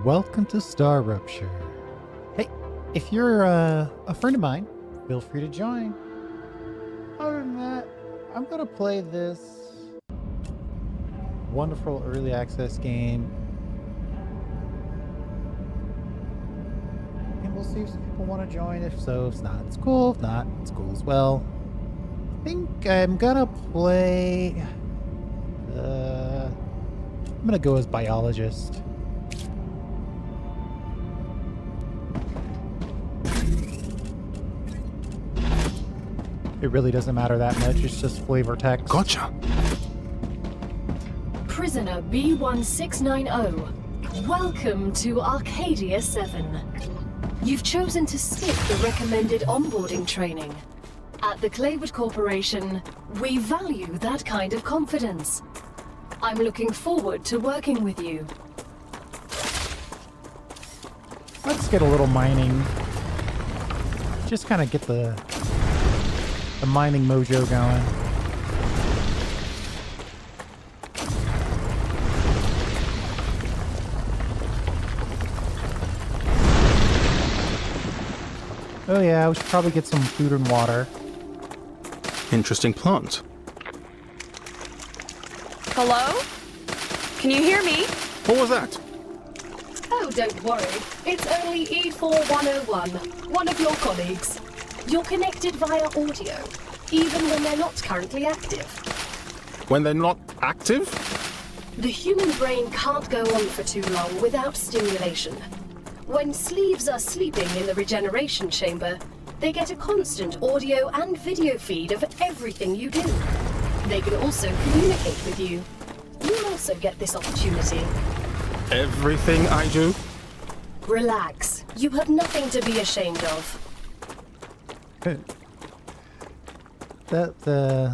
Welcome to StarRupture. Hey, if you're a friend of mine, feel free to join. Other than that, I'm going to play this wonderful early access game. And we'll see if some people want to join. If so, if not, it's cool. If not, it's cool as well. I think I'm going to play... I'm going to go as biologist. It really doesn't matter that much, it's just flavor text. Gotcha. Prisoner B1690, welcome to Arcadia 7. You've chosen to skip the recommended onboarding training. At the Claywood Corporation, we value that kind of confidence. I'm looking forward to working with you. Let's get a little mining. Just kind of get the mining mojo going. Oh yeah, we should probably get some food and water. Interesting plant. Hello? Can you hear me? What was that? Oh, don't worry. It's only E4101, one of your colleagues. You're connected via audio, even when they're not currently active. When they're not active? The human brain can't go on for too long without stimulation. When sleeves are sleeping in the regeneration chamber, they get a constant audio and video feed of everything you do. They can also communicate with you. You'll also get this opportunity. Everything I do? Relax. You have nothing to be ashamed of. That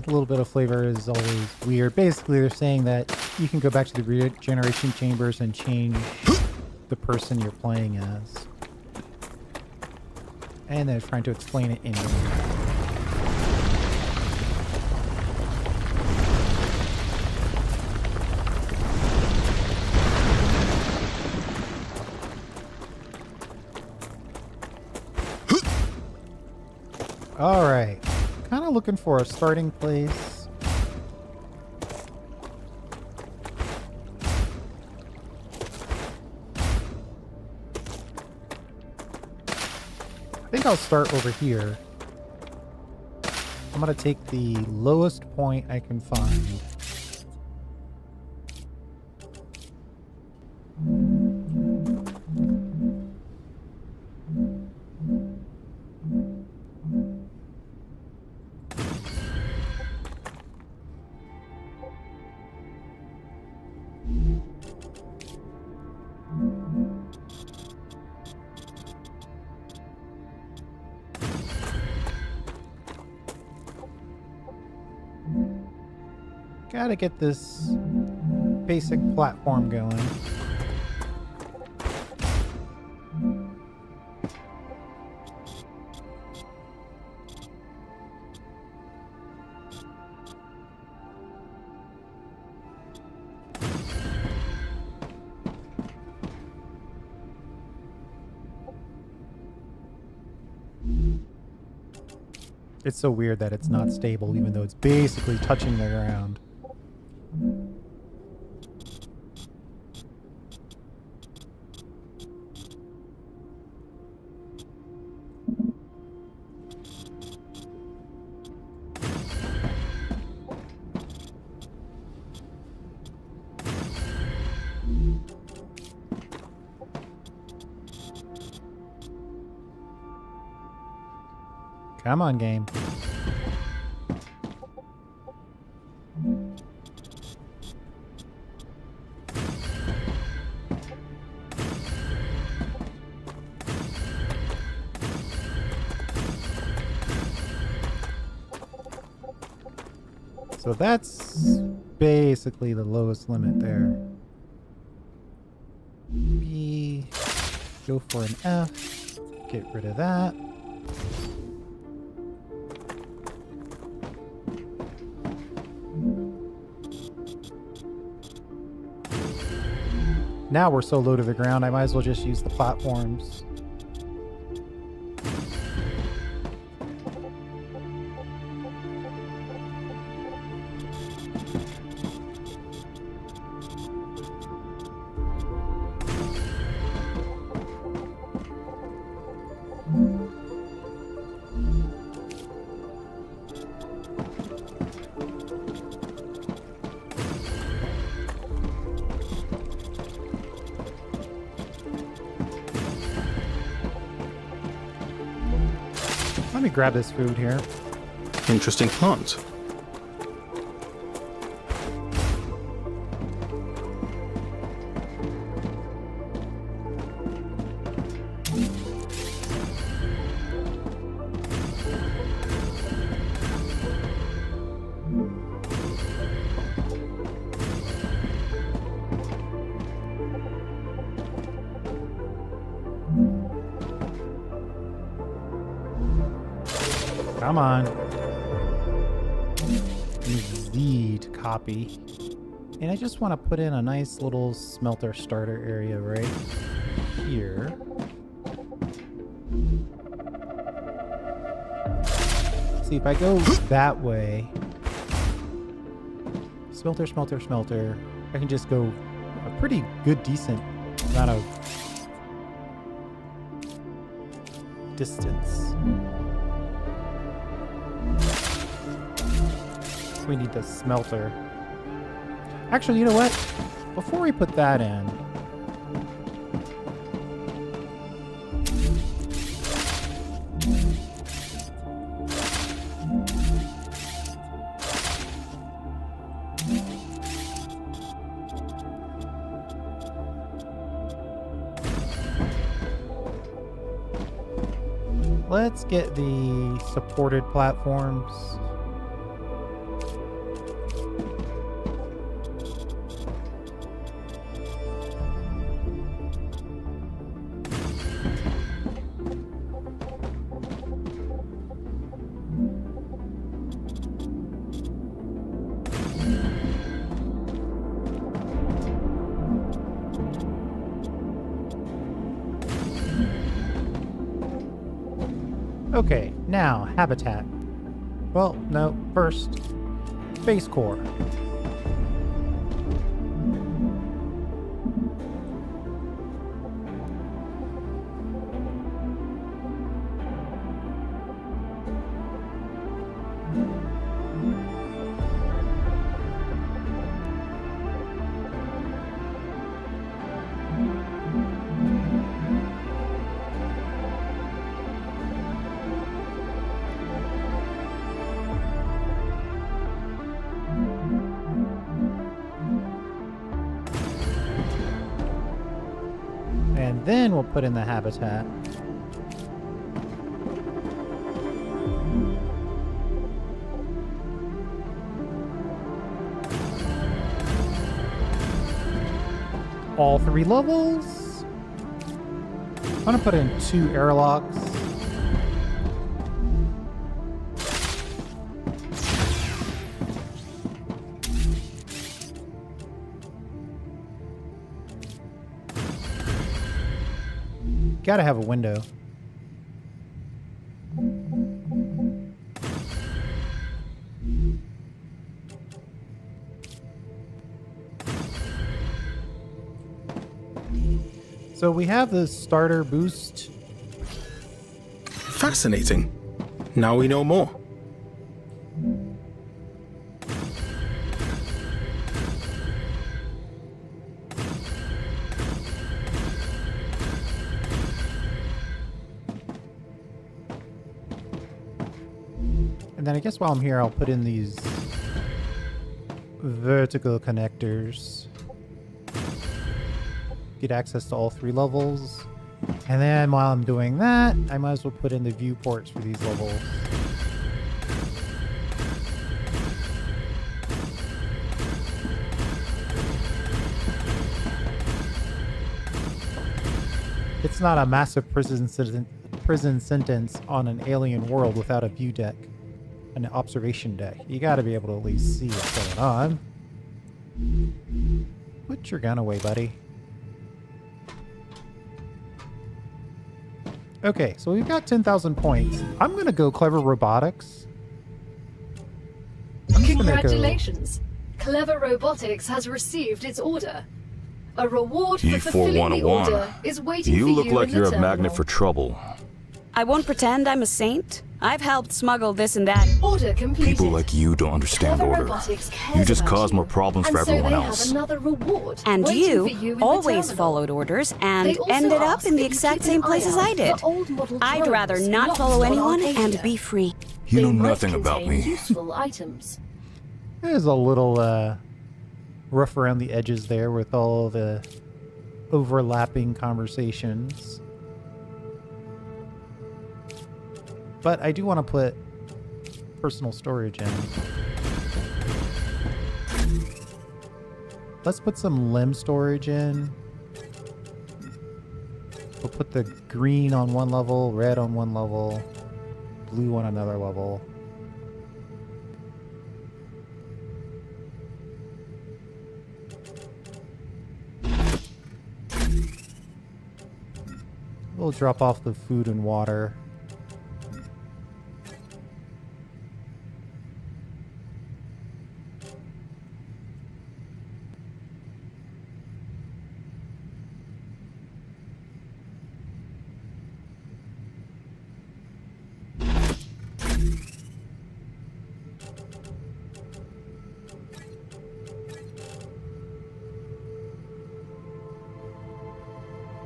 little bit of flavor is always weird. Basically, they're saying that you can go back to the regeneration chambers and change the person you're playing as. And they're trying to explain it in game. Alright. Kind of looking for a starting place. I think I'll start over here. I'm going to take the lowest point I can find. Gotta get this basic platform going. It's so weird that it's not stable, even though it's basically touching the ground. Come on, game. So that's basically the lowest limit there. B, go for an F, get rid of that. Now we're so low to the ground, I might as well just use the platforms. Let me grab this food here. Interesting plant. Come on. Use Z to copy. And I just want to put in a nice little smelter starter area right here. See, if I go that way, smelter, smelter, smelter, I can just go a pretty good, decent amount of distance. We need the smelter. Actually, you know what? Before we put that in, let's get the supported platforms. Okay, now habitat. Well, no, first, base core. And then we'll put in the habitat. All 3 levels. I'm gonna put in 2 airlocks. Gotta have a window. So we have the starter boost. Fascinating. Now we know more. And then I guess while I'm here, I'll put in these vertical connectors. Get access to all 3 levels. And then while I'm doing that, I might as well put in the viewports for these levels. It's not a massive prison sentence on an alien world without a view deck. An observation deck. You gotta be able to at least see what's going on. Put your gun away, buddy. Okay, so we've got 10,000 points. I'm going to go Clever Robotics. I'm just gonna go- Congratulations. Clever Robotics has received its order. A reward for fulfilling the E4101. order is waiting You for look you like in the you're a terminal. magnet for trouble. I won't pretend I'm a saint. I've helped smuggle this and that. Order completed. People like you don't understand Clever order. Robotics cares You just about cause you, more problems and for so everyone they else. Have another reward And waiting for you you in the always terminal. followed orders They and also ended up ask in the that you exact keep an same eye place as out I did. for old model I'd drones rather not lost follow on anyone Arcadia. and be free. You They know might nothing about contain me. Useful items. There's a little rough around the edges there with all the overlapping conversations. But I do want to put personal storage in. Let's put some limb storage in. We'll put the green on one level, red on one level, blue on another level. We'll drop off the food and water.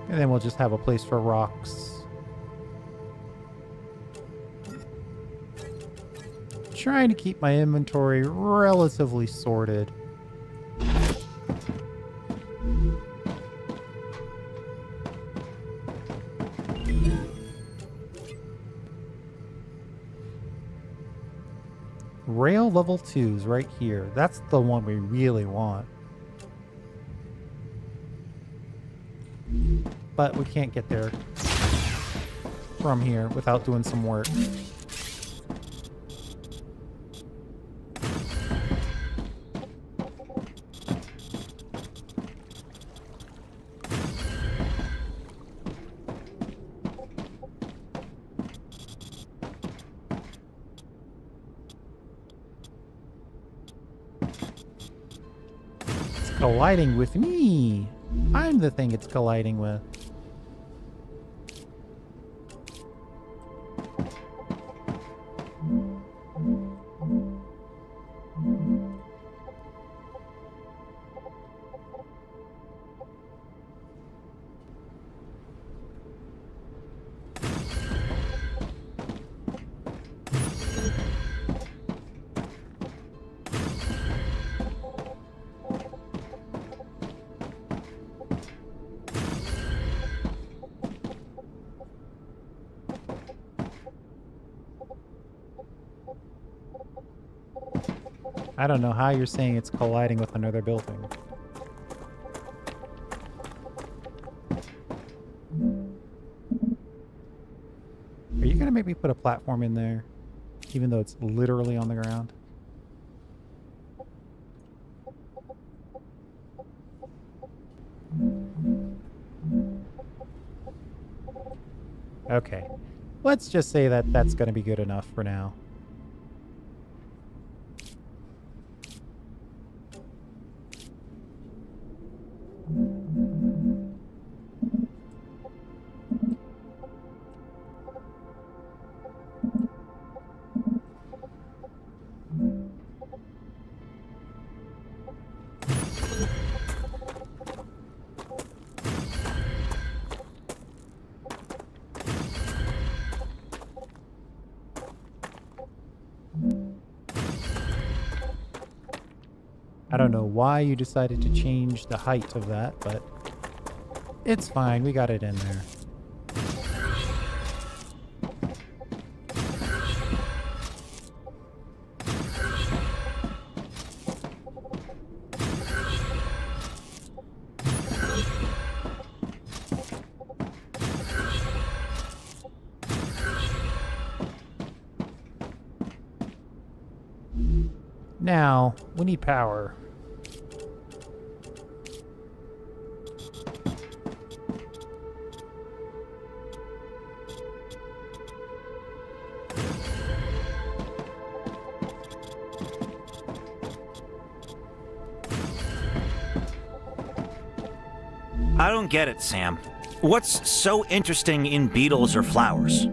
And then we'll just have a place for rocks. Trying to keep my inventory relatively sorted. Rail level 2's right here. That's the one we really want. But we can't get there from here without doing some work. It's colliding with me. I'm the thing it's colliding with. I don't know how you're saying it's colliding with another building. Are you gonna make me put a platform in there, even though it's literally on the ground? Okay. Let's just say that that's gonna be good enough for now. I don't know why you decided to change the height of that, but it's fine. We got it in there. Now, we need power. I don't get it, Sam. What's so interesting in beetles or flowers?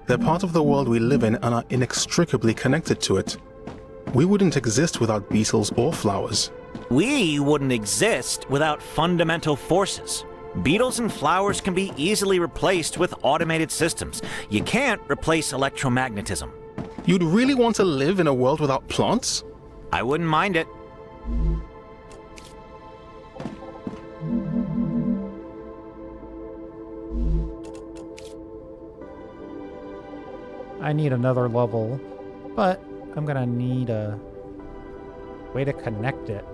They're part of the world we live in and are inextricably connected to it. We wouldn't exist without beetles or flowers. We wouldn't exist without fundamental forces. Beetles and flowers can be easily replaced with automated systems. You can't replace electromagnetism. You'd really want to live in a world without plants? I wouldn't mind it. I need another level, but I'm gonna need a way to connect it.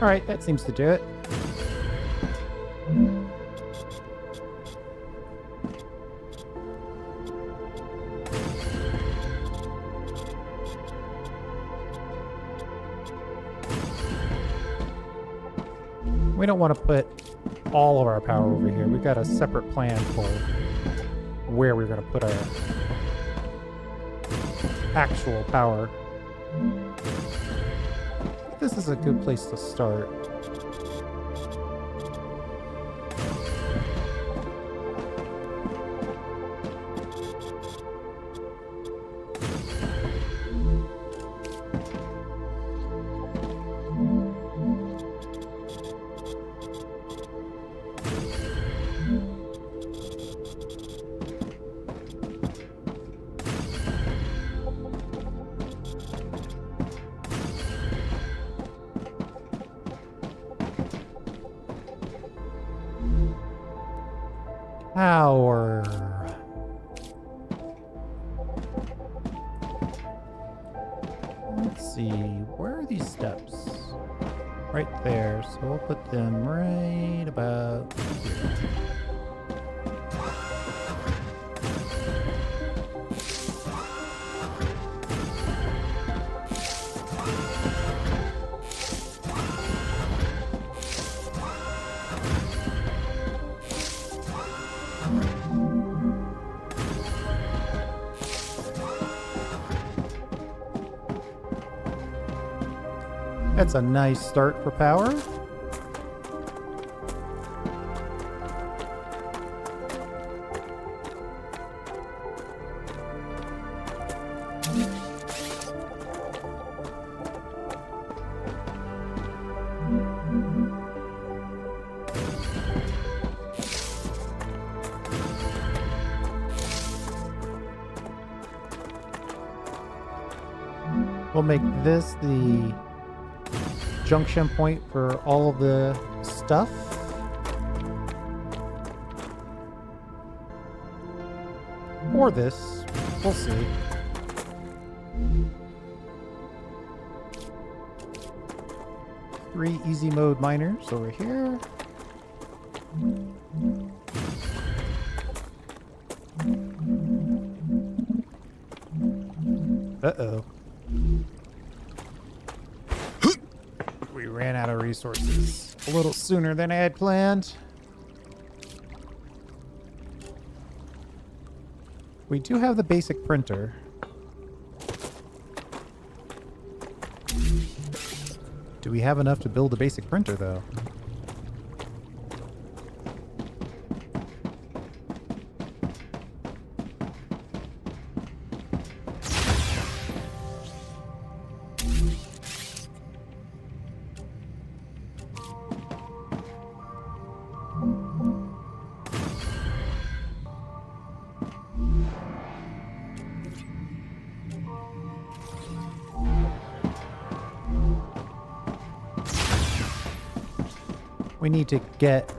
Alright, that seems to do it. We don't want to put all of our power over here. We've got a separate plan for where we're going to put our actual power. This is a good place to start. Power. Let's see, where are these steps? Right there, so we'll put them right about here. That's a nice start for power. We'll make this the junction point for all of the stuff. Or this. We'll see. Three easy mode miners over here. Uh-oh. We ran out of resources a little sooner than I had planned. We do have the basic printer. Do we have enough to build a basic printer, though? We need to get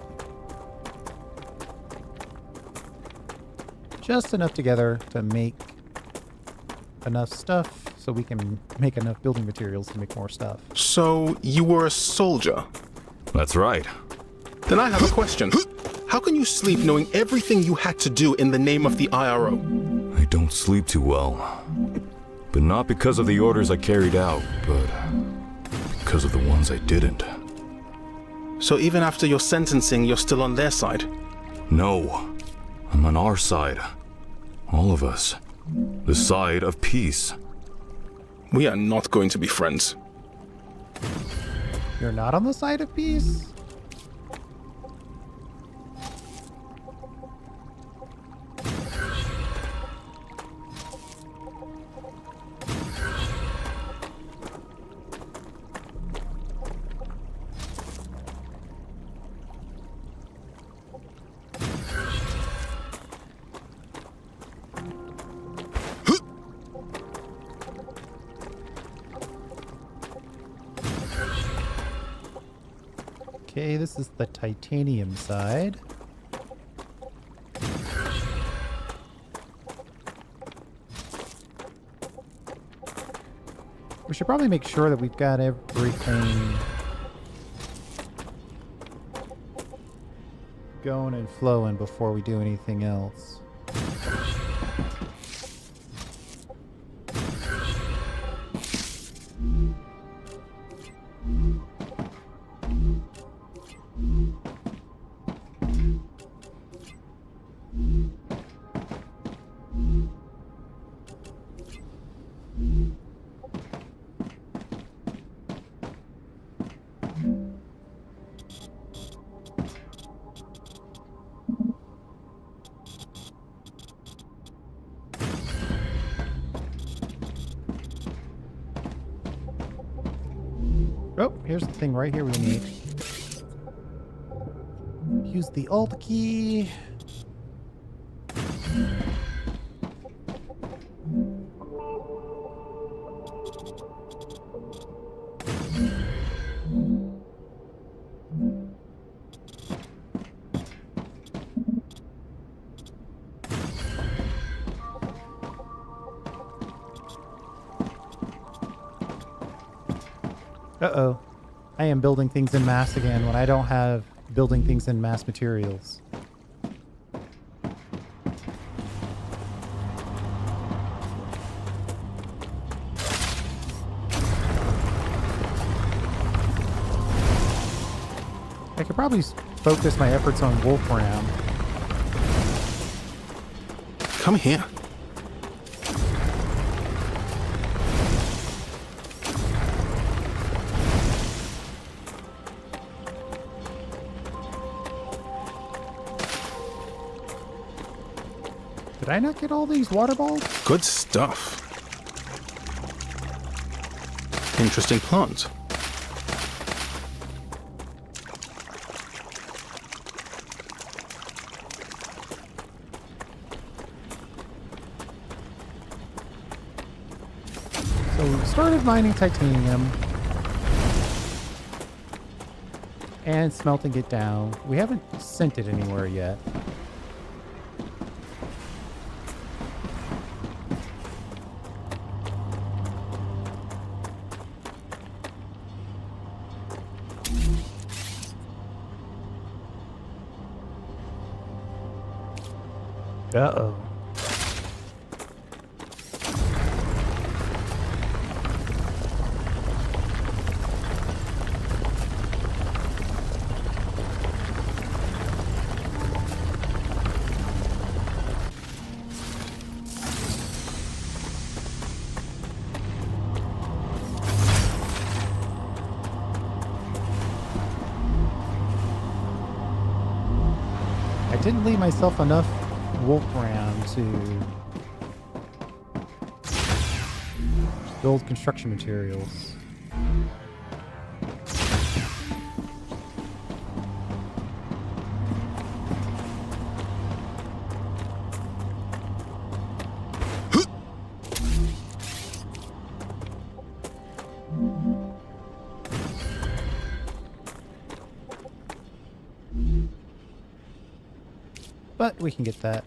just enough together to make enough stuff so we can make enough building materials to make more stuff. So, you were a soldier? That's right. Then I have a question. How can you sleep knowing everything you had to do in the name of the IRO? I don't sleep too well. But not because of the orders I carried out, but because of the ones I didn't. So even after your sentencing, you're still on their side? No. I'm on our side. All of us. The side of peace. We are not going to be friends. You're not on the side of peace? Okay, this is the titanium side. We should probably make sure that we've got everything going and flowing before we do anything else. Oh, here's the thing right here we need. Use the Alt key. Uh-oh. I am building things in mass again when I don't have building things in mass materials. I could probably focus my efforts on Wolfram. Come here. Did I not get all these water balls? Good stuff. Interesting plant. So we started mining titanium and smelting it down. We haven't sent it anywhere yet. Uh-oh. I didn't leave myself enough Wolfram to build construction materials. But we can get that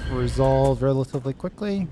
resolved relatively quickly.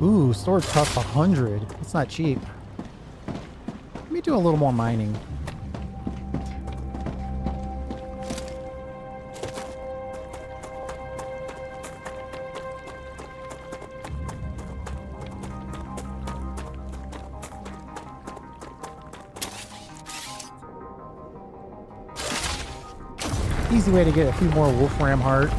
Ooh, storage costs 100. It's not cheap. Let me do a little more mining. Easy way to get a few more Wolfram hearts.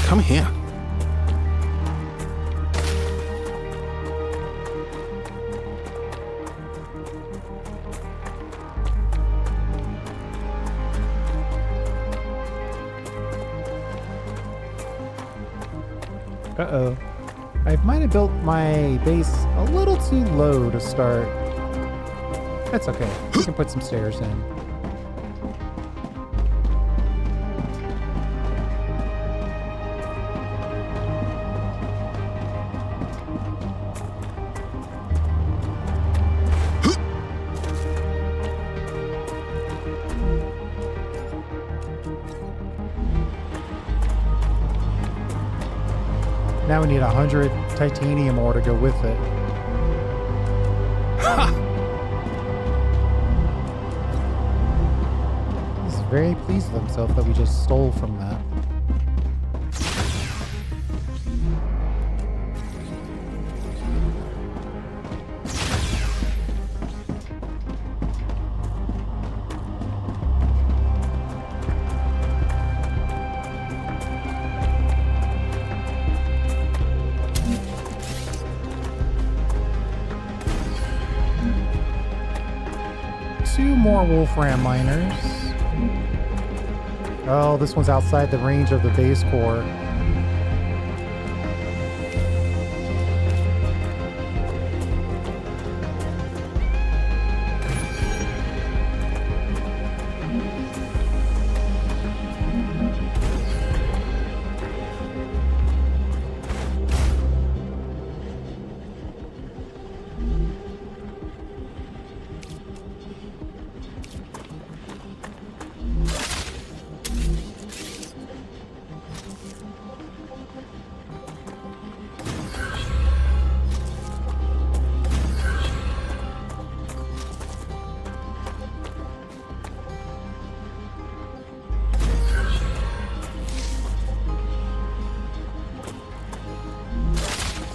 Come here. Uh-oh. I might have built my base a little too low to start. That's okay. We can put some stairs in. Now we need 100 titanium ore to go with it. He's very pleased with himself that we just stole from that. Two more Wolfram miners. Oh, this one's outside the range of the base core.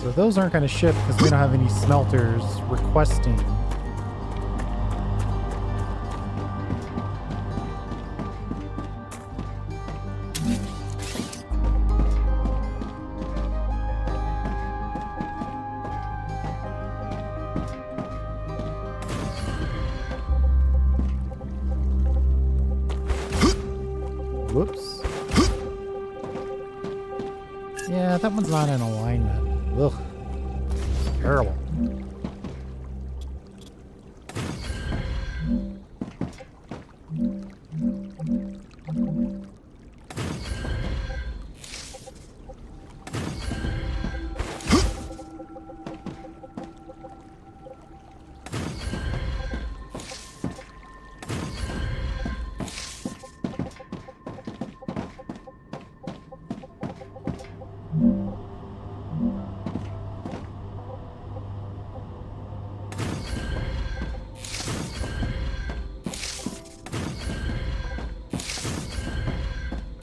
So those aren't going to ship because we don't have any smelters requesting. Whoops. Yeah, that one's not in alignment. Ugh. Terrible.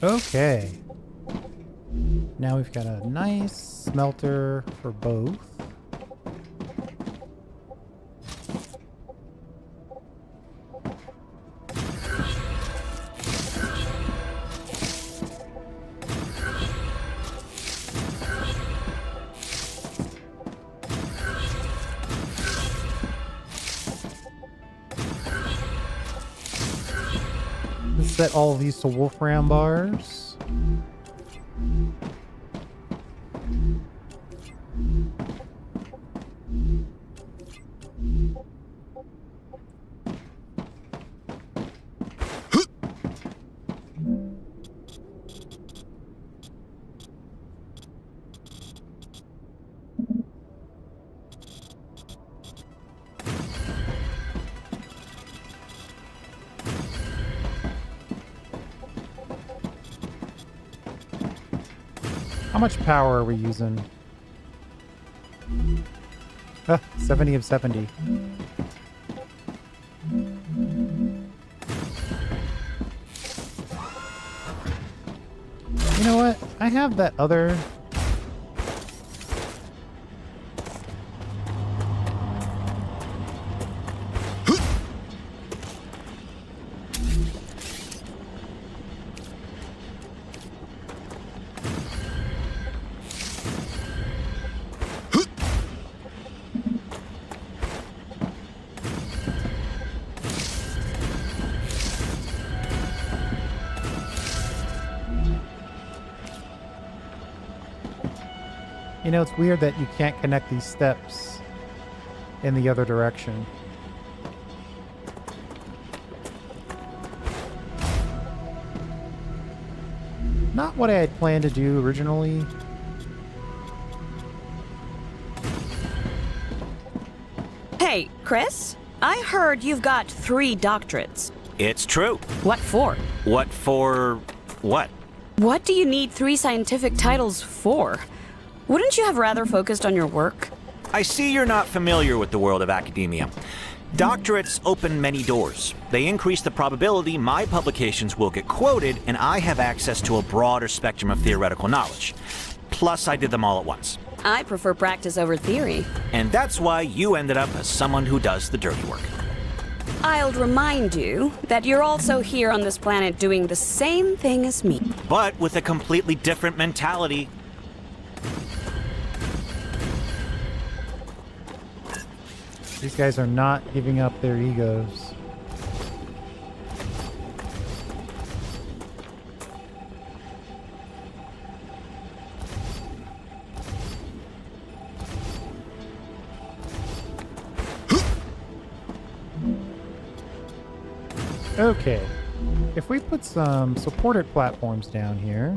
Okay. Now we've got a nice smelter for both. Let's set all of these to Wolfram bars. How much power are we using? 70 of 70. You know what? I have that other... You know, it's weird that you can't connect these steps in the other direction. Not what I had planned to do originally. Hey, Chris? I heard you've got 3 doctorates. It's true. What for? What for what? What do you need 3 scientific titles for? Wouldn't you have rather focused on your work? I see you're not familiar with the world of academia. Doctorates open many doors. They increase the probability my publications will get quoted, and I have access to a broader spectrum of theoretical knowledge. Plus, I did them all at once. I prefer practice over theory. And that's why you ended up as someone who does the dirty work. I'll remind you that you're also here on this planet doing the same thing as me. But with a completely different mentality. These guys are not giving up their egos. Okay. If we put some supported platforms down here...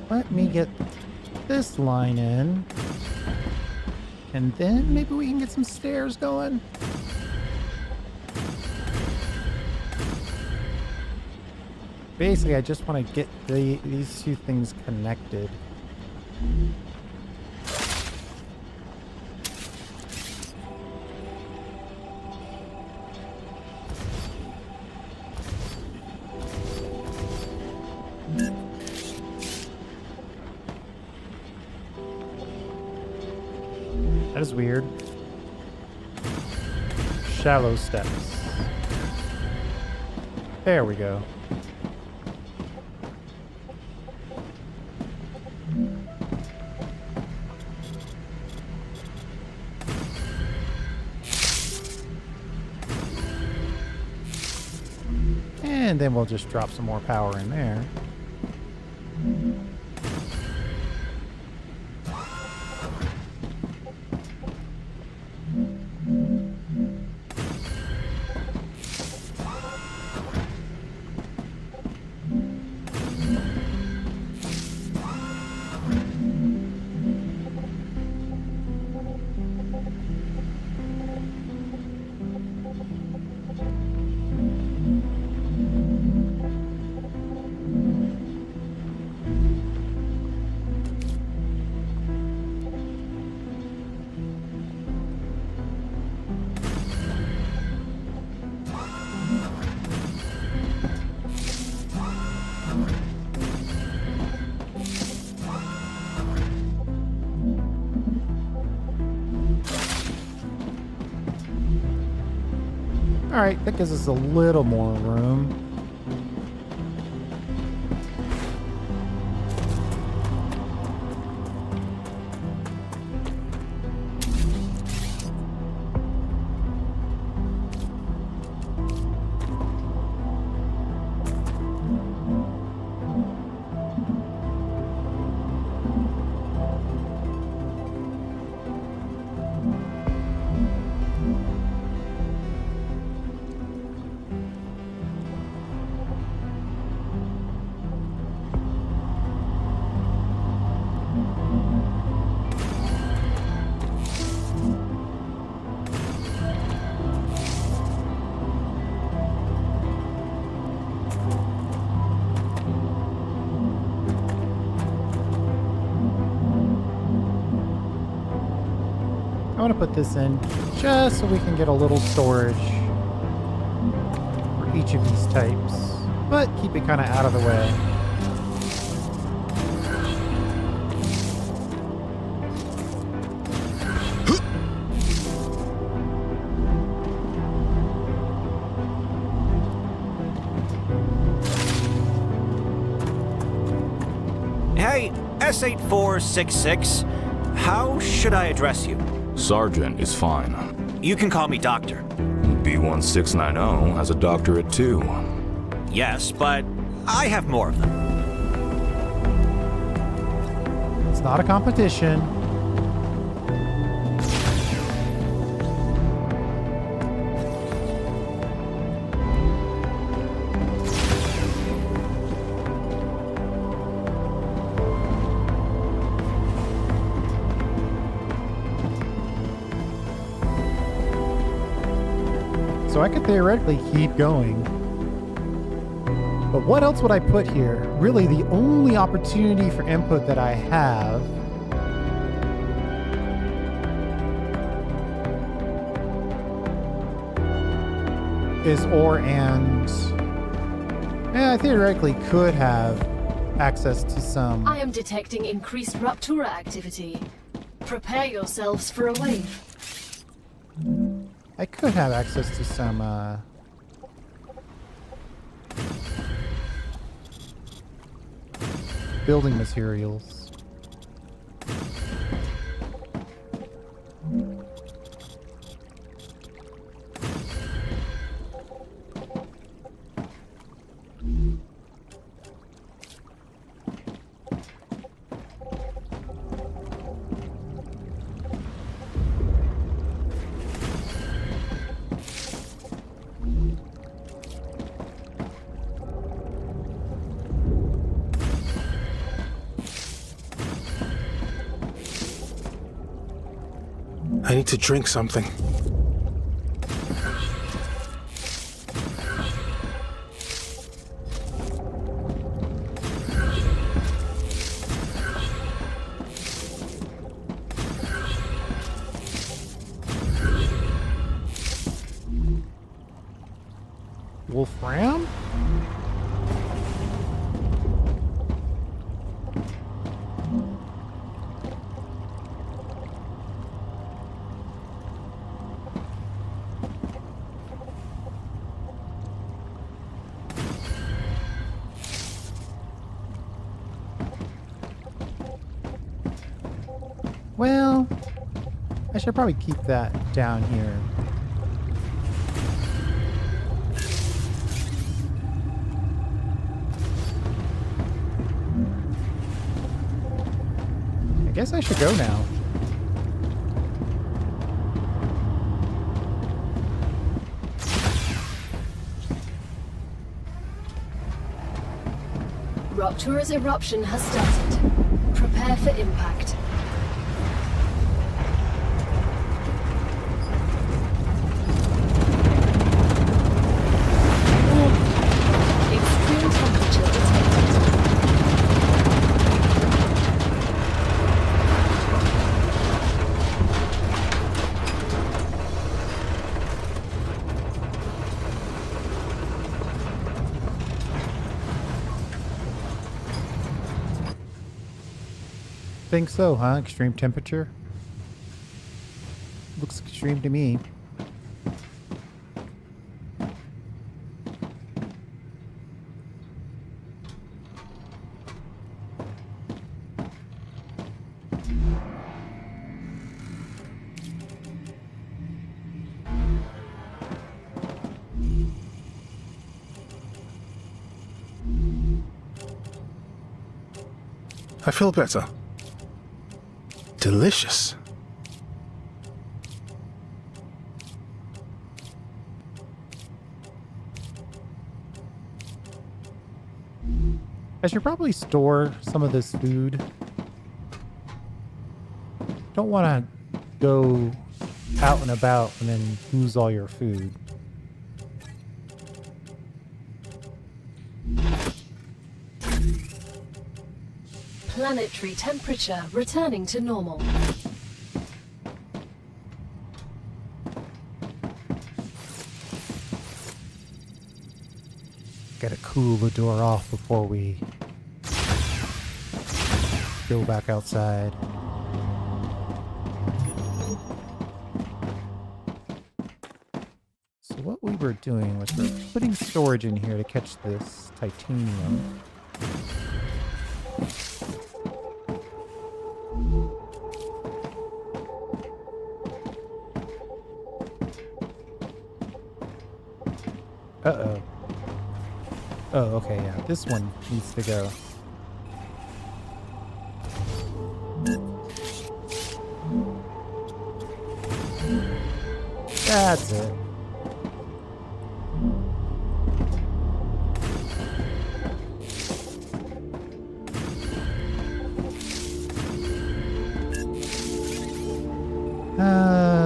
Let me get this line in. And then maybe we can get some stairs going. Basically, I just want to get these 2 things connected. That is weird. Shallow steps. There we go. And then we'll just drop some more power in there. Alright, that gives us a little more room. I'm gonna put this in just so we can get a little storage for each of these types, but keep it kind of out of the way. Hey, S8466, how should I address you? Sergeant is fine. You can call me Doctor. B1690 has a doctorate too. Yes, but I have more of them. It's not a competition. So I could theoretically keep going. But what else would I put here? Really, the only opportunity for input that I have is or and. Yeah, I theoretically could have access to some. I am detecting increased Raptura activity. Prepare yourselves for a wave. I could have access to some, building materials. I need to drink something. Wolfram? Well, I should probably keep that down here. I guess I should go now. Raptura's eruption has started. Prepare for impact. Extreme temperature detected. Think so, huh? Extreme temperature? Looks extreme to me. I feel better. Delicious. I should probably store some of this food. Don't want to go out and about and then lose all your food. Planetary temperature returning to normal. Gotta cool the door off before we go back outside. So what we were doing was we're putting storage in here to catch this titanium. Uh-oh. Oh, okay, yeah. This one needs to go. That's it.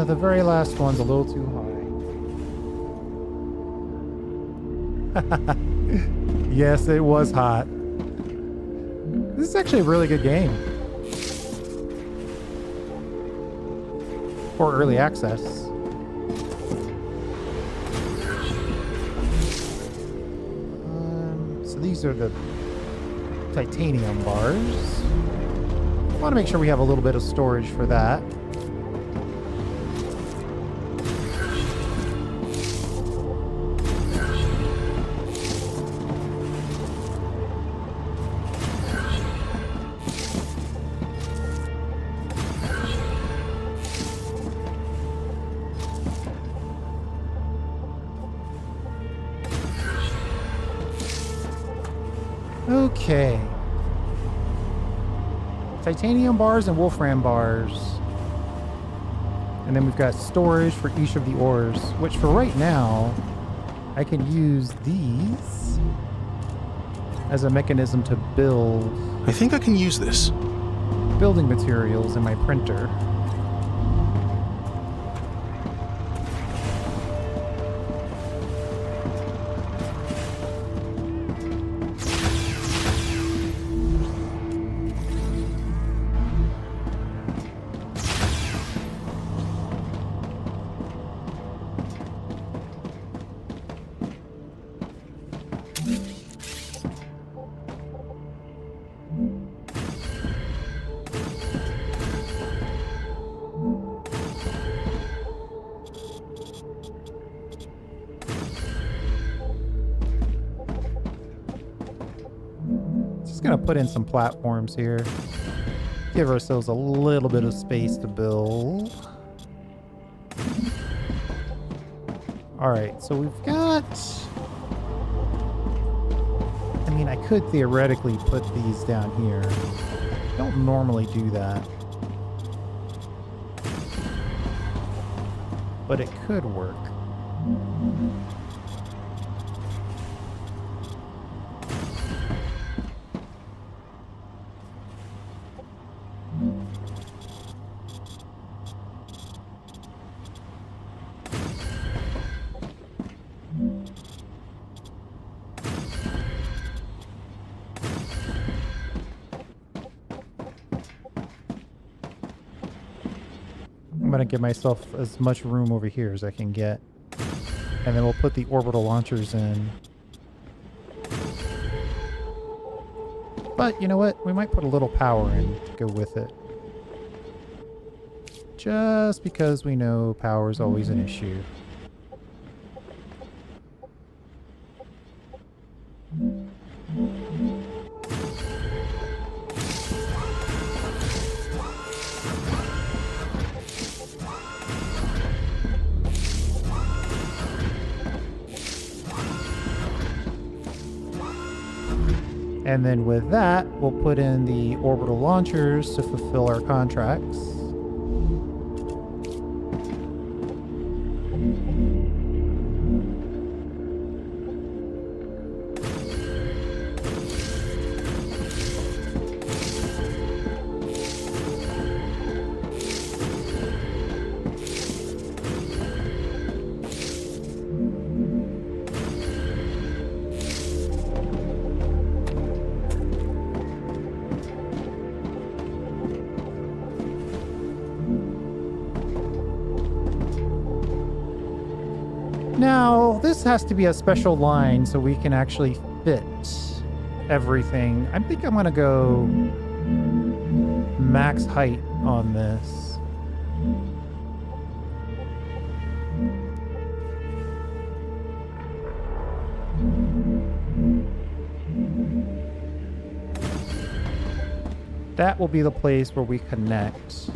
The very last one's a little too high. Yes, it was hot. This is actually a really good game. For early access. So these are the titanium bars. I want to make sure we have a little bit of storage for that. Okay. Titanium bars and wolfram bars. And then we've got storage for each of the ores, which for right now, I can use these as a mechanism to build I think I can use this. building materials in my printer. Just gonna put in some platforms here. Give ourselves a little bit of space to build. Alright, so we've got... I mean, I could theoretically put these down here. I don't normally do that. But it could work. I'm gonna give myself as much room over here as I can get. And then we'll put the orbital launchers in. But you know what? We might put a little power in to go with it. Just because we know power is always an issue. And then with that, we'll put in the orbital launchers to fulfill our contracts. Now, this has to be a special line so we can actually fit everything. I think I'm gonna go max height on this. That will be the place where we connect.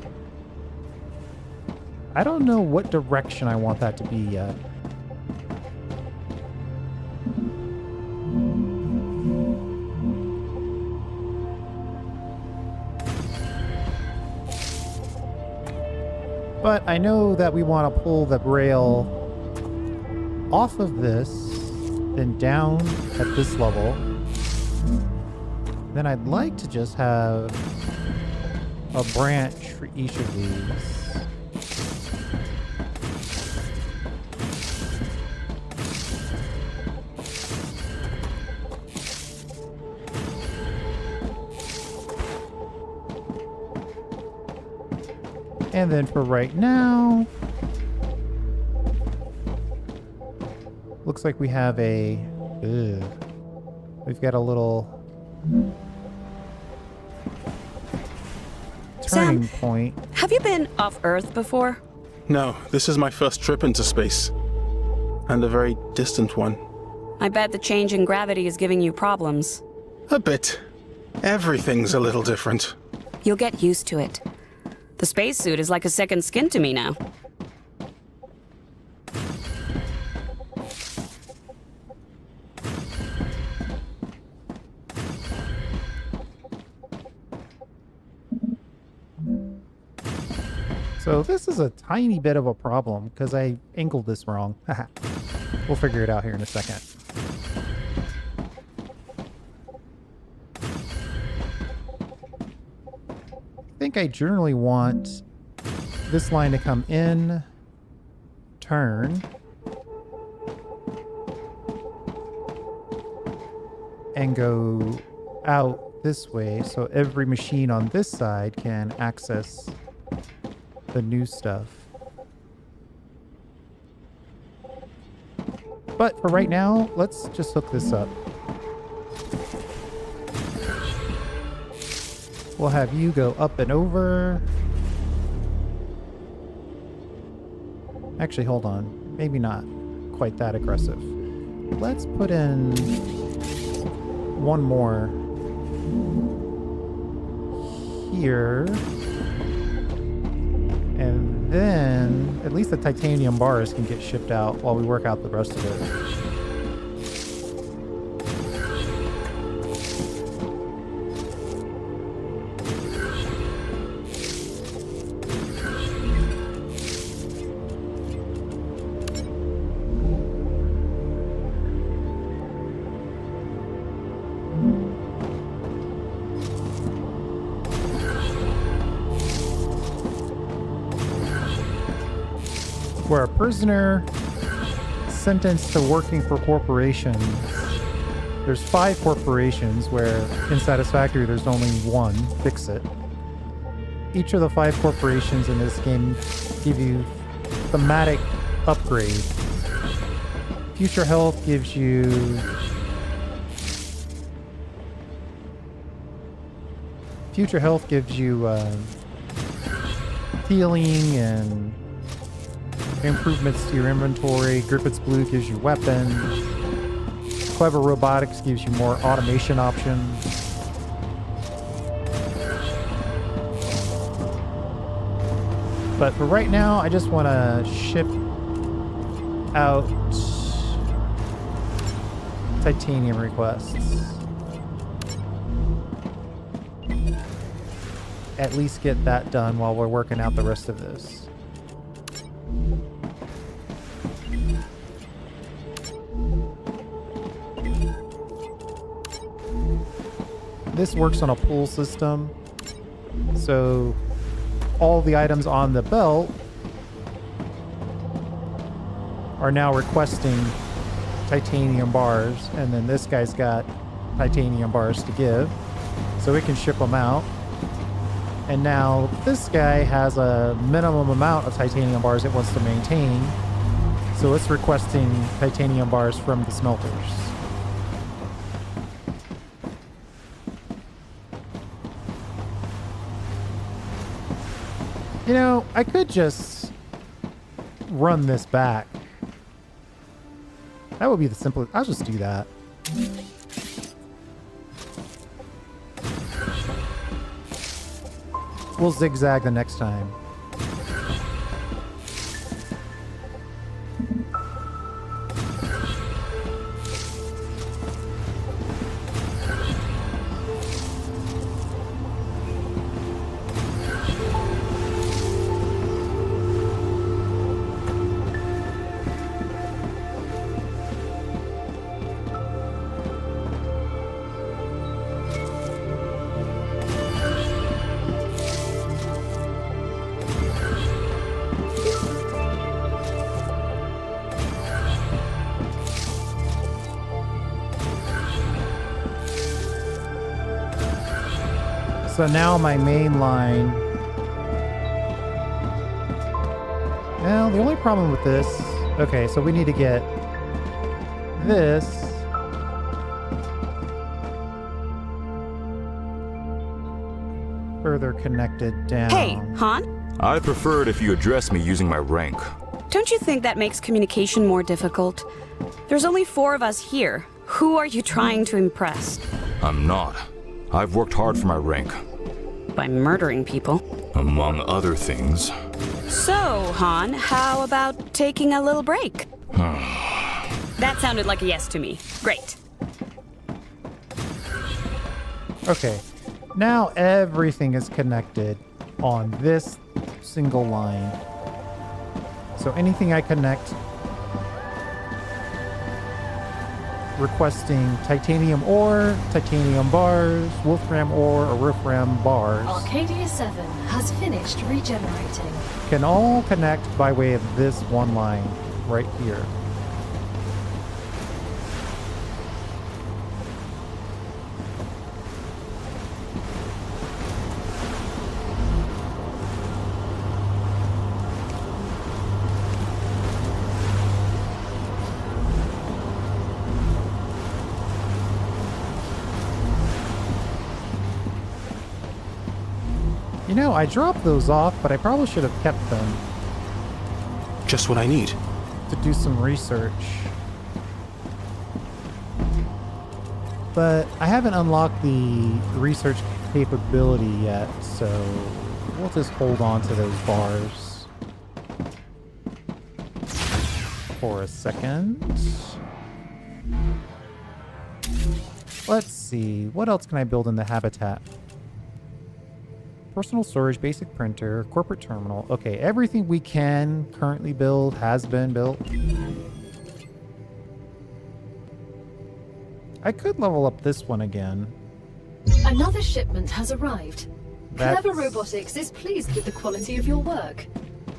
I don't know what direction I want that to be yet. But I know that we want to pull the rail off of this, then down at this level. Then I'd like to just have a branch for each of these. And then for right now, looks like we have we've got a little turning point. Have you been off Earth before? No, this is my first trip into space. And a very distant one. I bet the change in gravity is giving you problems. A bit. Everything's a little different. You'll get used to it. The spacesuit is like a second skin to me now. So this is a tiny bit of a problem because I angled this wrong. We'll figure it out here in a second. I think I generally want this line to come in, turn, and go out this way so every machine on this side can access the new stuff. But for right now, let's just hook this up. We'll have you go up and over. Actually, hold on. Maybe not quite that aggressive. Let's put in one more here. And then at least the titanium bars can get shipped out while we work out the rest of it. Where a prisoner sentenced to working for corporations, there's 5 corporations where in Satisfactory there's only one, Fix It. Each of the 5 corporations in this game give you thematic upgrades. Future Health gives you healing and improvements to your inventory. Griffith's Blue gives you weapons. Clever Robotics gives you more automation options. But for right now, I just want to ship out titanium requests. At least get that done while we're working out the rest of this. This works on a pull system, so all the items on the belt are now requesting titanium bars, and then this guy's got titanium bars to give, so we can ship them out. And now this guy has a minimum amount of titanium bars it wants to maintain, So it's requesting titanium bars from the smelters. You know, I could just run this back. That would be the simplest. I'll just do that. We'll zigzag the next time. So now my main line. Well, the only problem with this. Okay, so we need to get this. Further connected down. Hey, Han? I prefer it if you address me using my rank. Don't you think that makes communication more difficult? There's only 4 of us here. Who are you trying to impress? I'm not. I've worked hard for my rank. By murdering people. Among other things. So, Han, how about taking a little break? That sounded like a yes to me. Great. Okay. Now everything is connected on this single line. So anything I connect requesting titanium ore, titanium bars, wolfram ore, or wolfram bars Arcadia 7 has finished regenerating. can all connect by way of this one line right here. You know, I dropped those off, but I probably should have kept them Just what I need. to do some research. But I haven't unlocked the research capability yet, so we'll just hold on to those bars for a second. Let's see, what else can I build in the habitat? Personal storage, basic printer, corporate terminal. Okay, everything we can currently build has been built. I could level up this one again. Another shipment has arrived. That's- Clever Robotics is pleased with the quality of your work.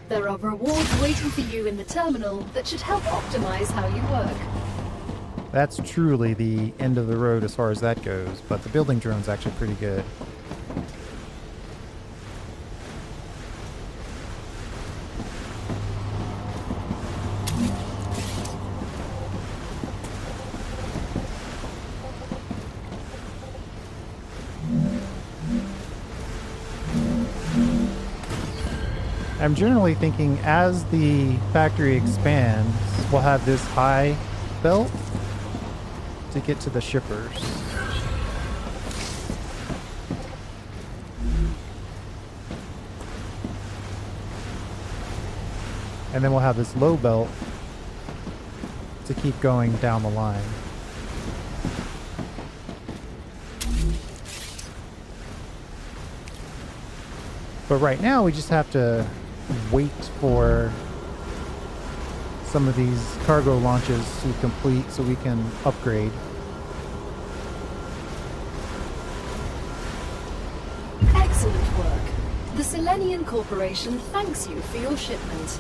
There are rewards waiting for you in the terminal that should help optimize how you work. That's truly the end of the road as far as that goes, but the building drone's actually pretty good. I'm generally thinking as the factory expands, we'll have this high belt to get to the shippers. And then we'll have this low belt to keep going down the line. But right now we just have to wait for some of these cargo launches to complete so we can upgrade. Excellent work. The Selenian Corporation thanks you for your shipment.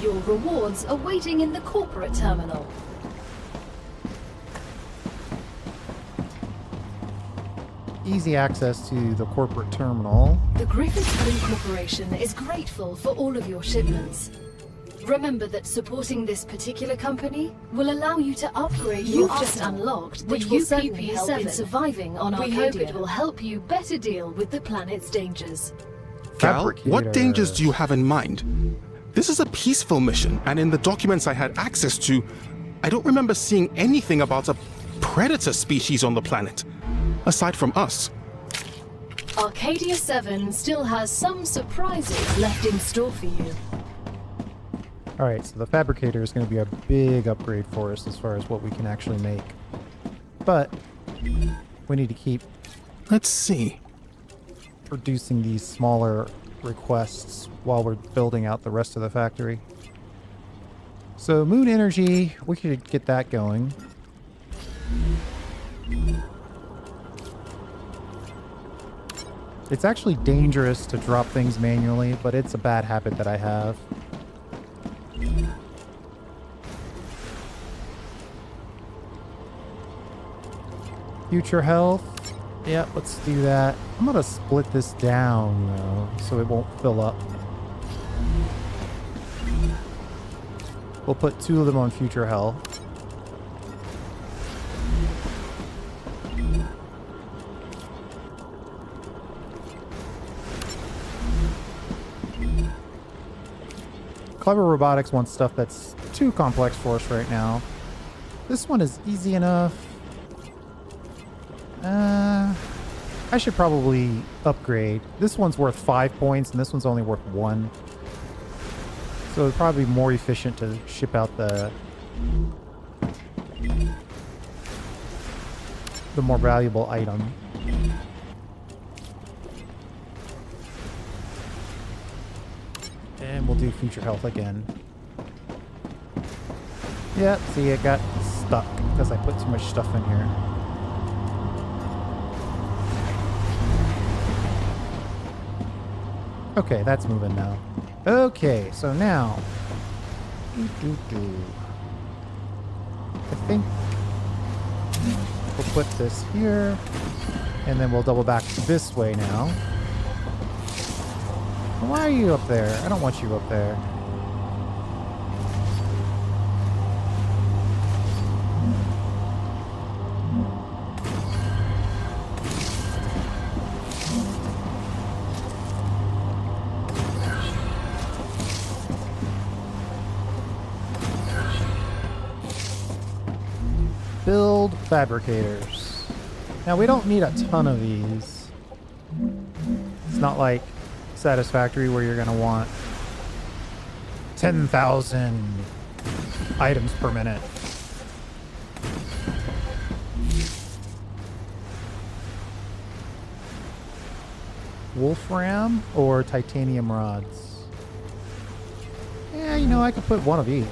Your rewards are waiting in the corporate terminal. Easy access to the corporate terminal. The Griffith Blue Corporation is grateful for all of your shipments. Remember that supporting this particular company will allow you to upgrade your just unlocked, which will certainly help in surviving on Arcadia. We hope it will help you better deal with the planet's dangers. Gal, what dangers do you have in mind? This is a peaceful mission, and in the documents I had access to, I don't remember seeing anything about a predator species on the planet, aside from us. Arcadia 7 still has some surprises left in store for you. Alright, so the fabricator is going to be a big upgrade for us as far as what we can actually make. But we need to keep... Let's see. ...producing these smaller requests while we're building out the rest of the factory. So moon energy, we could get that going. It's actually dangerous to drop things manually, but it's a bad habit that I have. Future health. Yeah, let's do that. I'm gonna split this down though, so it won't fill up. We'll put 2 of them on future health. Clever Robotics wants stuff that's too complex for us right now. This one is easy enough. I should probably upgrade. This one's worth 5 points, and this one's only worth 1. So it's probably more efficient to ship out the more valuable item. And we'll do future health again. Yep, see, it got stuck because I put too much stuff in here. Okay, that's moving now. Okay, so now... I think we'll put this here, and then we'll double back this way now. Why are you up there? I don't want you up there. Build fabricators. Now we don't need a ton of these. It's not like Satisfactory where you're gonna want 10,000 items per minute. Wolfram or titanium rods? Yeah, you know, I could put one of each.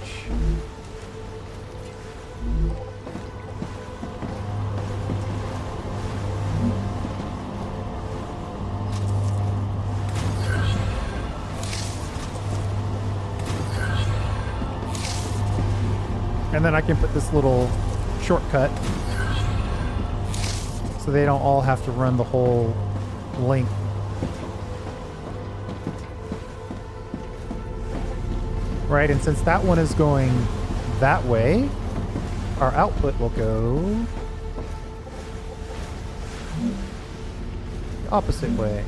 And then I can put this little shortcut so they don't all have to run the whole length. Right, and since that one is going that way, our output will go the opposite way.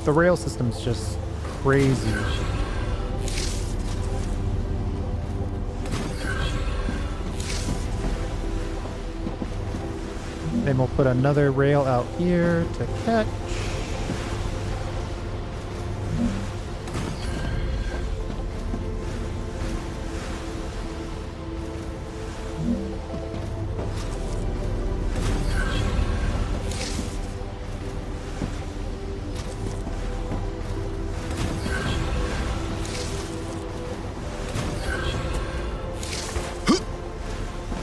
The rail system's just crazy. Then we'll put another rail out here to catch.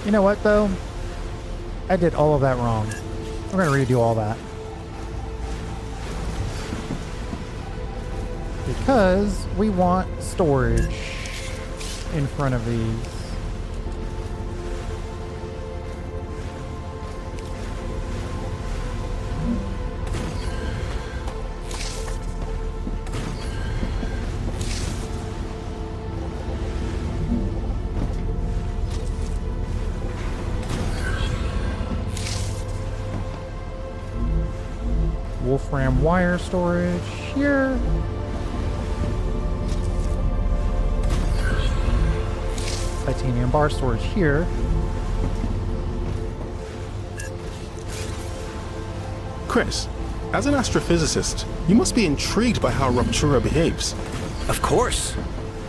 You know what, though? I did all of that wrong. We're going to redo all that. Because we want storage in front of these. Wolfram wire storage here. Titanium bar storage here. Chris, as an astrophysicist, you must be intrigued by how Ruptura behaves. Of course.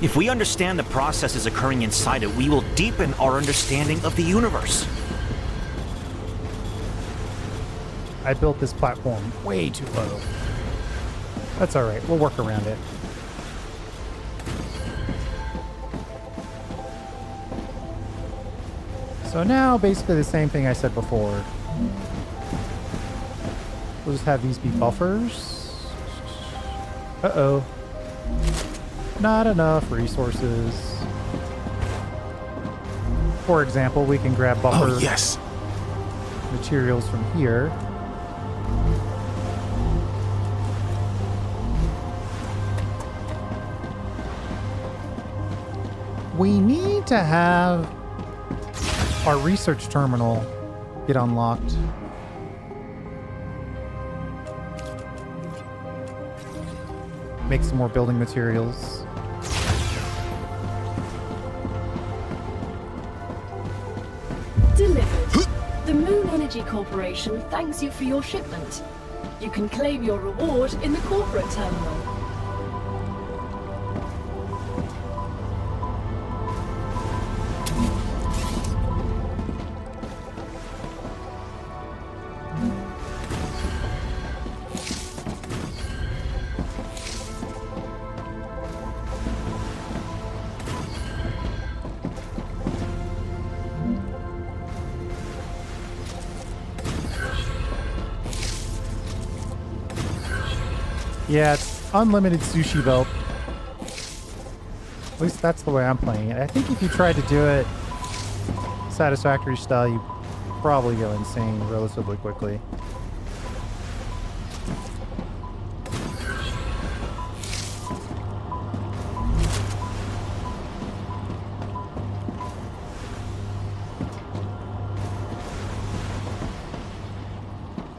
If we understand the processes occurring inside it, we will deepen our understanding of the universe. I built this platform way too low. That's alright, we'll work around it. So now, basically the same thing I said before. We'll just have these be buffers. Uh-oh. Not enough resources. For example, we can grab buffer Oh, yes. materials from here. We need to have our research terminal get unlocked. Make some more building materials. Delivered. The Moon Energy Corporation thanks you for your shipment. You can claim your reward in the corporate terminal. Yeah, it's unlimited sushi belt. At least that's the way I'm playing it. I think if you tried to do it satisfactory style, you probably go insane relatively quickly.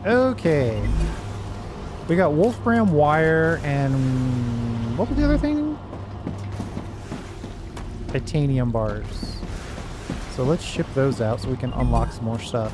Okay. We got Wolfram wire and what was the other thing? Titanium bars. So let's ship those out so we can unlock some more stuff.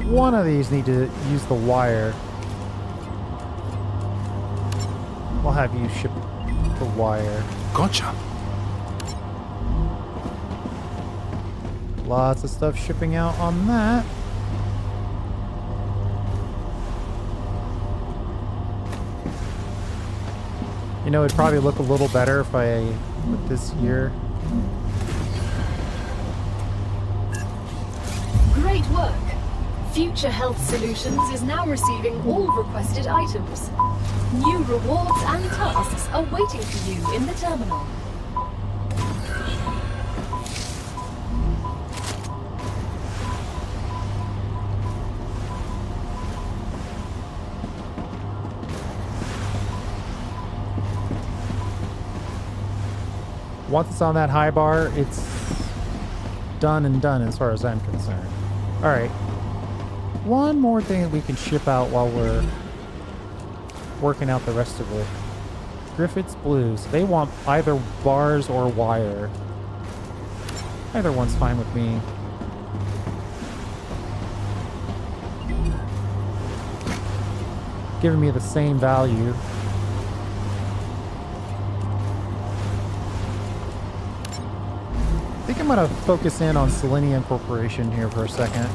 One of these need to use the wire. We'll have you ship the wire. Gotcha. Lots of stuff shipping out on that. You know, it'd probably look a little better if I put this here. Great work. Future Health Solutions is now receiving all requested items. New rewards and tasks are waiting for you in the terminal. Once it's on that high bar, it's done and done as far as I'm concerned. All right. One more thing that we can ship out while we're working out the rest of it. Griffith's Blues. They want either bars or wire. Either one's fine with me. Giving me the same value. I think I'm going to focus in on Selenium Corporation here for a second.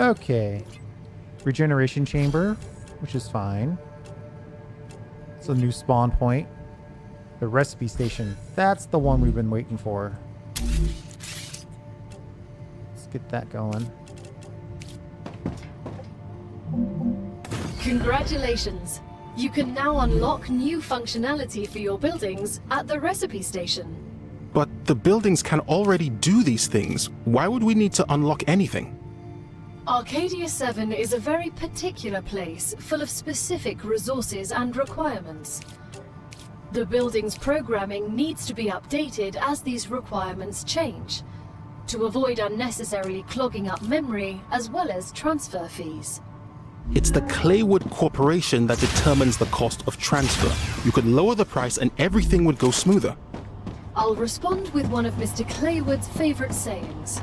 Okay. Regeneration chamber, which is fine. It's a new spawn point. The recipe station. That's the one we've been waiting for. Let's get that going. Congratulations! You can now unlock new functionality for your buildings at the recipe station. But the buildings can already do these things. Why would we need to unlock anything? Arcadia 7 is a very particular place, full of specific resources and requirements. The building's programming needs to be updated as these requirements change, to avoid unnecessarily clogging up memory as well as transfer fees. It's the Claywood Corporation that determines the cost of transfer. You could lower the price and everything would go smoother. I'll respond with one of Mr. Claywood's favorite sayings.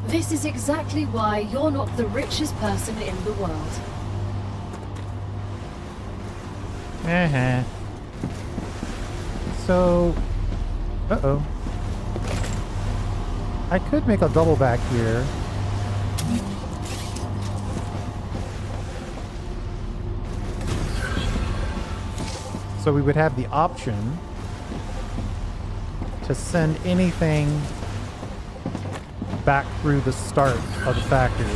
This is exactly why you're not the richest person in the world. Uh-huh. So... Uh-oh. I could make a double back here. So we would have the option to send anything back through the start of the factory.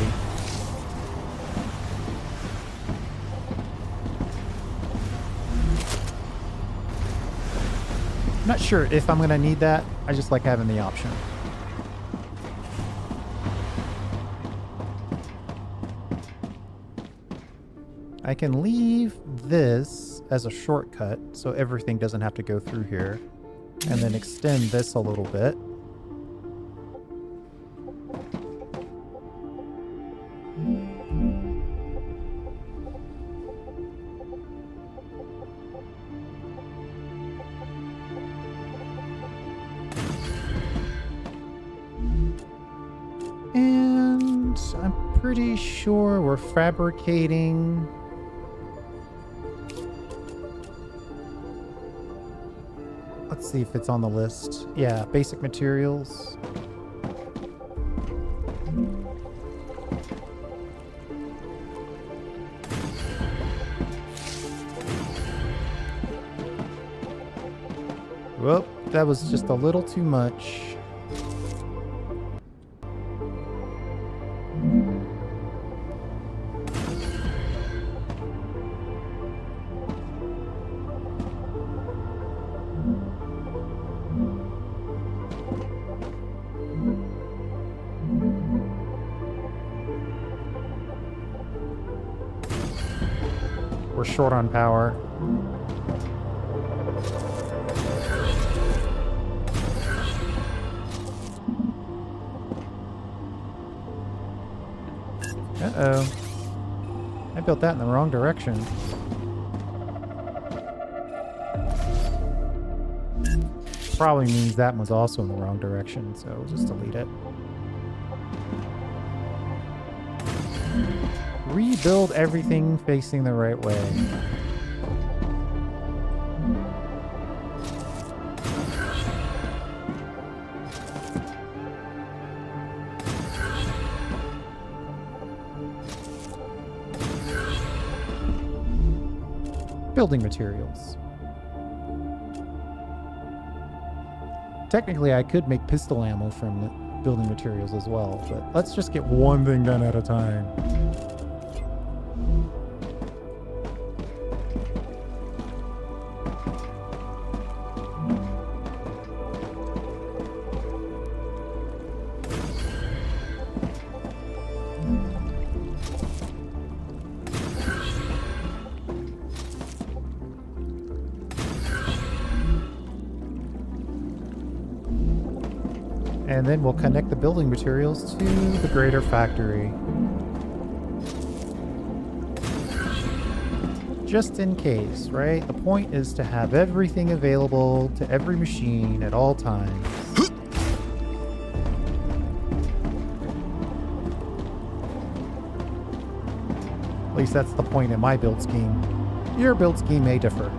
I'm not sure if I'm going to need that. I just like having the option. I can leave this as a shortcut so everything doesn't have to go through here, and then extend this a little bit. And I'm pretty sure we're fabricating... Let's see if it's on the list. Yeah, basic materials. Well, that was just a little too much. We're short on power. Uh-oh. I built that in the wrong direction. Probably means that was also in the wrong direction, so we'll just delete it. Rebuild everything facing the right way. Building materials. Technically, I could make pistol ammo from the building materials as well, but let's just get one thing done at a time. And then we'll connect the building materials to the greater factory. Just in case, right? The point is to have everything available to every machine at all times. At least that's the point in my build scheme. Your build scheme may differ.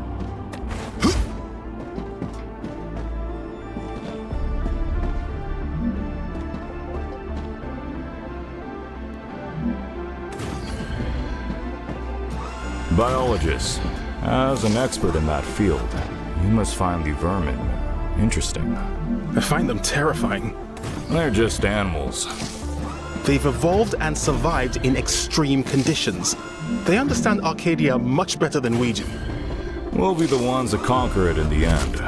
Biologist. As an expert in that field, You must find the vermin interesting. I find them terrifying. They're just animals. They've evolved and survived in extreme conditions. They understand Arcadia much better than we do. We'll be the ones that conquer it in the end.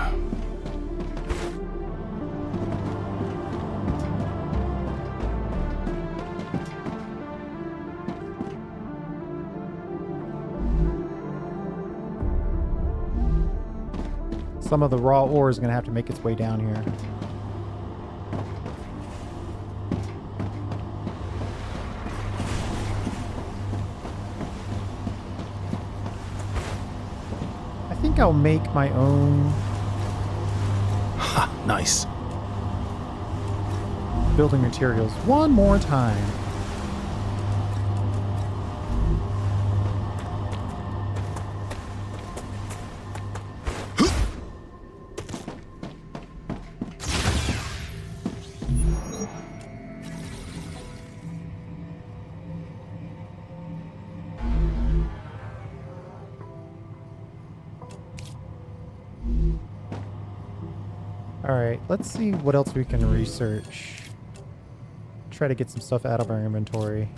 Some of the raw ore is going to have to make its way down here. I think I'll make my own Ha, nice. building materials one more time. Alright, let's see what else we can research. Try to get some stuff out of our inventory.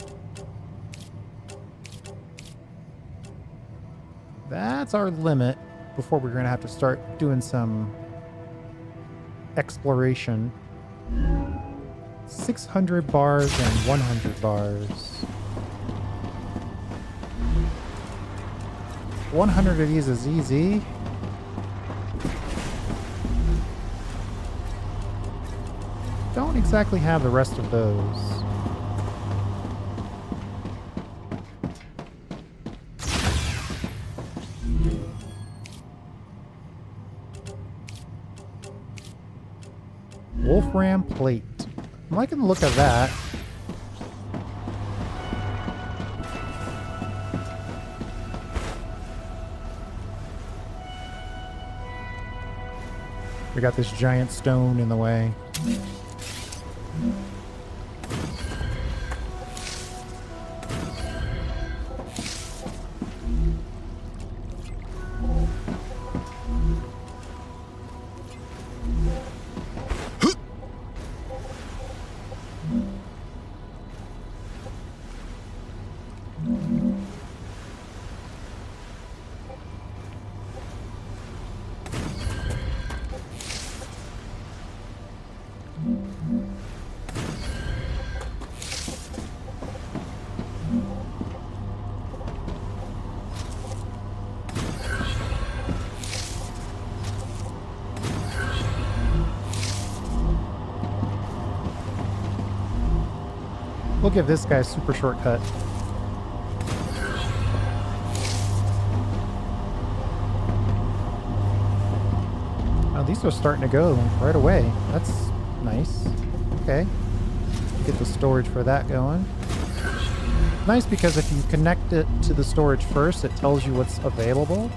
That's our limit before we're going to have to start doing some exploration. 600 bars and 100 bars. 100 of these is easy. Don't exactly have the rest of those. Wolfram plate. I'm liking the look of that. We got this giant stone in the way. We'll give this guy a super shortcut. Oh, these are starting to go right away. That's nice. Okay. Get the storage for that going. Nice because if you connect it to the storage first, it tells you what's available.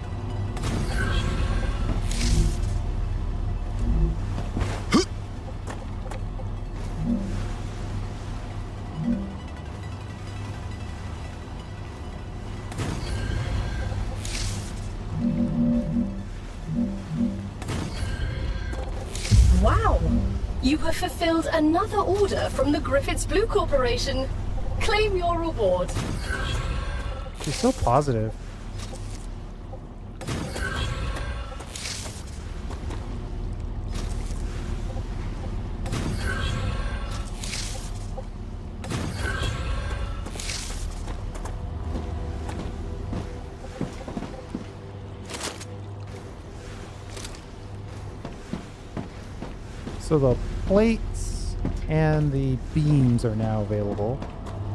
Wow! You have fulfilled another order from the Griffiths Blue Corporation. Claim your reward. She's so positive. So the plates and the beams are now available.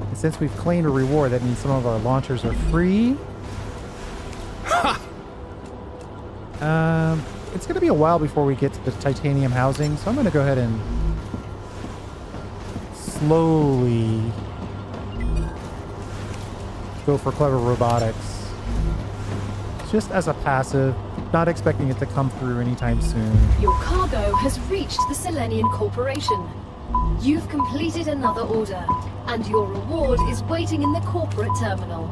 And since we've claimed a reward, that means some of our launchers are free. It's going to be a while before we get to the titanium housing, so I'm going to go ahead and slowly go for clever robotics. Just as a passive, not expecting it to come through anytime soon. Your cargo has reached the Selenian Corporation. You've completed another order, and your reward is waiting in the corporate terminal.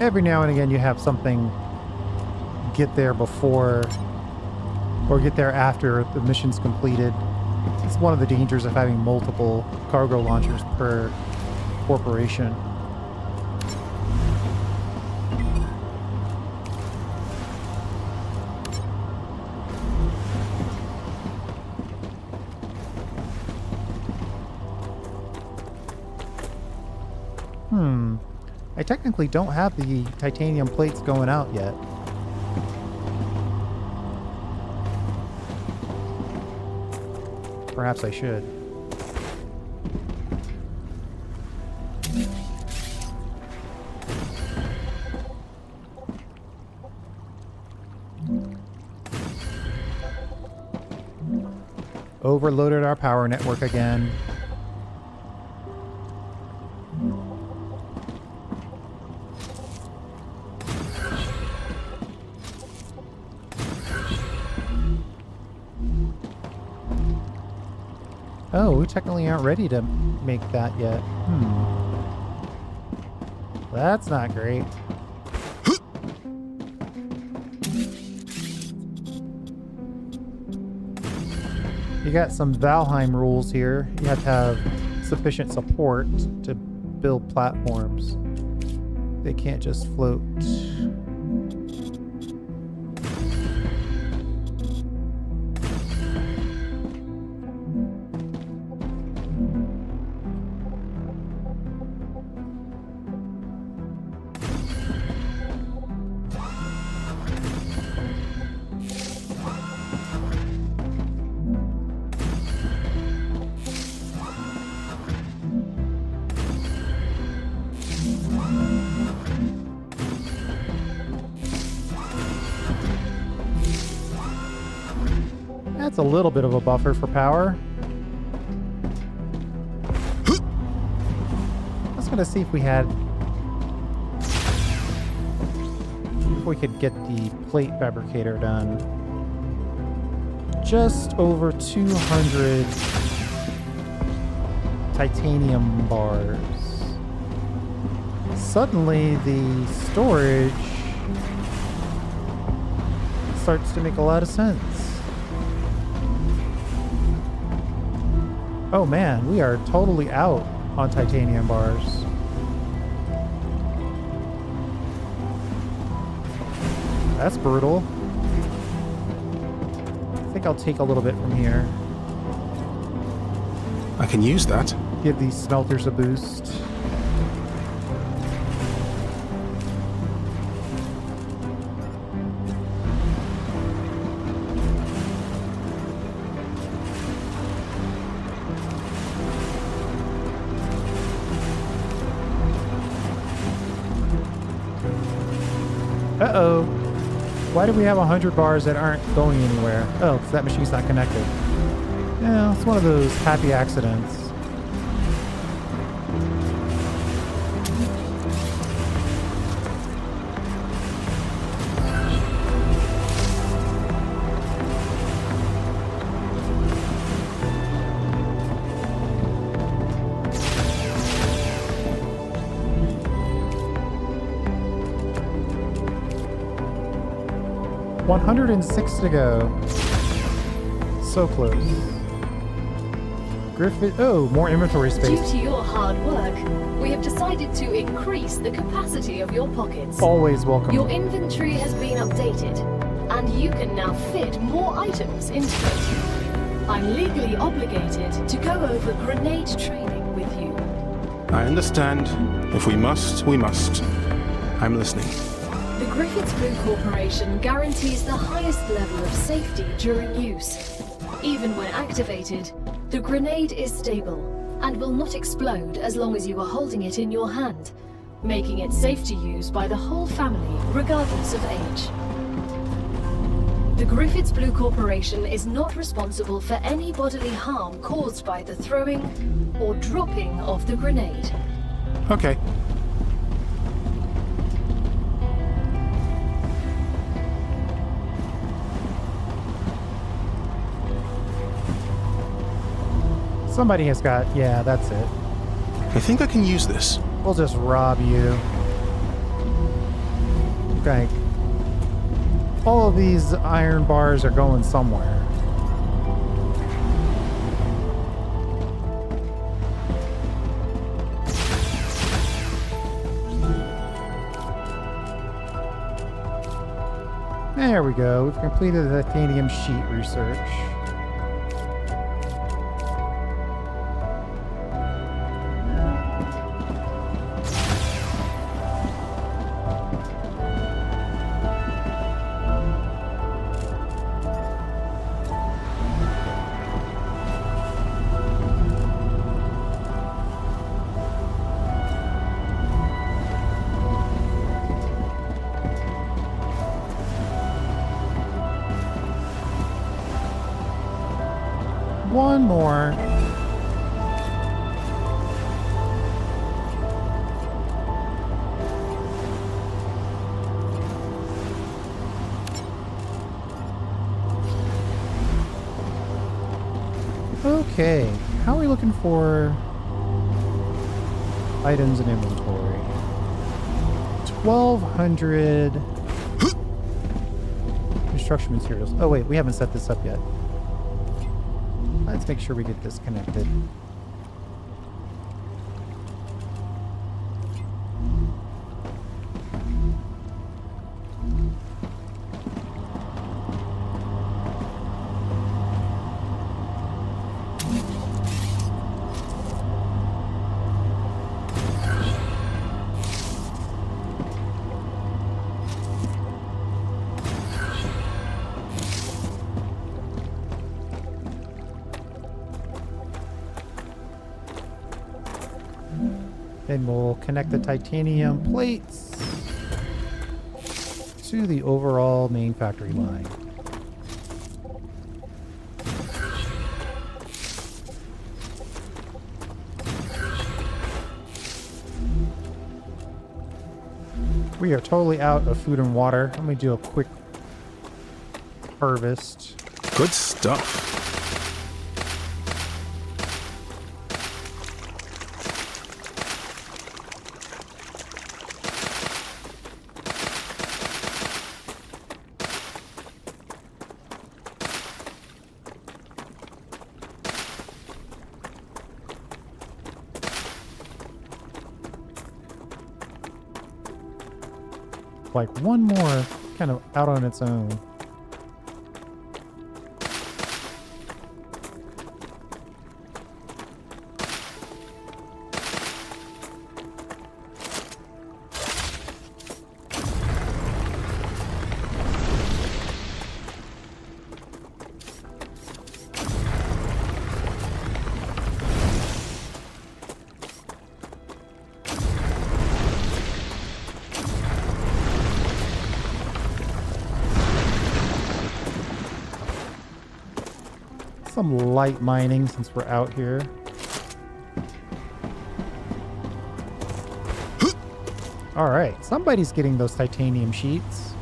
every now and again you have something get there before or get there after the mission's completed. It's one of the dangers of having multiple cargo launchers per corporation. I technically don't have the titanium plates going out yet. Perhaps I should. Overloaded our power network again. Oh, we technically aren't ready to make that yet. That's not great. You got some Valheim rules here. You have to have sufficient support to build platforms. They can't just float. That's a little bit of a buffer for power. I was gonna see if we could get the plate fabricator done. Just over 200 titanium bars. Suddenly the storage starts to make a lot of sense. Oh man, we are totally out on titanium bars. That's brutal. I think I'll take a little bit from here. I can use that. Give these smelters a boost. Uh-oh. Why do we have 100 bars that aren't going anywhere? Oh, because that machine's not connected. Yeah, it's one of those happy accidents. $106 to go. So close. Griffith. Oh, more inventory space. Due to your hard work, we have decided to increase the capacity of your pockets. Always welcome. Your inventory has been updated, and you can now fit more items into it. I'm legally obligated to go over grenade training with you. I understand. If we must, we must. I'm listening. The Griffiths Blue Corporation guarantees the highest level of safety during use. Even when activated, the grenade is stable and will not explode as long as you are holding it in your hand, making it safe to use by the whole family, regardless of age. The Griffiths Blue Corporation is not responsible for any bodily harm caused by the throwing or dropping of the grenade. Okay. Somebody has got... Yeah, that's it. I think I can use this. We'll just rob you. like all of these iron bars are going somewhere. There we go. We've completed the titanium sheet research. One more. Okay, how are we looking for items in inventory? 1,200 construction materials. Oh wait, we haven't set this up yet. Let's make sure we get this connected. Then we'll connect the titanium plates to the overall main factory line. We are totally out of food and water. Let me do a quick harvest. Good stuff. Like one more kind of out on its own. Some light mining since we're out here. All right, somebody's getting those titanium sheets.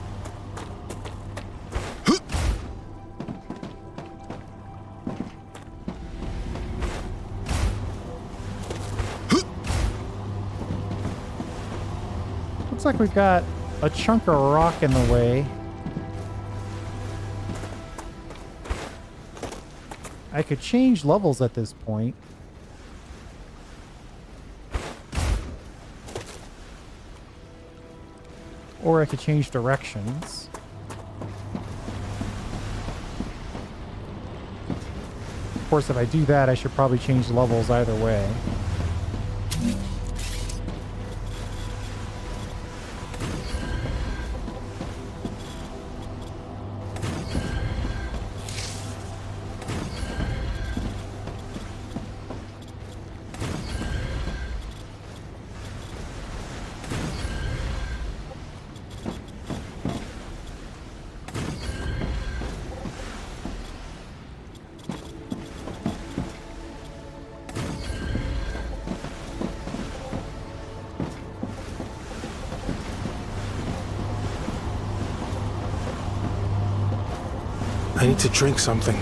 Looks like we've got a chunk of rock in the way. I could change levels at this point. Or I could change directions. Of course, if I do that, I should probably change levels either way. I need to drink something.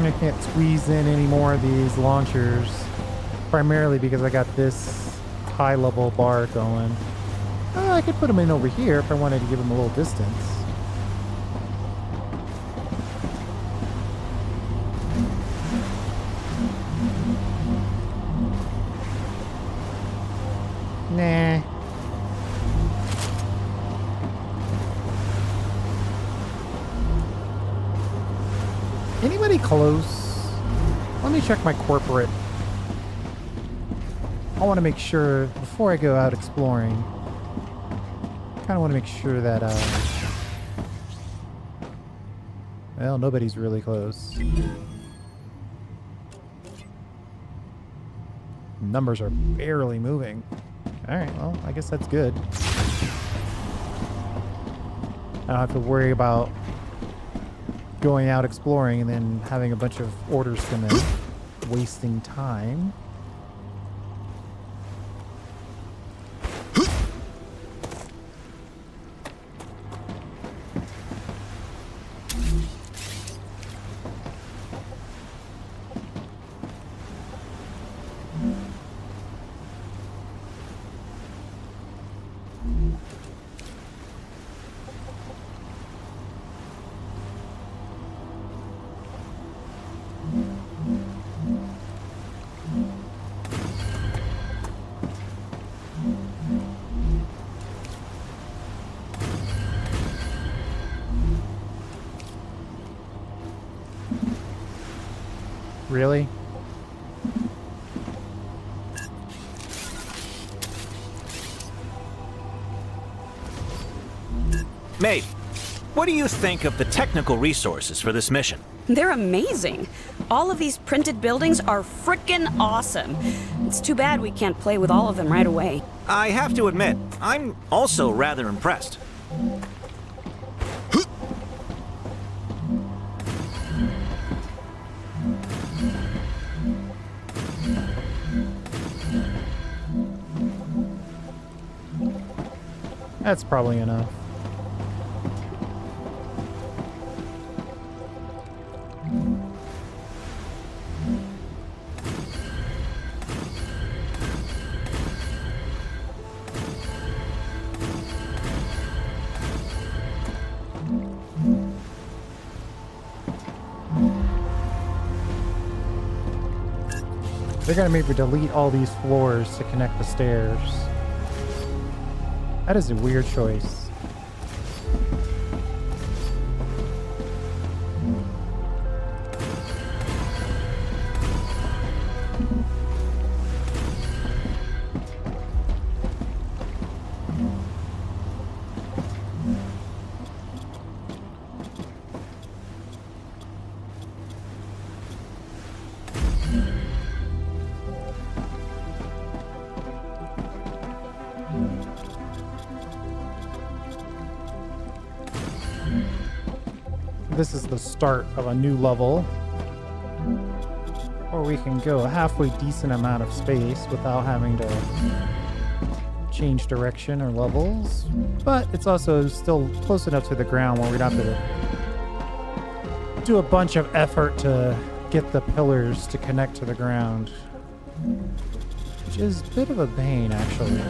I can't squeeze in any more of these launchers. primarily because I got this high level bar going. I could put him in over here if I wanted to give him a little distance. Nah. Anybody close? Let me check my corporate. I want to make sure, before I go out exploring, kind of want to make sure that, well, nobody's really close. Numbers are barely moving. Alright, well, I guess that's good. I don't have to worry about going out exploring and then having a bunch of orders come in. Wasting time. Really? Maeve, what do you think of the technical resources for this mission? They're amazing. All of these printed buildings are frickin' awesome. It's too bad we can't play with all of them right away. I have to admit, I'm also rather impressed. That's probably enough. They're gonna make me delete all these floors to connect the stairs. That is a weird choice. This is the start of a new level, or we can go a halfway decent amount of space without having to change direction or levels, but it's also still close enough to the ground where we'd have to do a bunch of effort to get the pillars to connect to the ground, which is a bit of a pain, actually.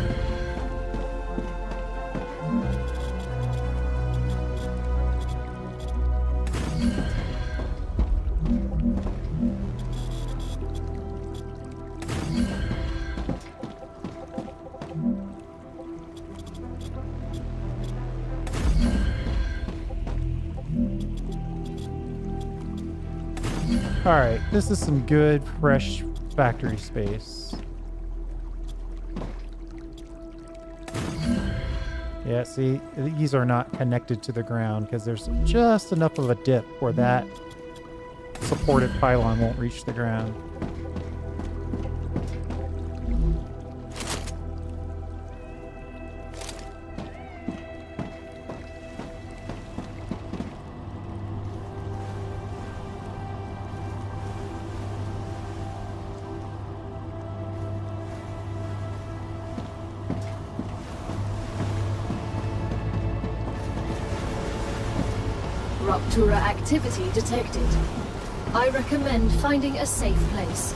Alright, this is some good, fresh factory space. Yeah, see, these are not connected to the ground because there's just enough of a dip where that supported pylon won't reach the ground. Rupture activity detected. I recommend finding a safe place.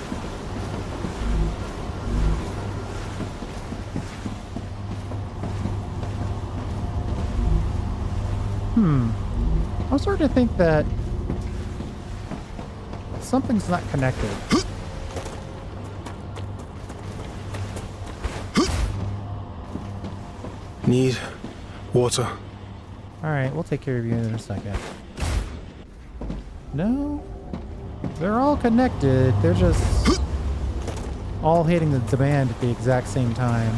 I'm starting to think that something's not connected. Need water. Alright, we'll take care of you in a second. No? They're all connected. They're just all hitting the demand at the exact same time.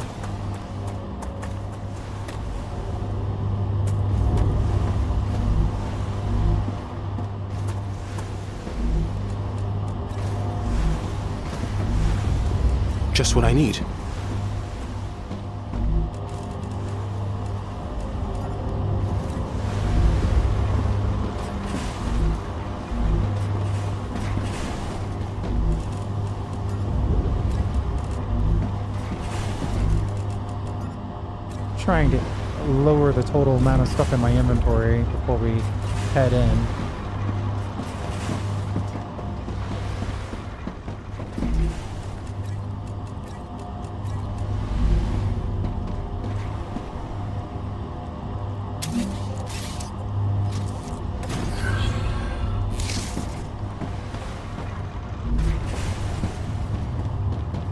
Just what I need. Trying to lower the total amount of stuff in my inventory before we head in.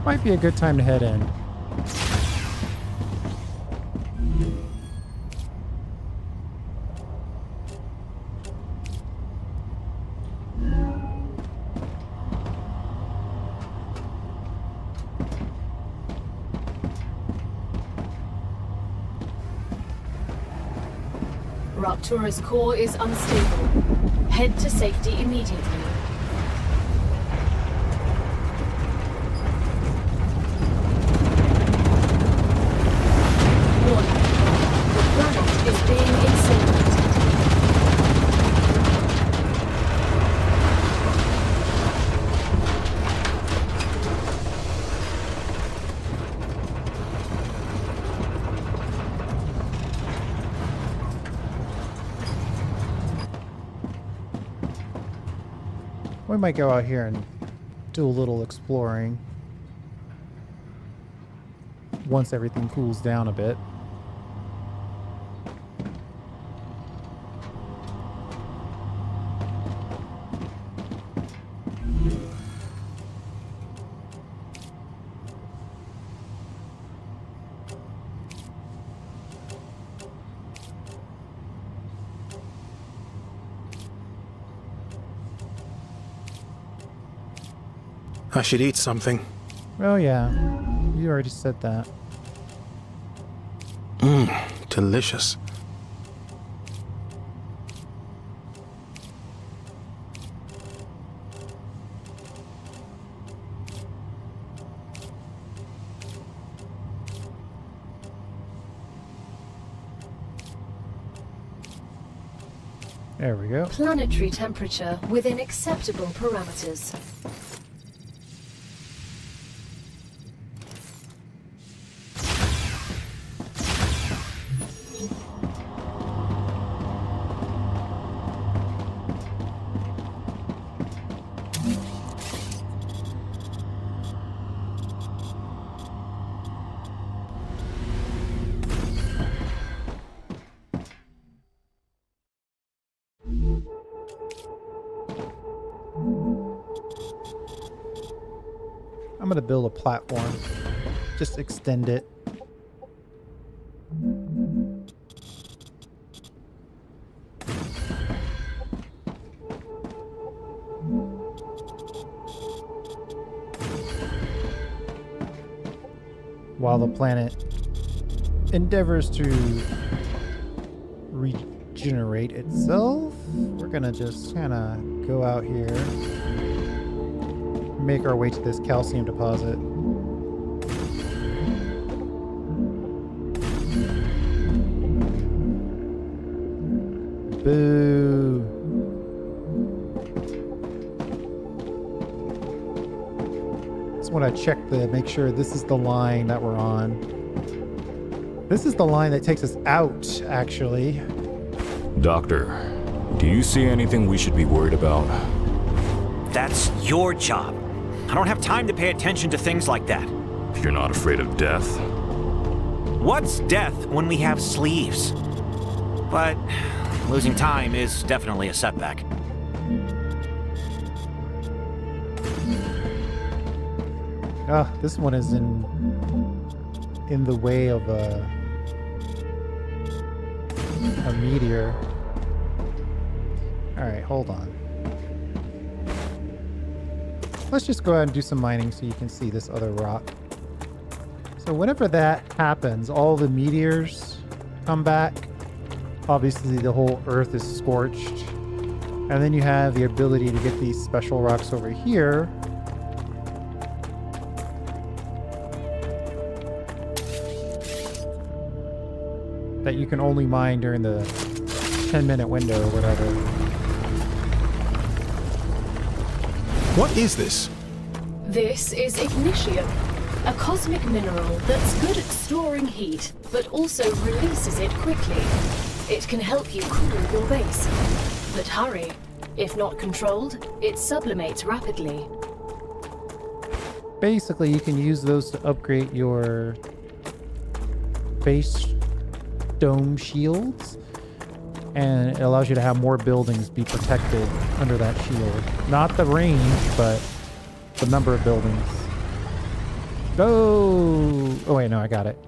Might be a good time to head in. Raptura's core is unstable. Head to safety immediately. Warning. The planet is being incinerated. We might go out here and do a little exploring once everything cools down a bit. I should eat something. Oh yeah, you already said that. Delicious. There we go. Planetary temperature within acceptable parameters. I'm gonna build a platform. Just extend it. While the planet endeavors to regenerate itself, we're gonna just kind of go out here, make our way to this calcium deposit. Boo. Just want to check to make sure this is the line that we're on. This is the line that takes us out, actually. Doctor, do you see anything we should be worried about? That's your job. I don't have time to pay attention to things like that. You're not afraid of death? What's death when we have sleeves? But Losing time is definitely a setback. Ah, this one is in the way of a meteor. All right, hold on. Let's just go ahead and do some mining so you can see this other rock. So whenever that happens, all the meteors come back. Obviously, the whole Earth is scorched. And then you have the ability to get these special rocks over here. That you can only mine during the 10-minute window or whatever. What is this? This is ignition, a cosmic mineral that's good at storing heat, but also releases it quickly. It can help you cool your base. But hurry, if not controlled, it sublimates rapidly. Basically, you can use those to upgrade your base dome shields, and it allows you to have more buildings be protected under that shield. Not the range, but the number of buildings. Go! Oh wait, no, I got it.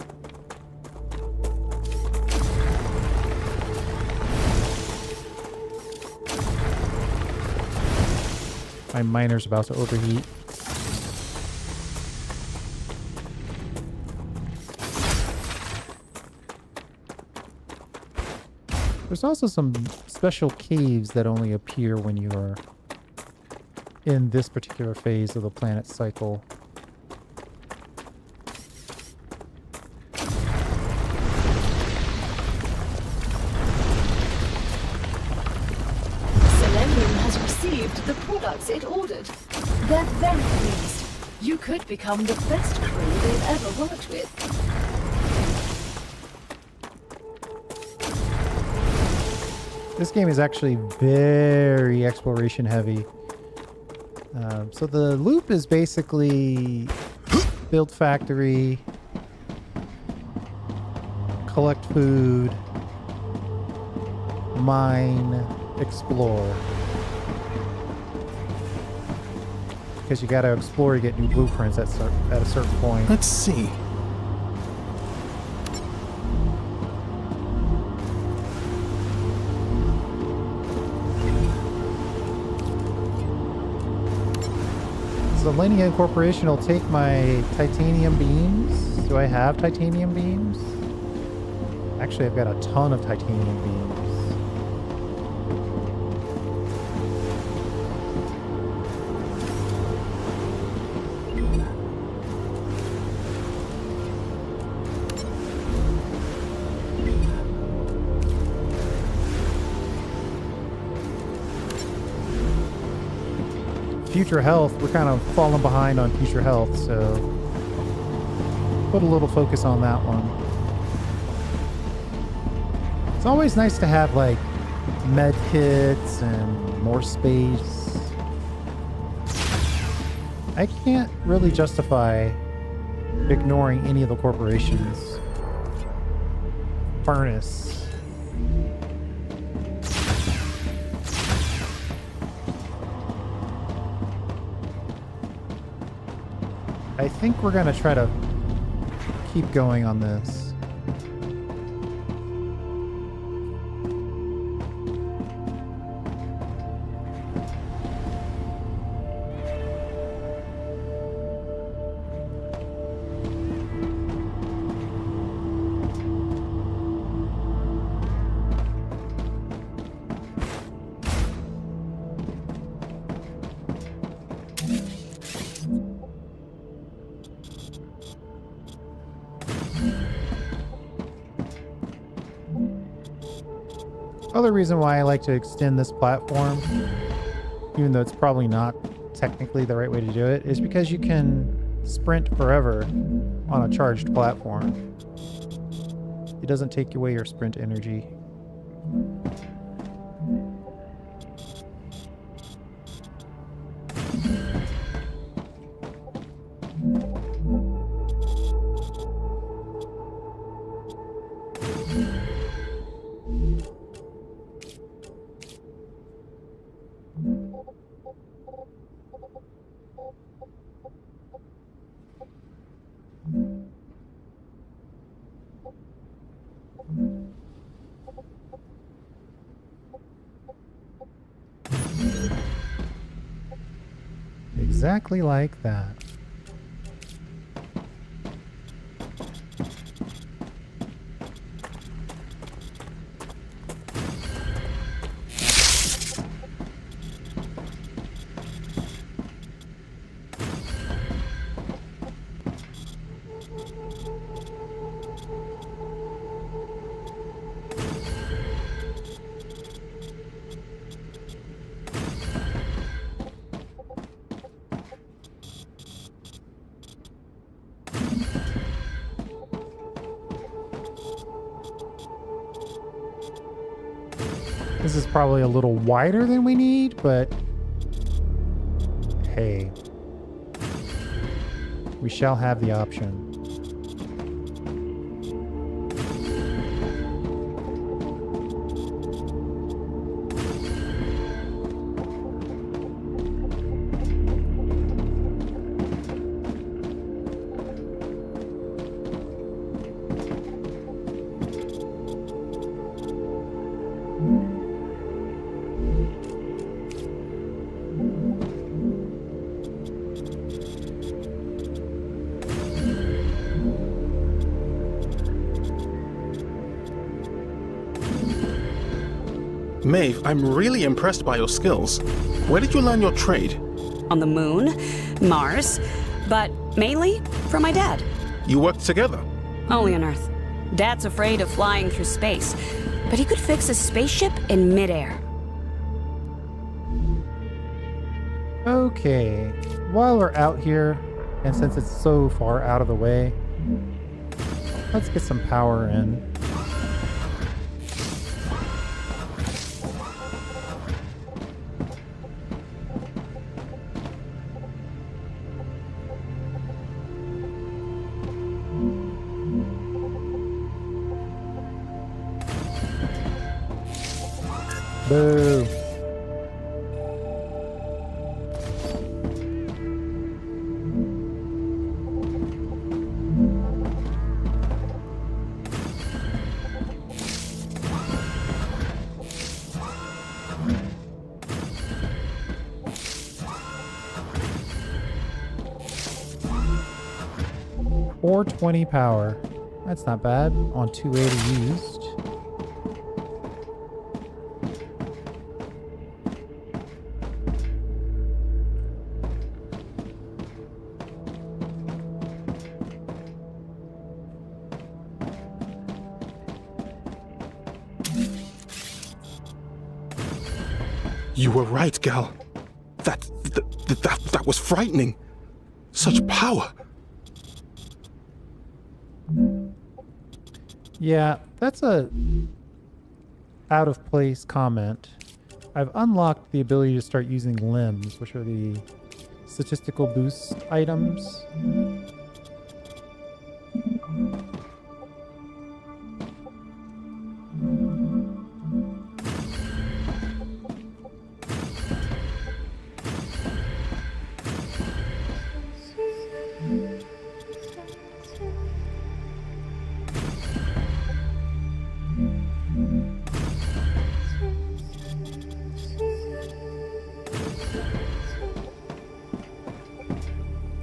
My miner's about to overheat. There's also some special caves that only appear when you are in this particular phase of the planet's cycle. Selenium has received the products it ordered. They're very pleased. You could become the best crew they've ever worked with. This game is actually very exploration heavy. So the loop is basically build factory, collect food, mine, explore. Because you gotta explore to get new blueprints at a certain point. Let's see. Selenium Corporation will take my titanium beams. Do I have titanium beams? Actually, I've got a ton of titanium beams. Future health, we're kind of falling behind on future health, so put a little focus on that one. It's always nice to have like med kits and more space. I can't really justify ignoring any of the corporations. Furnace. I think we're going to try to keep going on this. Other reason why I like to extend this platform, even though it's probably not technically the right way to do it, is because you can sprint forever on a charged platform. It doesn't take away your sprint energy. exactly like that. This is probably a little wider than we need, but hey, we shall have the option. Maeve, I'm really impressed by your skills. Where did you learn your trade? On the moon, Mars, but mainly from my dad. You worked together? Only on Earth. Dad's afraid of flying through space, but he could fix a spaceship in midair. Okay, while we're out here, and since it's so far out of the way, let's get some power in. Boo. Or 20 power. That's not bad on 280 used. You were right, Gal. That was frightening. Such power. Yeah, that's a out of place comment. I've unlocked the ability to start using limbs, which are the statistical boost items.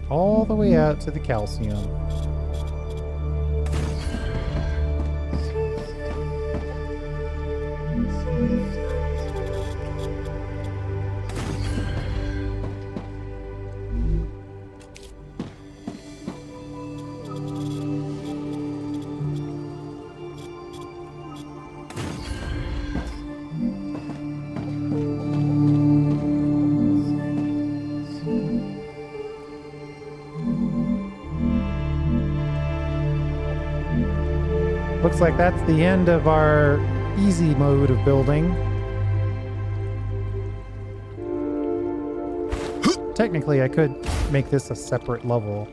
All the way out to the calcium. Looks like that's the end of our easy mode of building. Technically, I could make this a separate level.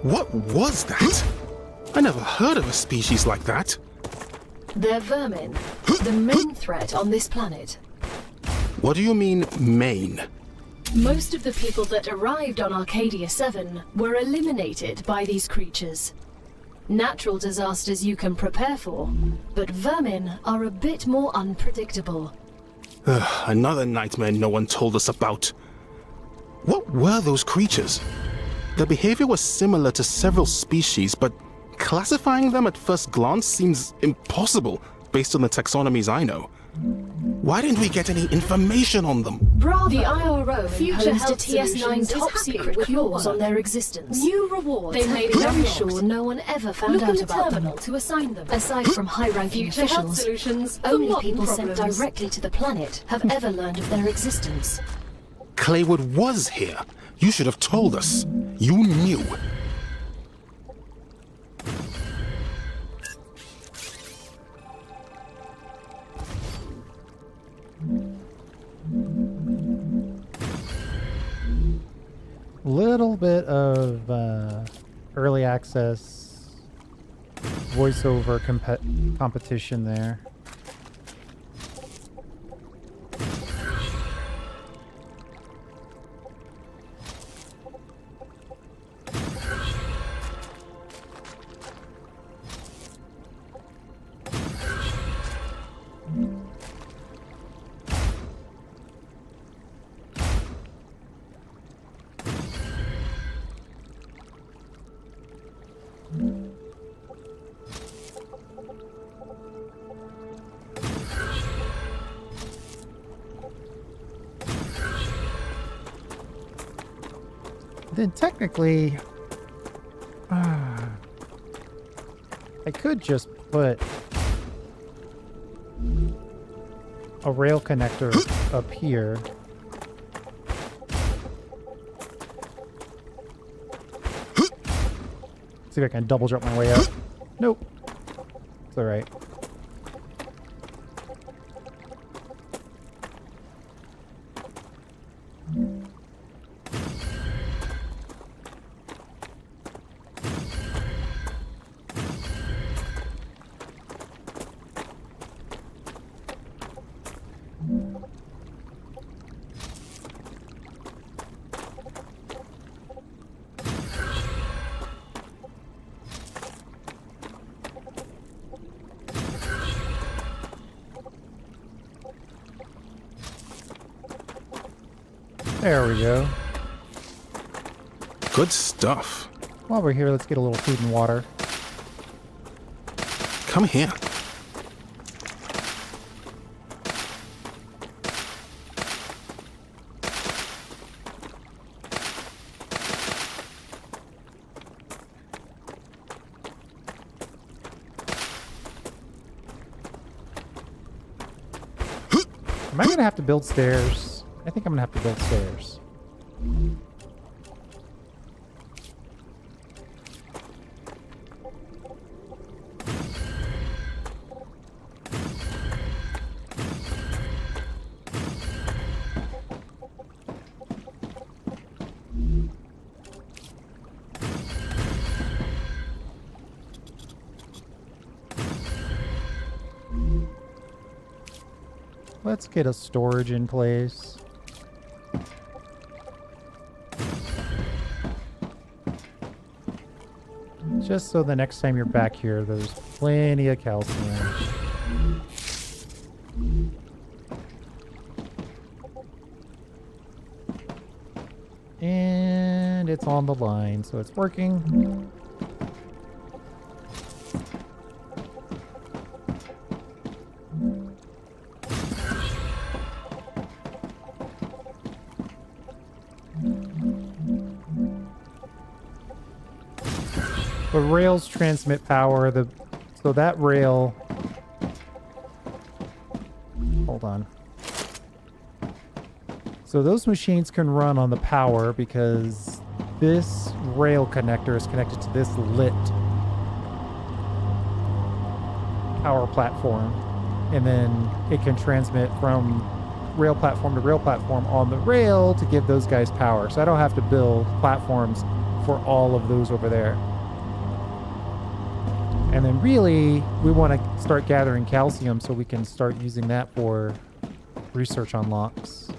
What was that? I never heard of a species like that. They're vermin, the main threat on this planet. What do you mean, main? Most of the people that arrived on Arcadia 7 were eliminated by these creatures. Natural disasters you can prepare for, but vermin are a bit more unpredictable. Another nightmare no one told us about. What were those creatures? Their behavior was similar to several species, but classifying them at first glance seems impossible based on the taxonomies I know. Why didn't we get any information on them? Bravo! The IRO Future imposed a Health TS9 Solutions is top happy secret with your clause on work. their existence. New rewards They have made been very unlocked. sure no one ever found Look out in the about them. terminal to assign them. Aside from high-ranking Future Health officials, Solutions for only modern people sent problems. directly to the planet have ever learned of their existence. Claywood was here. You should have told us. You knew. Little bit of early access voiceover competition there. Then technically, I could just put a rail connector up here. See if I can double jump my way up. Nope. It's alright. There we go. Good stuff. While we're here, let's get a little food and water. Come here. Am I gonna have to build stairs? I think I'm gonna have to build stairs. Let's get a storage in place. Just so the next time you're back here, there's plenty of calcium. And it's on the line, so it's working. The rails transmit power, so that rail... Hold on. So those machines can run on the power because this rail connector is connected to this lit power platform. And then it can transmit from rail platform to rail platform on the rail to give those guys power. So I don't have to build platforms for all of those over there. And then really, we want to start gathering calcium so we can start using that for research on locks.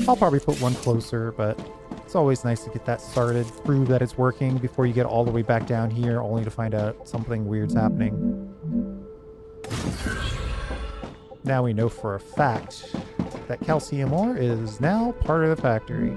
I'll probably put one closer, but it's always nice to get that started, prove that it's working before you get all the way back down here, only to find out something weird's happening. Now we know for a fact that calcium ore is now part of the factory.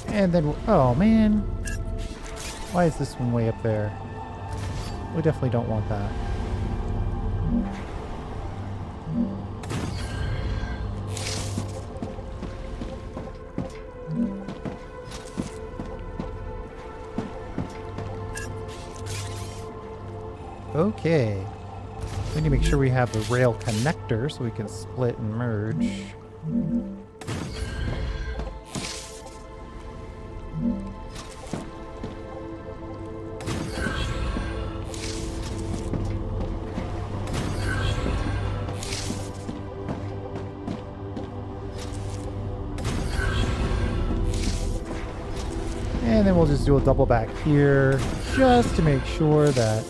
And then, oh man, why is this one way up there? We definitely don't want that. Okay. We need to make sure we have the rail connector so we can split and merge. And then we'll just do a double back here just to make sure that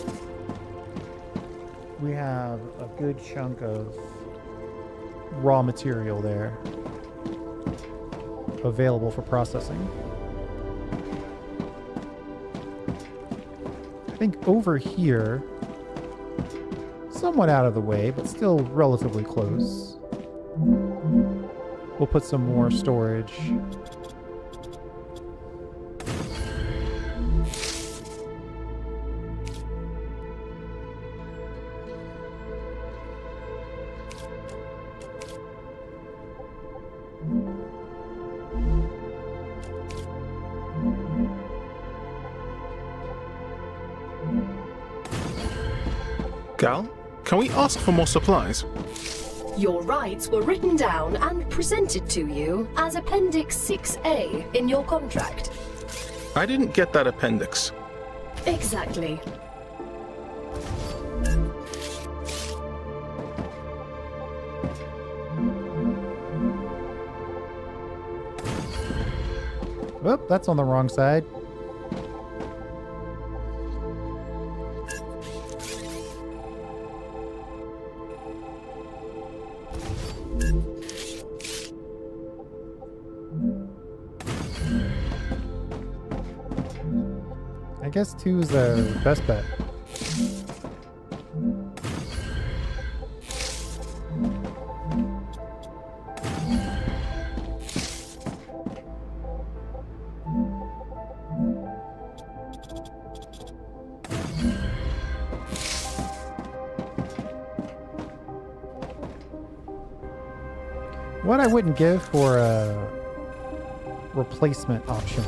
we have a good chunk of raw material there available for processing. I think over here, somewhat out of the way, but still relatively close, we'll put some more storage. Gal, can we ask for more supplies? Your rights were written down and presented to you as Appendix 6A in your contract. I didn't get that appendix. Exactly. Oh, that's on the wrong side. I guess 2 is the best bet. What I wouldn't give for a replacement option.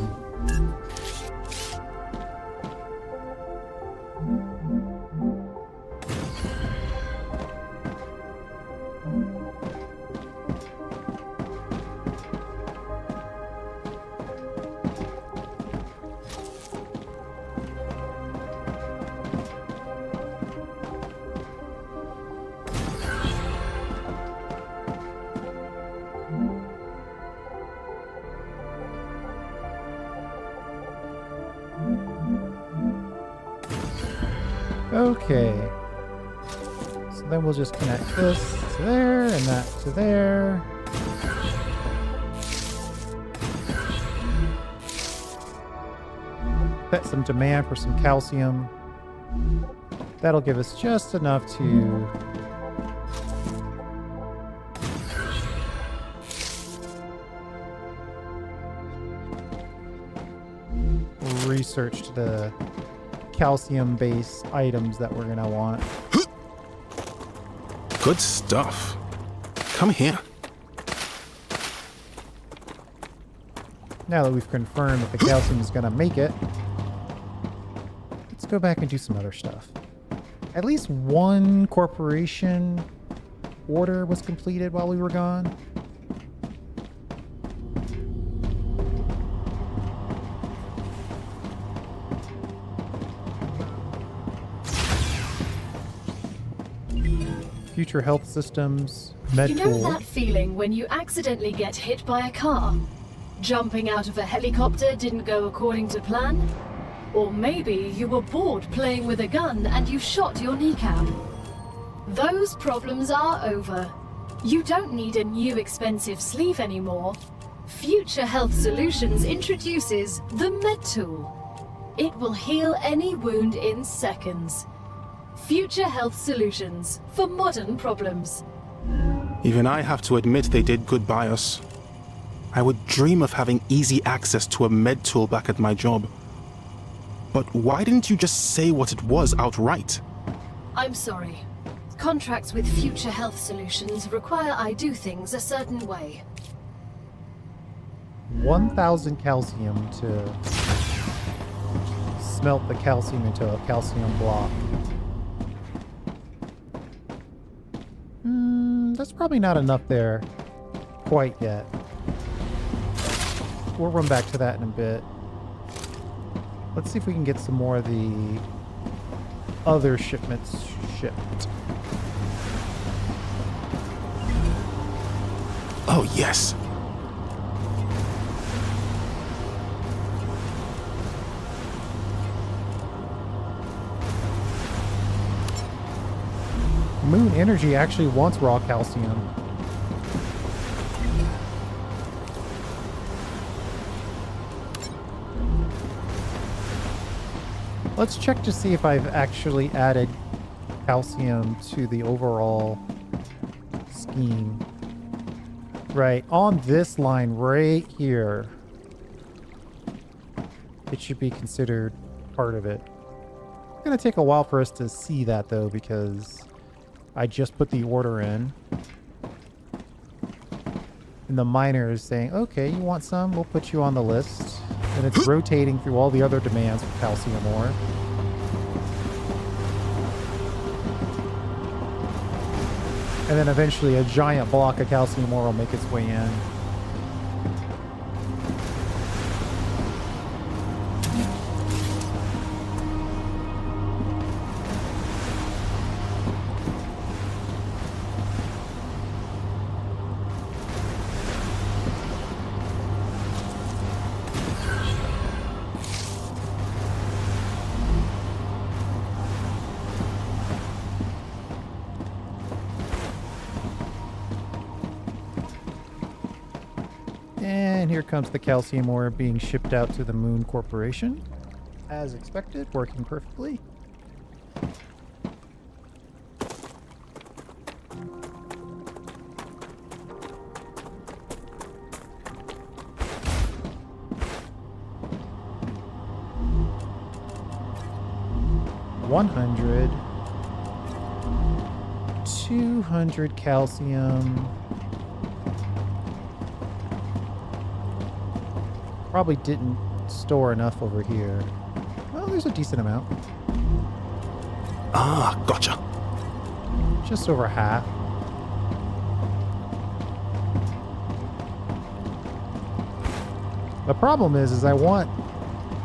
Okay. So then we'll just connect this to there and that to there. Set some demand for some calcium. That'll give us just enough to research the calcium-based items that we're gonna want. Good stuff. Come here. Now that we've confirmed that the calcium is gonna make it, let's go back and do some other stuff. At least one corporation order was completed while we were gone. Future health systems, med You know pool. that feeling when you accidentally get hit by a car? Jumping out of a helicopter didn't go according to plan? Or maybe you were bored playing with a gun and you shot your kneecap. Those problems are over. You don't need a new expensive sleeve anymore. Future Health Solutions introduces the Med Tool. It will heal any wound in seconds. Future Health Solutions for modern problems. Even I have to admit they did good by us. I would dream of having easy access to a med tool back at my job. But why didn't you just say what it was outright? I'm sorry. Contracts with Future Health Solutions require I do things a certain way. 1,000 calcium to smelt the calcium into a calcium block. That's probably not enough there quite yet. We'll run back to that in a bit. Let's see if we can get some more of the other shipments shipped. Oh, yes. Moon Energy actually wants raw calcium. Let's check to see if I've actually added calcium to the overall scheme. Right, on this line right here, it should be considered part of it. It's gonna take a while for us to see that though, because I just put the order in. And the miner is saying, okay, you want some? We'll put you on the list. And it's rotating through all the other demands for calcium ore. And then eventually a giant block of calcium ore will make its way in. And here comes the calcium ore being shipped out to the Moon Corporation. As expected, working perfectly. $100, 200 calcium. Probably didn't store enough over here. Well, there's a decent amount. Ah, gotcha. Just over half. The problem is I want...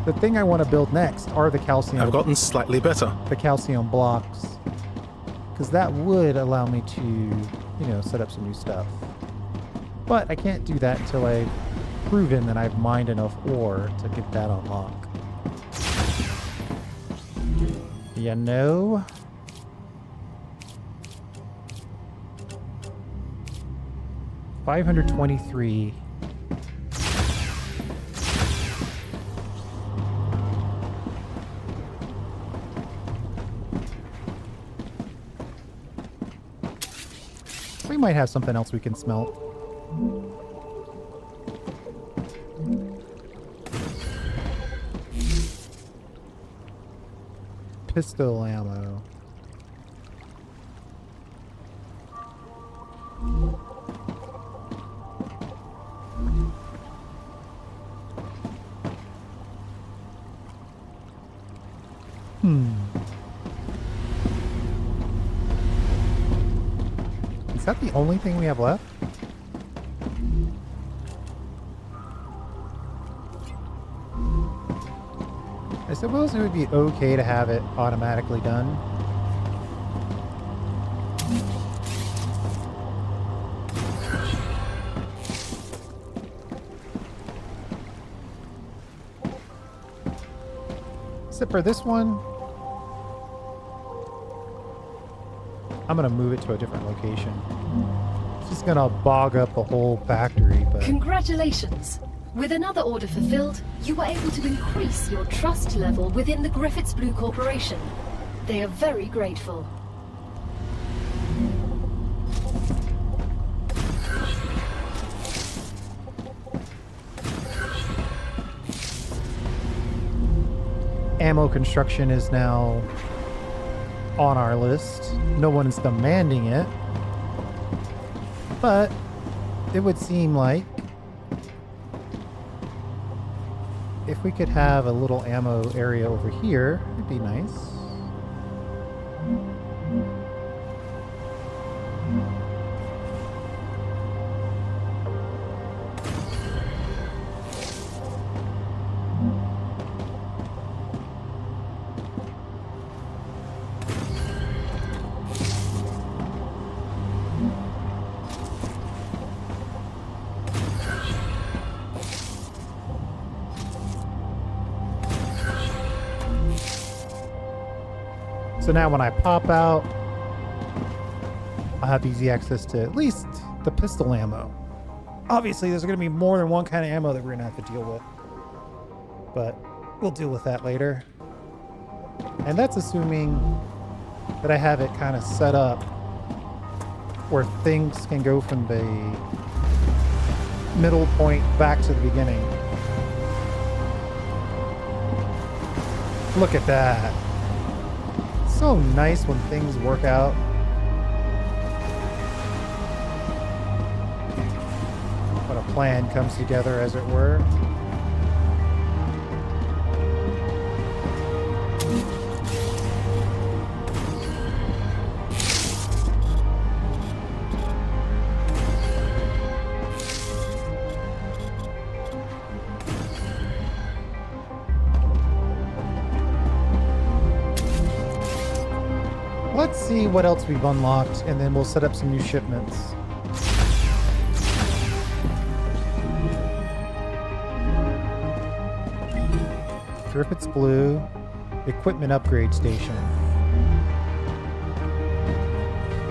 The thing I want to build next are the calcium... I've gotten slightly better. The calcium blocks. Because that would allow me to, you know, set up some new stuff. But I can't do that until I've proven that I've mined enough ore to get that unlocked. You know? $523. might have something else we can smelt. Pistol ammo. Is that the only thing we have left? I suppose it would be okay to have it automatically done. Except for this one, I'm gonna move it to a different location. It's just gonna bog up the whole factory, but... Congratulations! With another order fulfilled, you were able to increase your trust level within the Griffiths Blue Corporation. They are very grateful. Ammo construction is now on our list. No one is demanding it, but it would seem like if we could have a little ammo area over here, it'd be nice. So now when I pop out, I'll have easy access to at least the pistol ammo. Obviously, there's going to be more than one kind of ammo that we're going to have to deal with. But we'll deal with that later. And that's assuming that I have it kind of set up where things can go from the middle point back to the beginning. Look at that. So nice when things work out. When a plan comes together, as it were. Let's see what else we've unlocked, and then we'll set up some new shipments. Griffiths Blue, equipment upgrade station.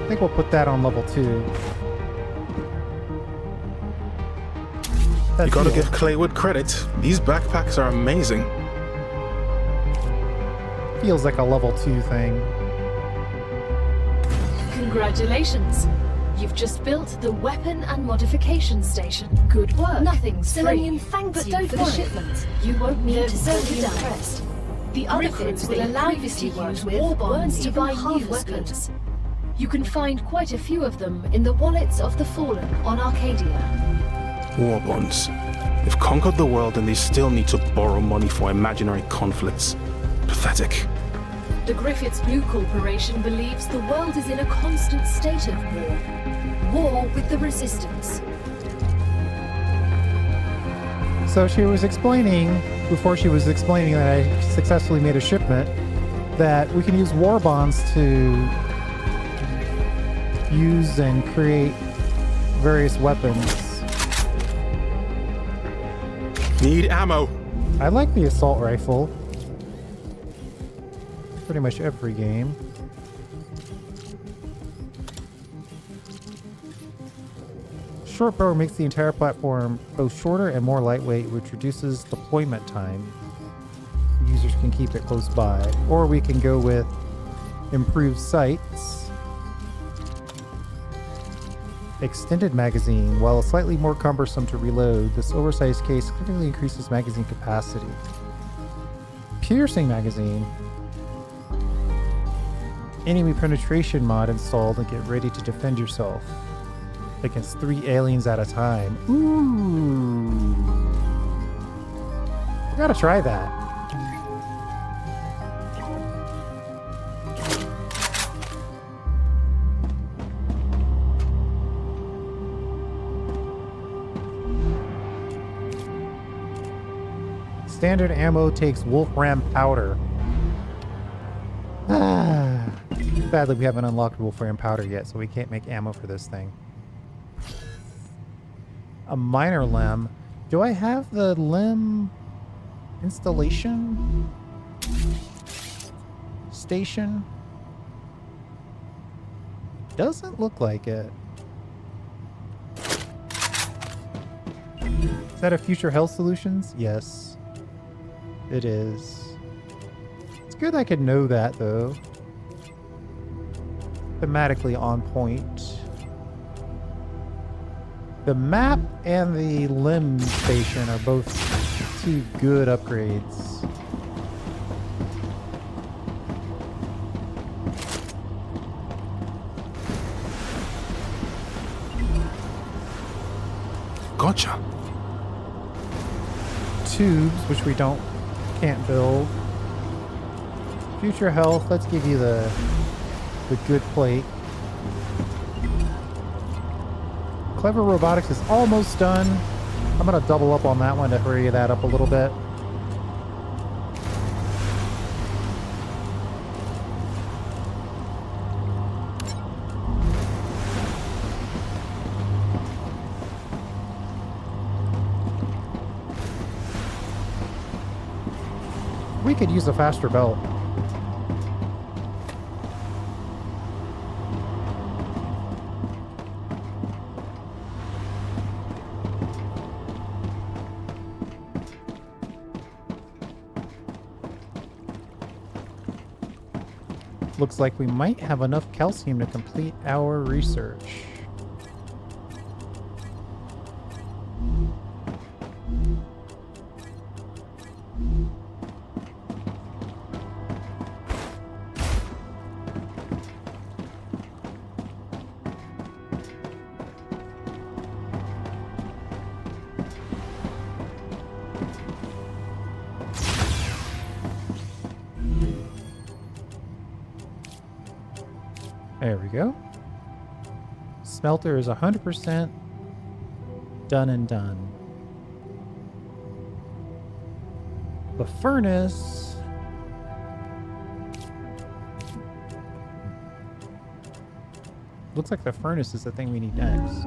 I think we'll put that on level 2. You gotta give Claywood credit. These backpacks are amazing. Feels like a level 2 thing. Congratulations! You've just built the weapon and modification station. Good work. Nothing's Selenium thanks you for the shipment. You won't need to sell it down. The other recruits will allow you to use war bonds to buy new weapons. You can find quite a few of them in the wallets of the Fallen on Arcadia. War bonds. They've conquered the world and they still need to borrow money for imaginary conflicts. Pathetic. The Griffiths Blue Corporation believes the world is in a constant state of war. War with the Resistance. So she was explaining, before she was explaining that I successfully made a shipment, that we can use war bonds to use and create various weapons. Need ammo. I like the assault rifle. Pretty much every game. Short bow makes the entire platform both shorter and more lightweight, which reduces deployment time. Users can keep it close by. Or we can go with improved sights. Extended magazine. While slightly more cumbersome to reload, this oversized case significantly increases magazine capacity. Piercing magazine. Enemy penetration mod installed and get ready to defend yourself against 3 aliens at a time. Ooh. I gotta try that. Standard ammo takes Wolfram powder. Sadly, we haven't unlocked Wolfram powder yet, so we can't make ammo for this thing. A minor limb. Do I have the limb installation station? Doesn't look like it. Is that a Future Health Solutions? Yes. It is. It's good I could know that, though. Thematically on point. The map and the limb station are both 2 good upgrades. Gotcha. Tubes, which we can't build. Future health, let's give you the good plate. Clever robotics is almost done. I'm gonna double up on that one to hurry that up a little bit. We could use a faster belt. Looks like we might have enough calcium to complete our research. There we go. Smelter is 100% done and done. The furnace... Looks like the furnace is the thing we need next.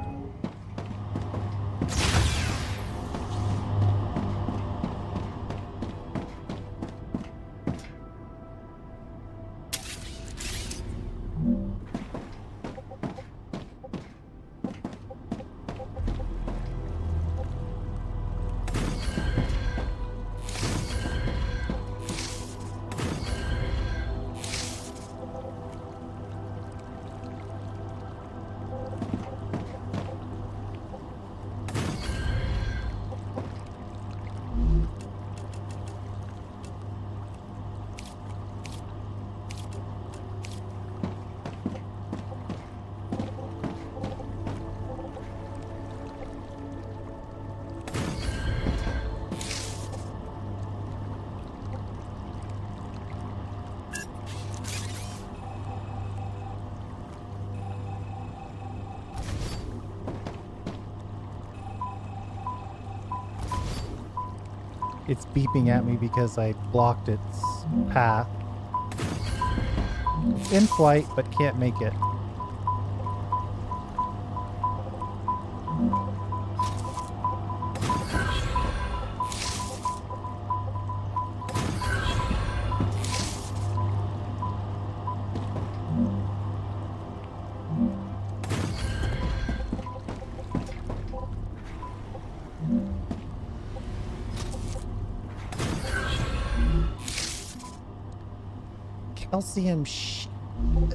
It's beeping at me because I blocked its path. It's in flight, but can't make it. Calcium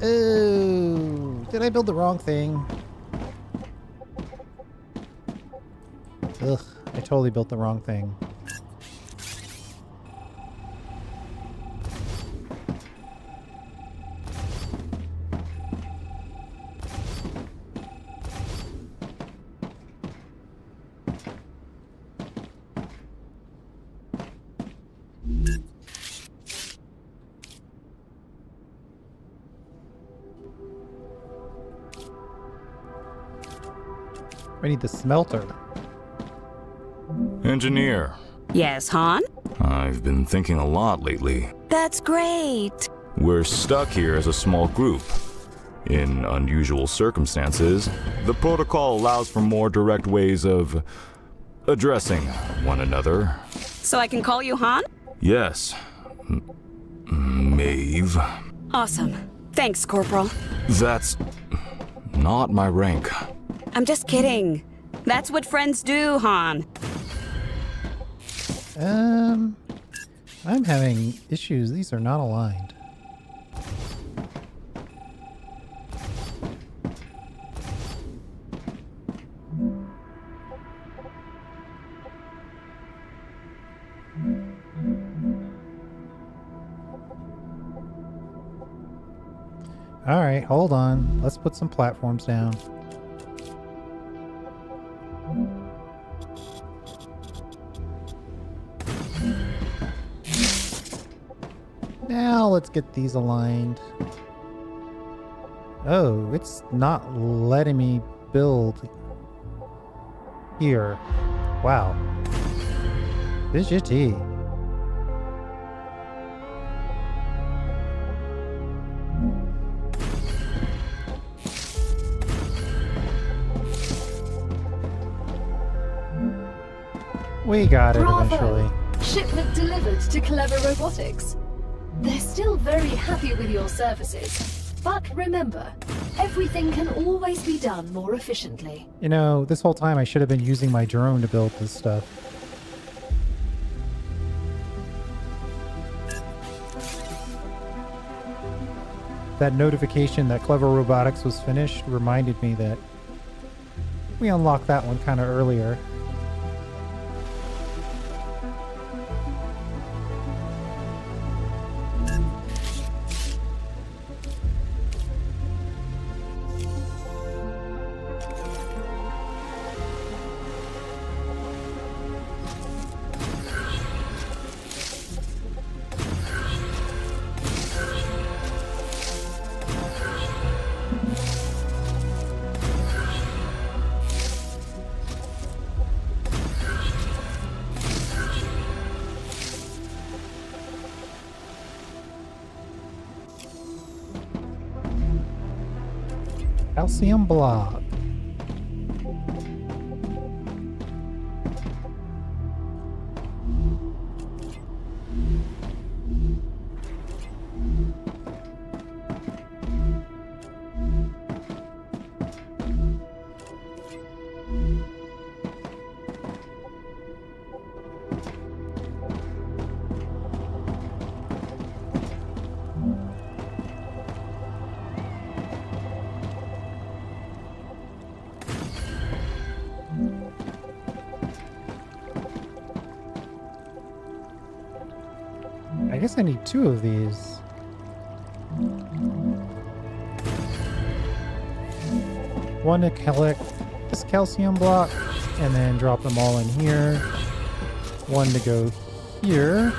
Oh, did I build the wrong thing? Ugh, I totally built the wrong thing. I need the smelter. Engineer, Yes, Han? I've been thinking a lot lately. That's great. We're stuck here as a small group. In unusual circumstances, the protocol allows for more direct ways of addressing one another. So I can call you Han? Yes. Maeve. Awesome. Thanks, Corporal. That's not my rank. I'm just kidding. That's what friends do, Han. I'm having issues. These are not aligned. All right, hold on. Let's put some platforms down. Now let's get these aligned. Oh, it's not letting me build here. Wow. Fidgety. We got it Bravo! eventually. Shipment delivered to Clever Robotics. They're still very happy with your services. But remember, everything can always be done more efficiently. You know, this whole time I should have been using my drone to build this stuff. That notification that Clever Robotics was finished reminded me that we unlocked that one kind of earlier. Calcium block. I guess I need two of these. One to collect this calcium block and then drop them all in here. One to go here.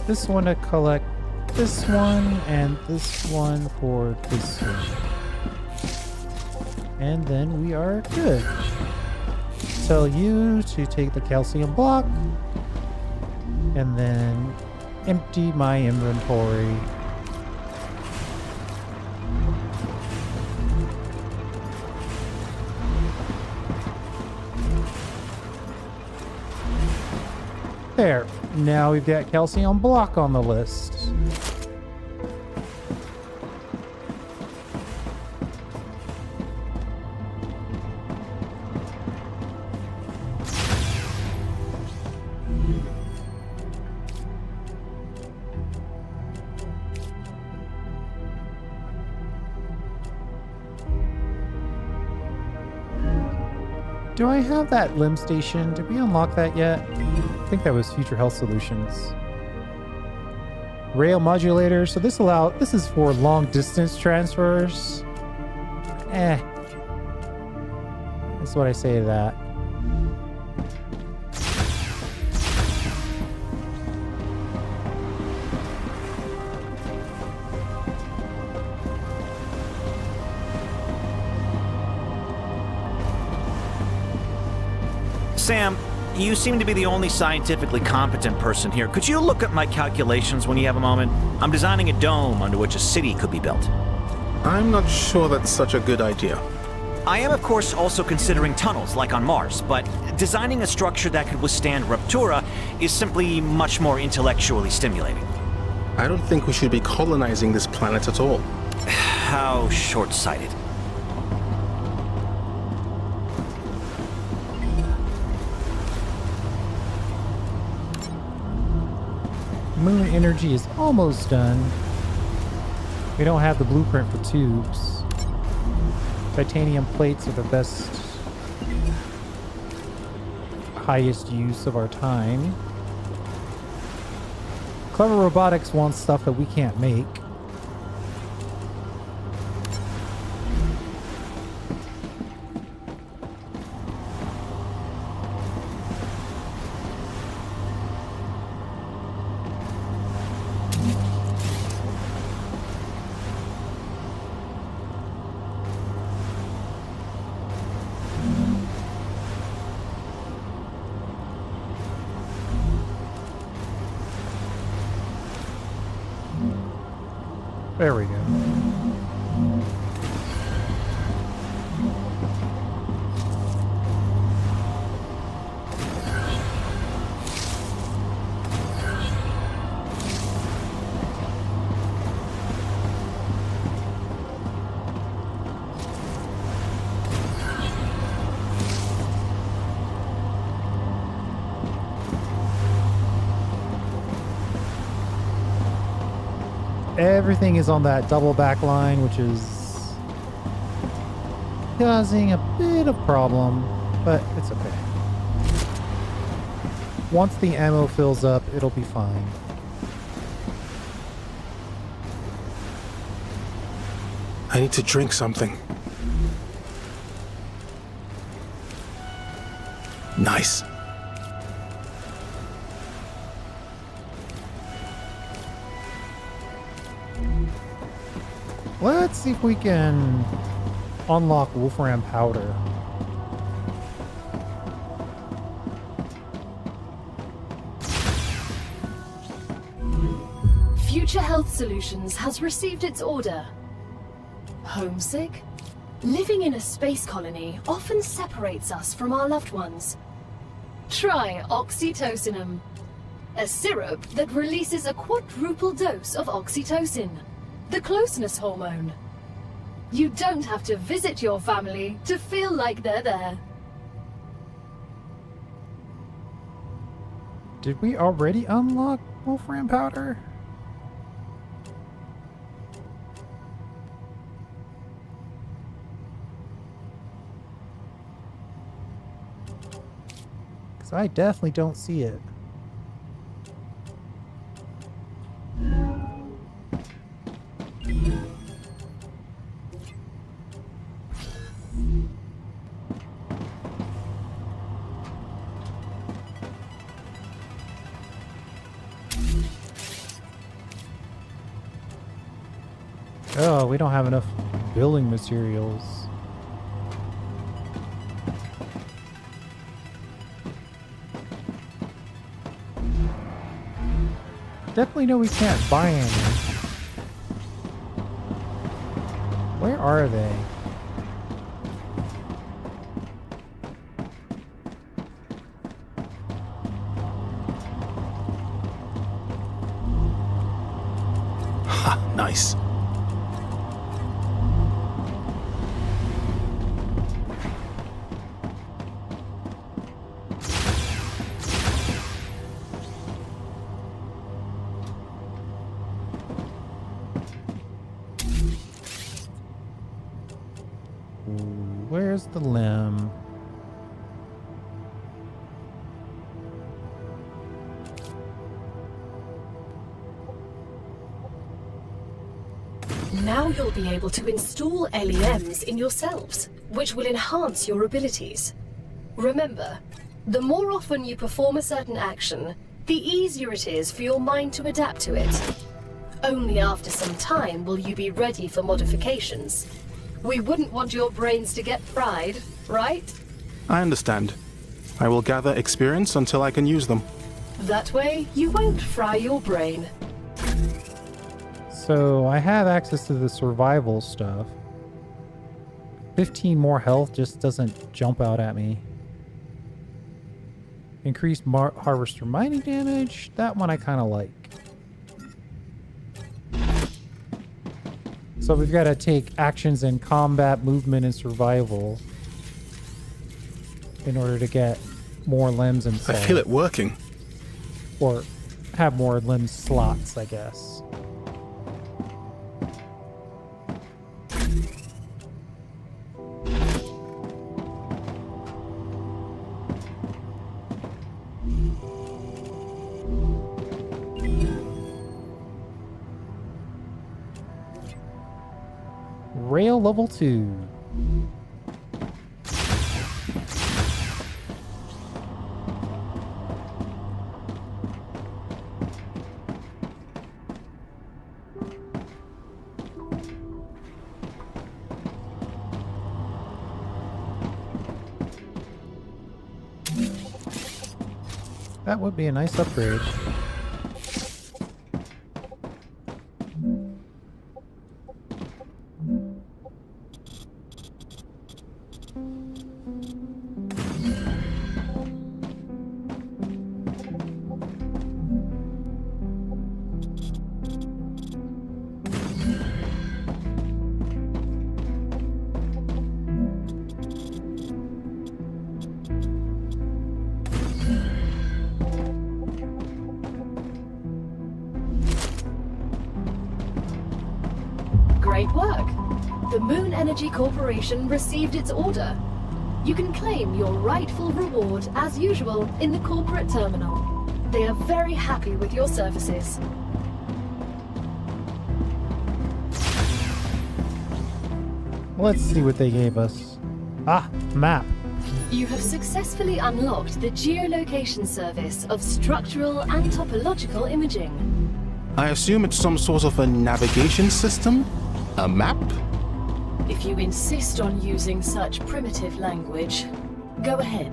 This one to collect this one and this one for this one. And then we are good. Tell you to take the calcium block and then empty my inventory. There. Now we've got calcium block on the list. Do I have that limb station? Did we unlock that yet? I think that was Future Health Solutions. Rail modulator. So this is for long distance transfers. That's what I say to that. Sam, you seem to be the only scientifically competent person here. Could you look at my calculations when you have a moment? I'm designing a dome under which a city could be built. I'm not sure that's such a good idea. I am, of course, also considering tunnels, like on Mars, but designing a structure that could withstand Ruptura is simply much more intellectually stimulating. I don't think we should be colonizing this planet at all. How short-sighted. Moon energy is almost done. We don't have the blueprint for tubes. Titanium plates are the best, highest use of our time. Clever Robotics wants stuff that we can't make. There we go. Everything is on that double back line, which is causing a bit of problem, but it's okay. Once the ammo fills up, it'll be fine. I need to drink something. Nice. Let's see if we can unlock Wolfram powder. Future Health Solutions has received its order. Homesick? Living in a space colony often separates us from our loved ones. Try oxytocinum, a syrup that releases a quadruple dose of oxytocin, the closeness hormone. You don't have to visit your family to feel like they're there. Did we already unlock Wolfram powder? Because I definitely don't see it. Oh, we don't have enough building materials. Definitely know we can't buy any. Where are they? Ha, nice. Where's the limb? Now you'll be able to install LEMs in yourselves, which will enhance your abilities. Remember, the more often you perform a certain action, the easier it is for your mind to adapt to it. Only after some time will you be ready for modifications. We wouldn't want your brains to get fried, right? I understand. I will gather experience until I can use them. That way, you won't fry your brain. So I have access to the survival stuff. 15 more health just doesn't jump out at me. Increased harvester mining damage. That one I kind of like. So we've got to take actions in combat, movement, and survival in order to get more limbs and I feel it working. Or have more limb slots, I guess. Rail level 2. That would be a nice upgrade. Great work! The Moon Energy Corporation received its order. You can claim your rightful reward, as usual, in the corporate terminal. They are very happy with your services. Let's see what they gave us. Ah, map. You have successfully unlocked the geolocation service of structural and topological imaging. I assume it's some sort of a navigation system? A map? If you insist on using such primitive language, go ahead.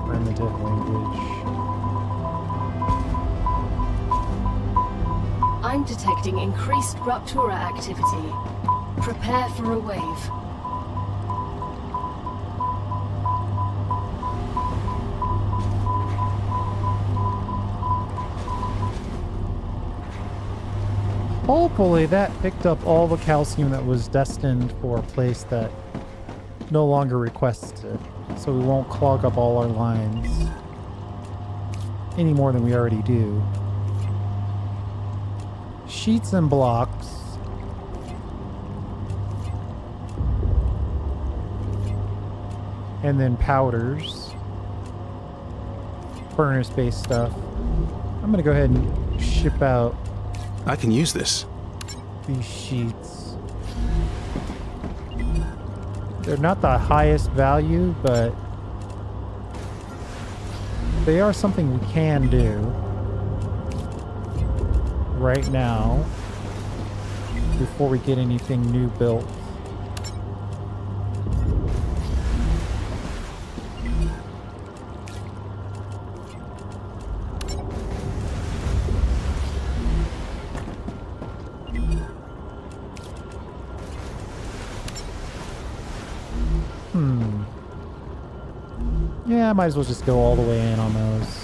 Primitive language. I'm detecting increased Ruptura activity. Prepare for a wave. Hopefully that picked up all the calcium that was destined for a place that no longer requests it, so we won't clog up all our lines any more than we already do. Sheets and blocks. And then powders. Furnace-based stuff. I'm gonna go ahead and ship out I can use this. these sheets. They're not the highest value, but they are something we can do right now before we get anything new built. Yeah, I might as well just go all the way in on those.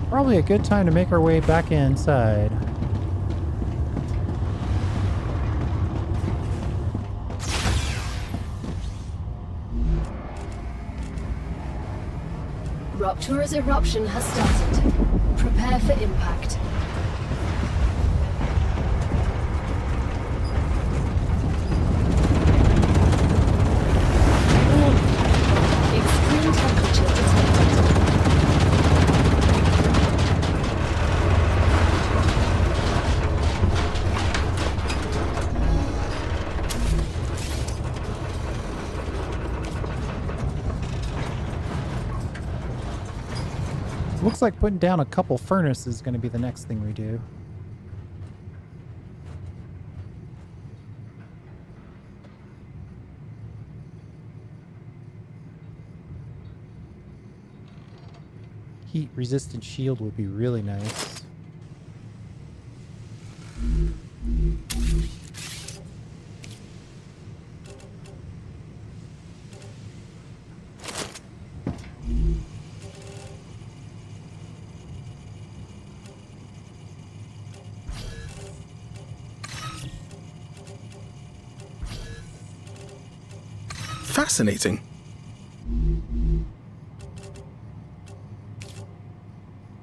Probably a good time to make our way back inside. StarRupture's eruption has started. Prepare for impact. Extreme temperature detected. Looks like putting down a couple furnaces is going to be the next thing we do. Heat resistant shield would be really nice. Fascinating.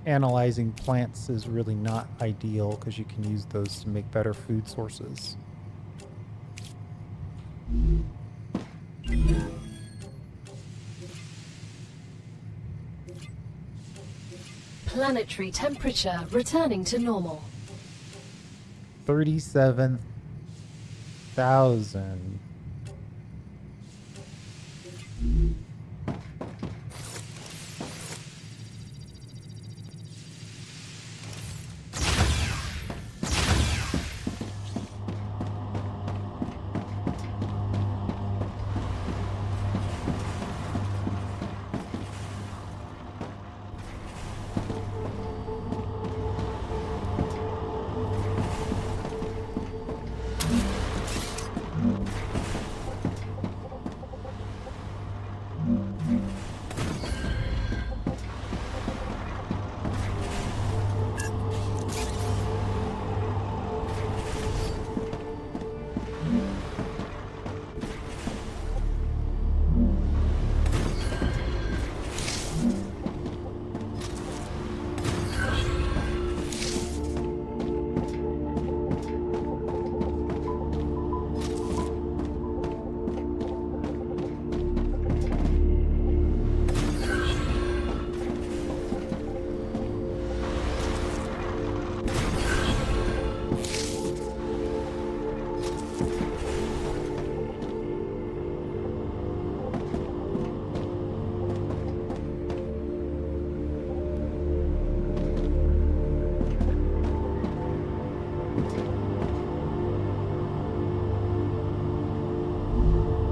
Analyzing plants is really not ideal because you can use those to make better food sources. Planetary temperature returning to normal. 37,000.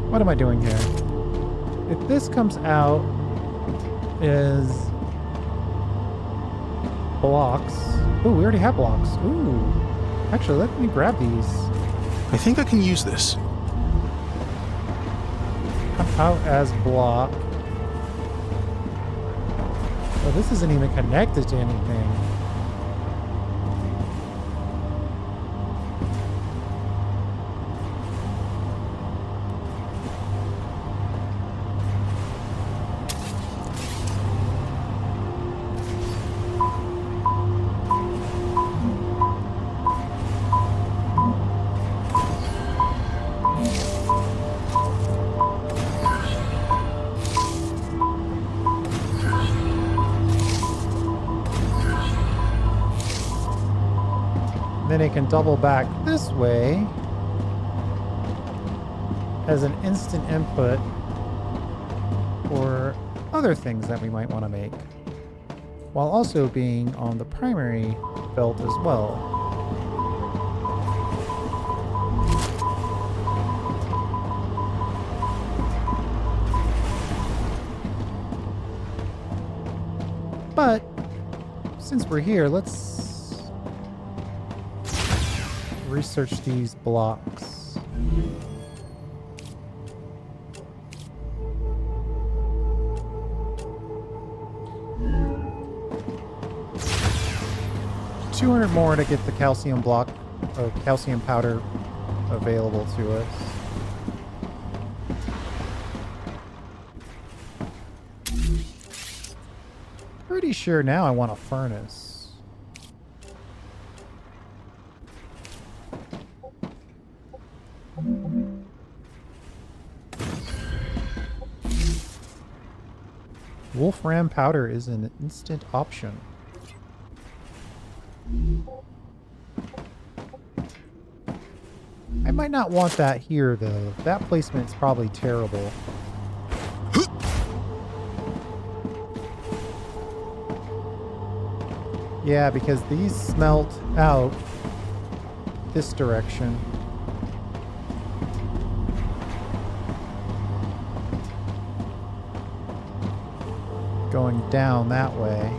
What am I doing here? If this comes out as blocks. Ooh, we already have blocks. Ooh. Actually, let me grab these. I think I can use this. Come out as block. Oh, this isn't even connected to anything. Then it can double back this way as an instant input for other things that we might want to make, while also being on the primary belt as well. But since we're here, let's research these blocks. $200 more to get the calcium block or calcium powder available to us. pretty sure now I want a furnace. Wolfram powder is an instant option. I might not want that here, though. That placement's probably terrible. Yeah, because these smelt out this direction. Going down that way.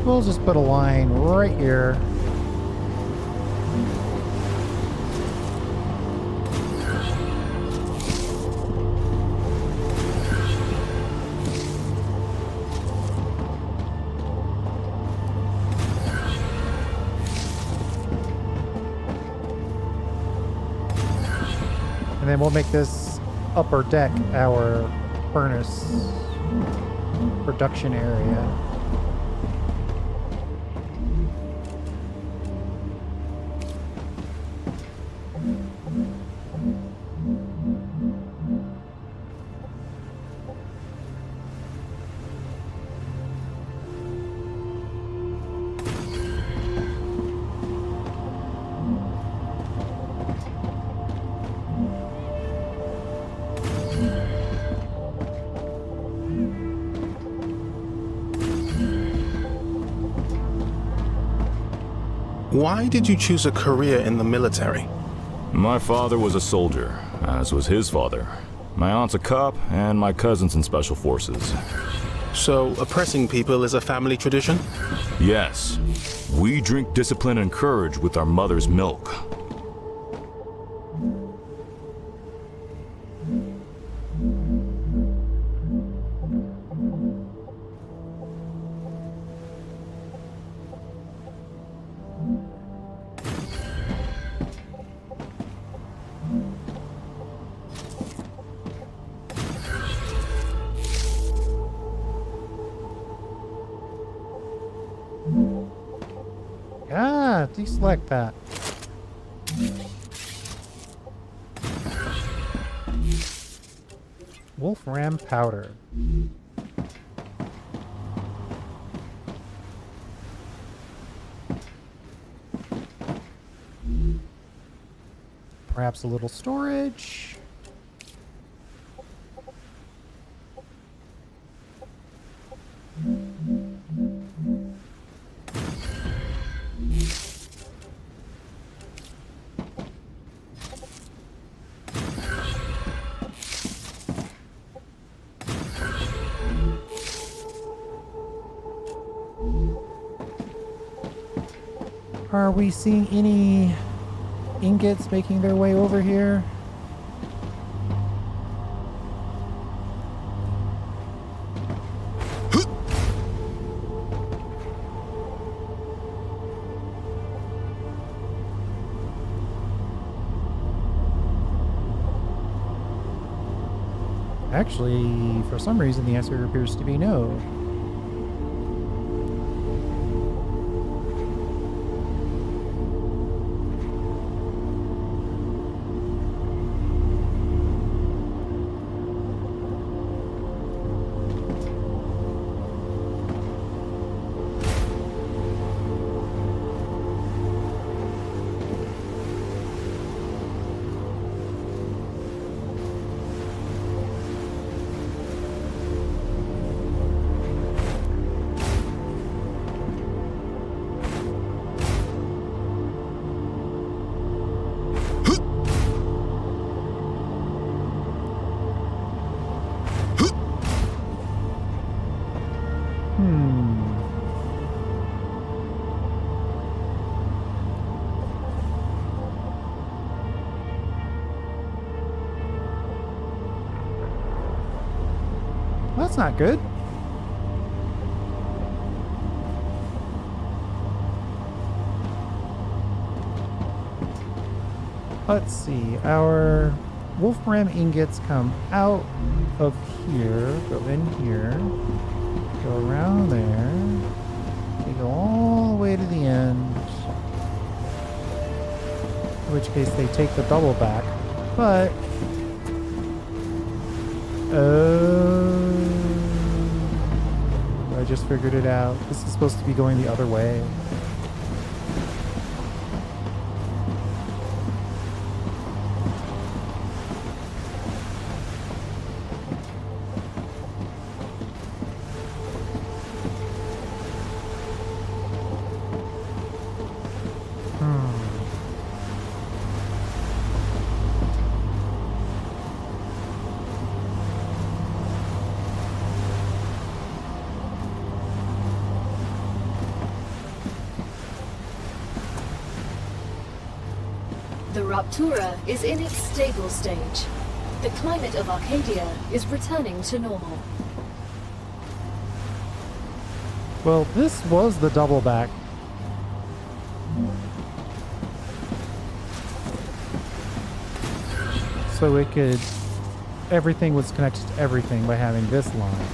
We'll just put a line right here. And then we'll make this upper deck our furnace production area. Why did you choose a career in the military? My father was a soldier, as was his father. My aunt's a cop, and my cousin's in special forces. So, oppressing people is a family tradition? Yes. We drink discipline and courage with our mother's milk. Ah, deselect that. Wolfram powder. Perhaps a little storage. Are we seeing any ingots making their way over here? Actually, for some reason, the answer appears to be no. Well, that's not good. Let's see. Our wolfram ingots come out of here, go in here, go around there. They go all the way to the end. In which case they take the double back. But I just figured it out. This is supposed to be going the other way. The Raptura is in its stable stage. The climate of Arcadia is returning to normal. Well, this was the double back. So it could... everything was connected to everything by having this line.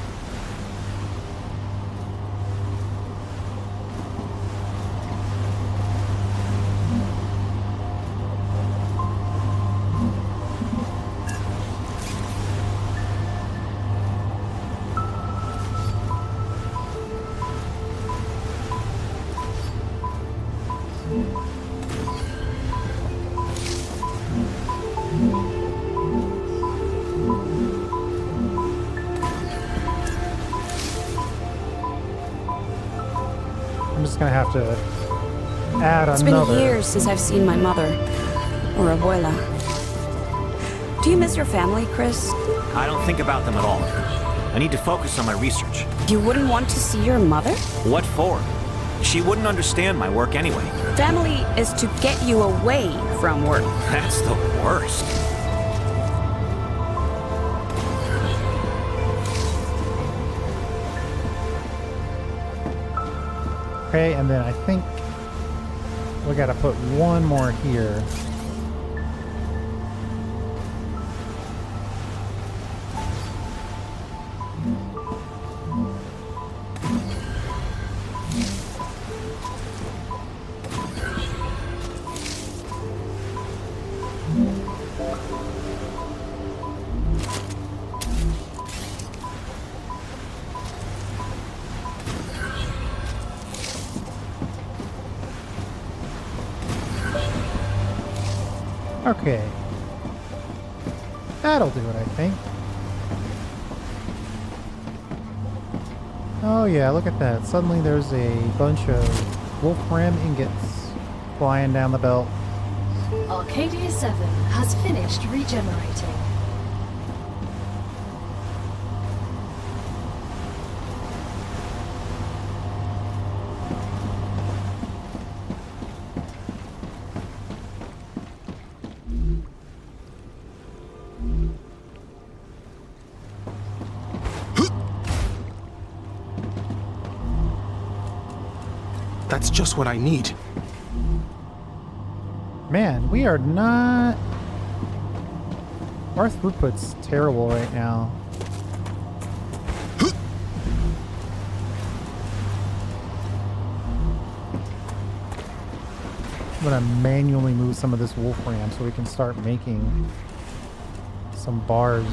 I'm just gonna have to add It's another. been years since I've seen my mother. Or abuela. Do you miss your family, Chris? I don't think about them at all. I need to focus on my research. You wouldn't want to see your mother? What for? She wouldn't understand my work anyway. Family is to get you away from work. That's the worst. Okay, and then I think we gotta put one more here. Okay. That'll do it, I think. Oh yeah, look at that. Suddenly there's a bunch of wolfram ingots flying down the belt. Arcadia 7 has finished regenerating. That's just what I need. Man, we are not... Our throughput's terrible right now. I'm gonna manually move some of this wolfram so we can start making some bars.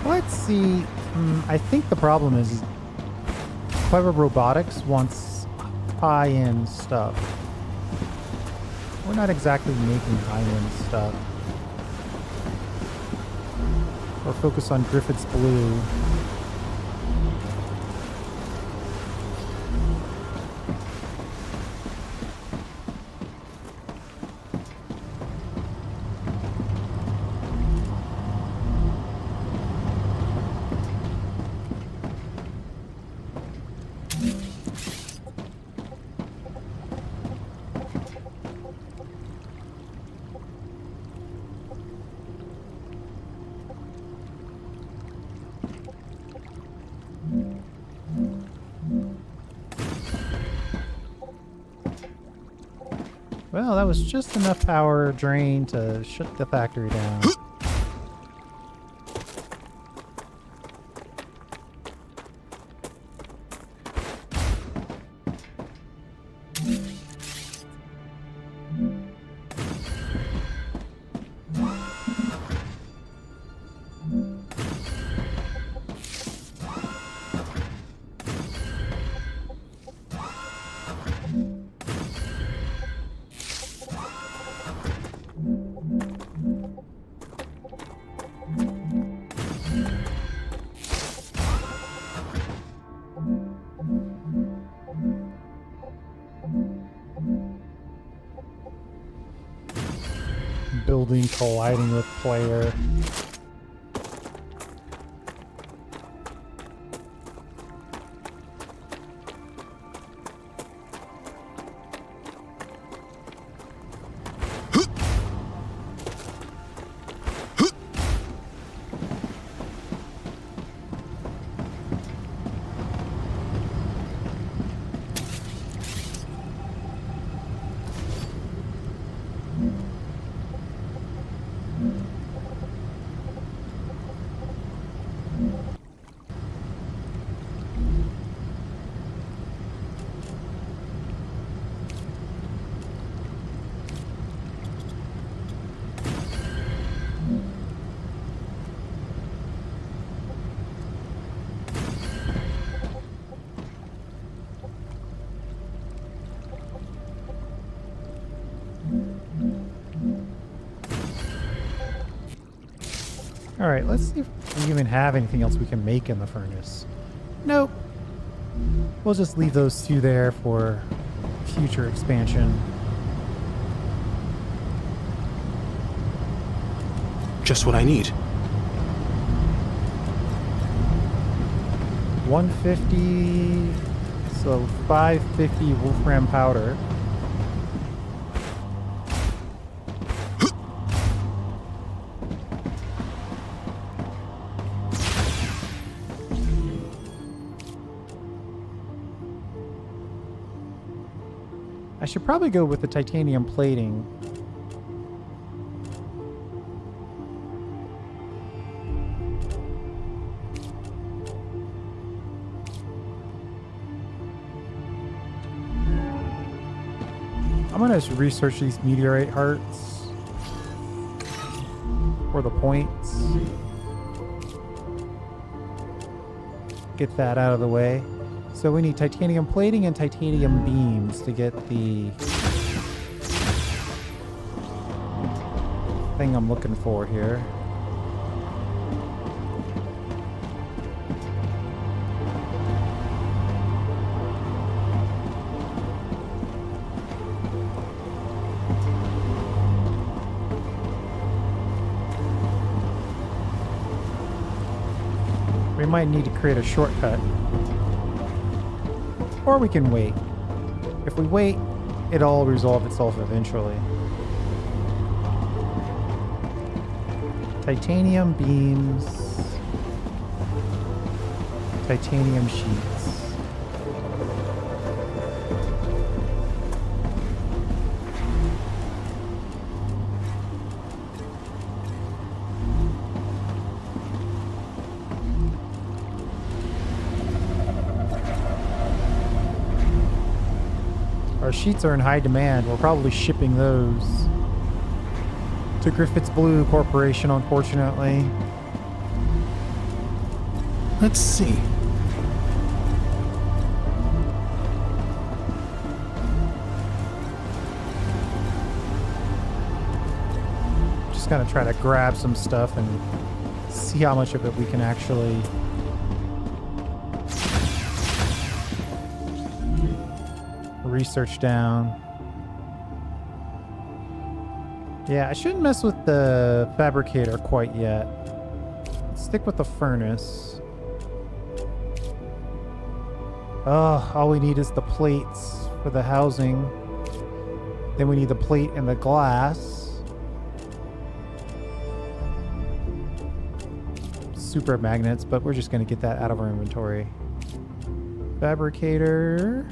Let's see. I think the problem is Clever Robotics wants high-end stuff. We're not exactly making high-end stuff. Or focus on Griffith's blue. Well, that was just enough power drain to shut the factory down. Building colliding with player. Alright, let's see if we even have anything else we can make in the furnace. Nope. We'll just leave those two there for future expansion. Just what I need. 150, so 550 wolfram powder. I should probably go with the titanium plating. I'm gonna just research these meteorite hearts for the points. Get that out of the way. So we need titanium plating and titanium beams to get the thing I'm looking for here. We might need to create a shortcut. Or we can wait. If we wait, it'll all resolve itself eventually. Titanium beams. Titanium sheets. Our sheets are in high demand. We're probably shipping those to Griffith's Blue Corporation, unfortunately. Let's see. Just gonna try to grab some stuff and see how much of it we can actually research down. Yeah, I shouldn't mess with the fabricator quite yet. Let's stick with the furnace. Oh, all we need is the plates for the housing. Then we need the plate and the glass. Super magnets, but we're just going to get that out of our inventory. Fabricator.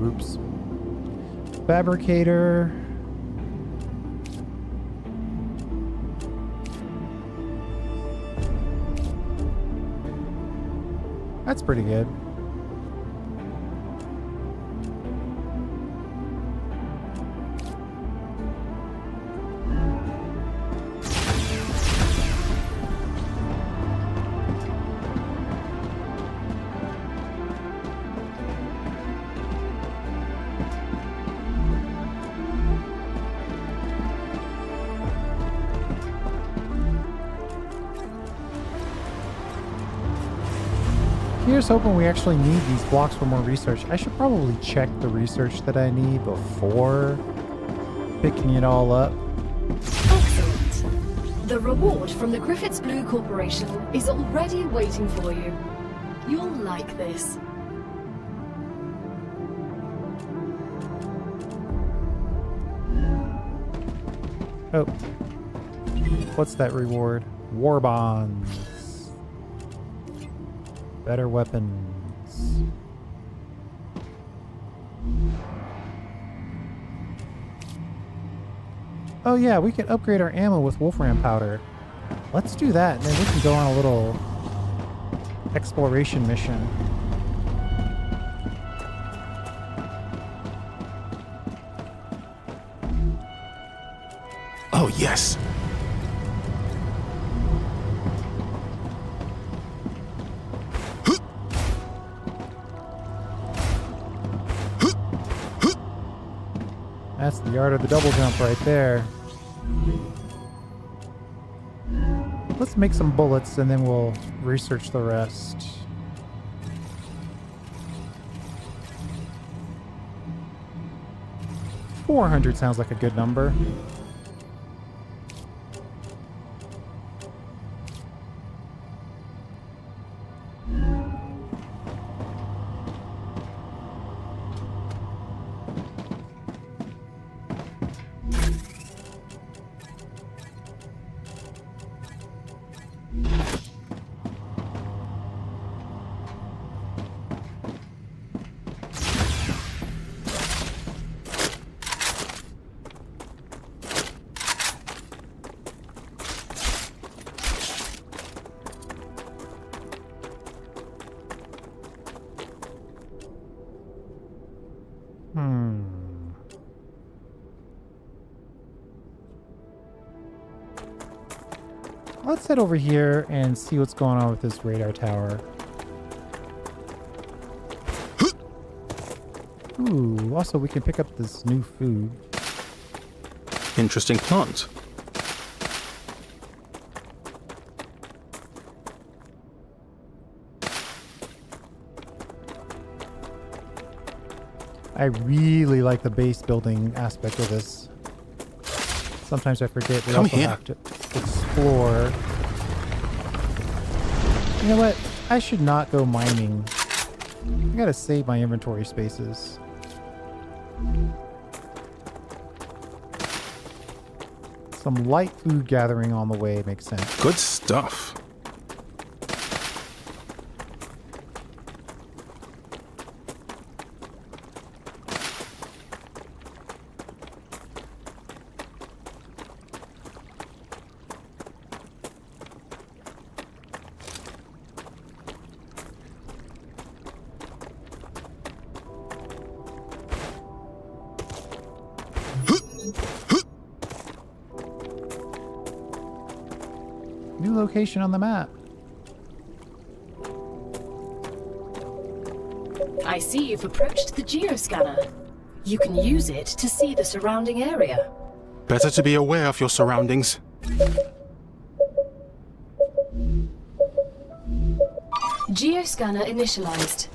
Oops. Fabricator. That's pretty good. Here's hoping we actually need these blocks for more research. I should probably check the research that I need before picking it all up. Excellent. The reward from the Griffiths Blue Corporation is already waiting for you. You'll like this. Oh. What's that reward? War bonds. Better weapons. Oh yeah, we can upgrade our ammo with wolfram powder. Let's do that, and then we can go on a little exploration mission. Oh, yes. That's the art of the double jump right there. Let's make some bullets and then we'll research the rest. $400 sounds like a good number. Let's head over here and see what's going on with this radar tower. Ooh, also we can pick up this new food. Interesting plant. I really like the base building aspect of this. Sometimes I forget we also have to explore. You know what? I should not go mining. I gotta save my inventory spaces. Some light food gathering on the way makes sense. Good stuff. New location on the map. I see you've approached the geoscanner. You can use it to see the surrounding area. Better to be aware of your surroundings. Geoscanner initialized.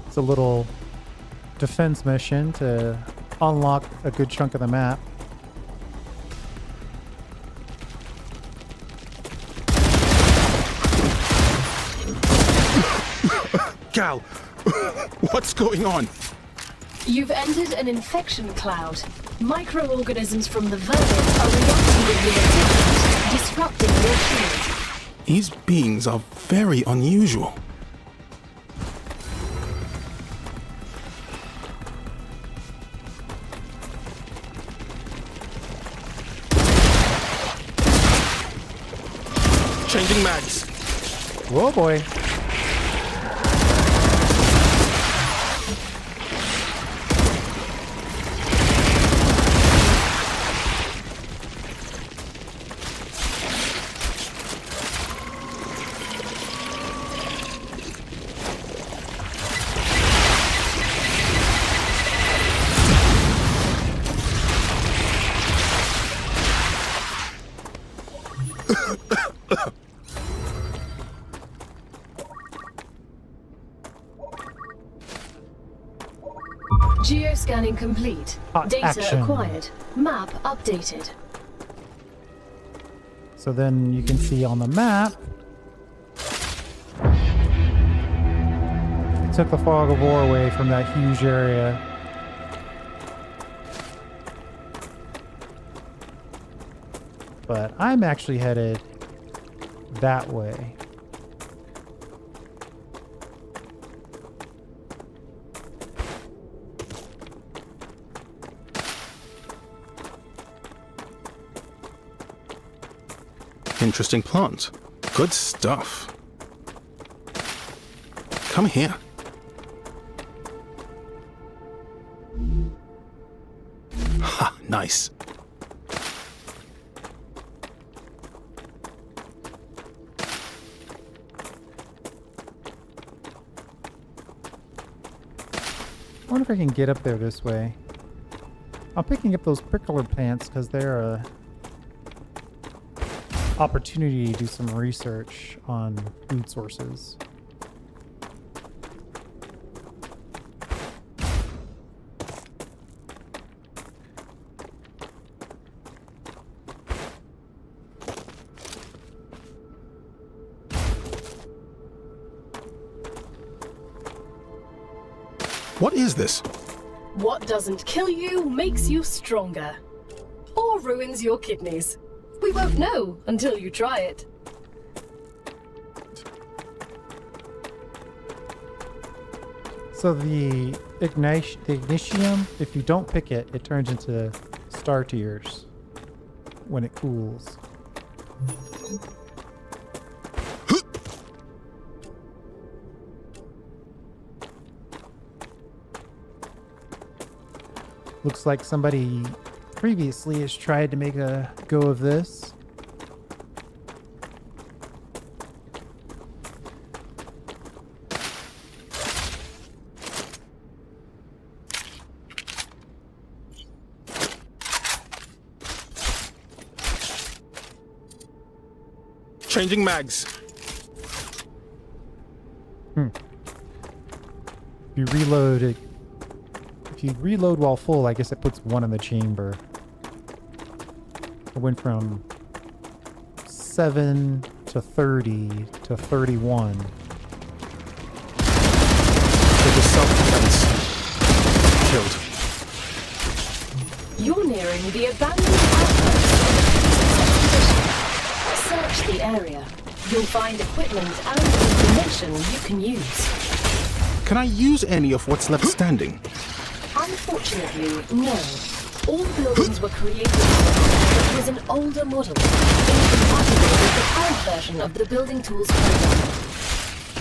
It's a little defense mission to unlock a good chunk of the map. Gal, what's going on? You've entered an infection cloud. Microorganisms from the vermin are reacting with your equipment, disrupting your shield. These beings are very unusual. Changing mags. Whoa, boy. Geoscanning complete. Hot Data action. acquired. Map updated. So then you can see on the map, it took the fog of war away from that huge area. But I'm actually headed that way. Interesting plant. Good stuff. Come here. Ha, nice. I wonder if I can get up there this way. I'm picking up those prickler plants because they're a opportunity to do some research on food sources. What is this? What doesn't kill you makes you stronger. Or ruins your kidneys. We won't know until you try it. So the ignitium, if you don't pick it, it turns into star tears when it cools. Looks like somebody previously has tried to make a go of this. Changing mags. If you reload it, if you reload while full, I guess it puts one in the chamber. It went from 7 to 30 to 31. It was self-defense. Killed. You're nearing the abandoned outpost. Search the area. You'll find equipment and information you can use. Can I use any of what's left standing? Unfortunately, no. All the buildings were created but was an older model, incompatible with the current version of the building tools program.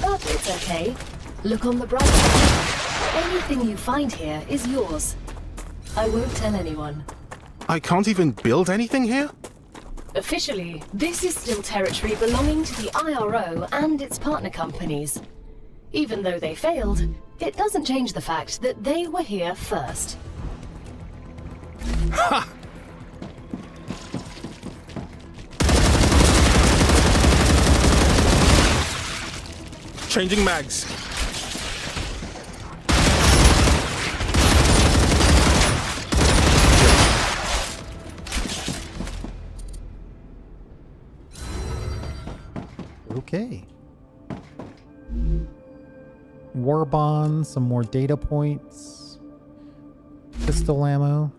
But it's okay. Look on the bright side. Anything you find here is yours. I won't tell anyone. I can't even build anything here? Officially, this is still territory belonging to the IRO and its partner companies. Even though they failed, it doesn't change the fact that they were here first. Ha! Changing mags. Okay. War bonds, some more data points, pistol ammo.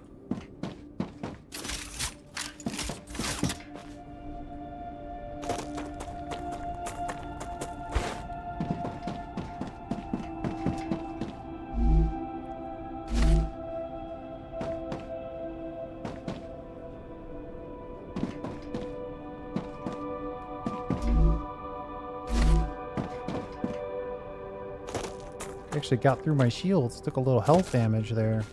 Actually got through my shields, took a little health damage there.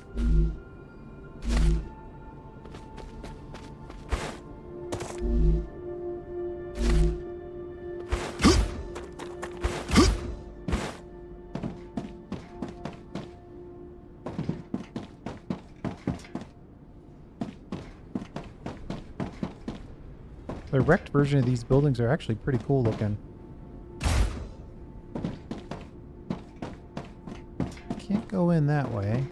The wrecked version of these buildings are actually pretty cool looking. Can't go in that way.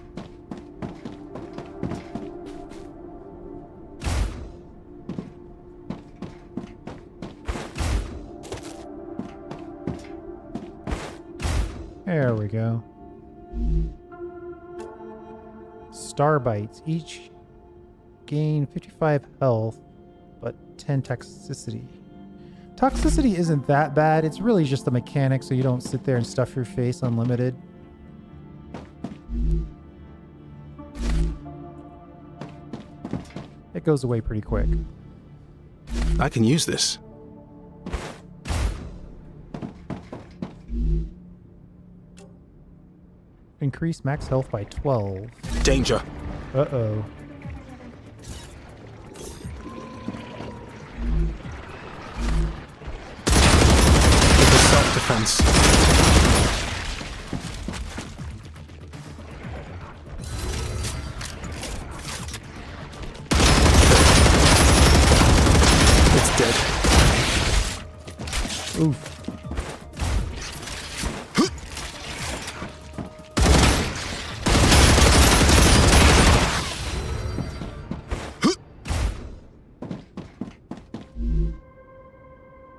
There we go. Star bites. Each gain 55 health, but 10 toxicity. Toxicity isn't that bad. It's really just the mechanic so you don't sit there and stuff your face unlimited. It goes away pretty quick. I can use this. Increase max health by 12. Danger. Uh-oh. This is self-defense. It's dead. Oof.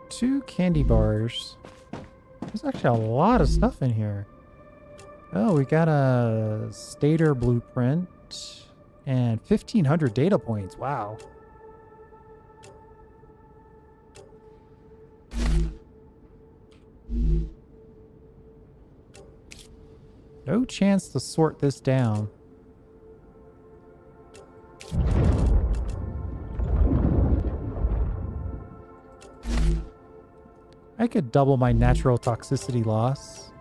Two candy bars. There's actually a lot of stuff in here. Oh, we got a stator blueprint and 1,500 data points. Wow. No chance to sort this down. I could double my natural toxicity loss.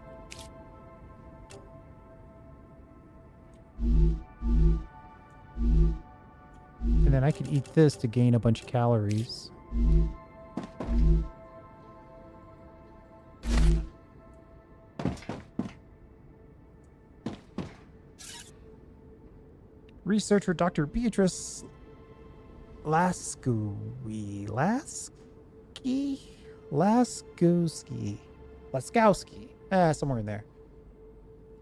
And then I could eat this to gain a bunch of calories. Researcher Dr. Beatrice Laskowski. Somewhere in there.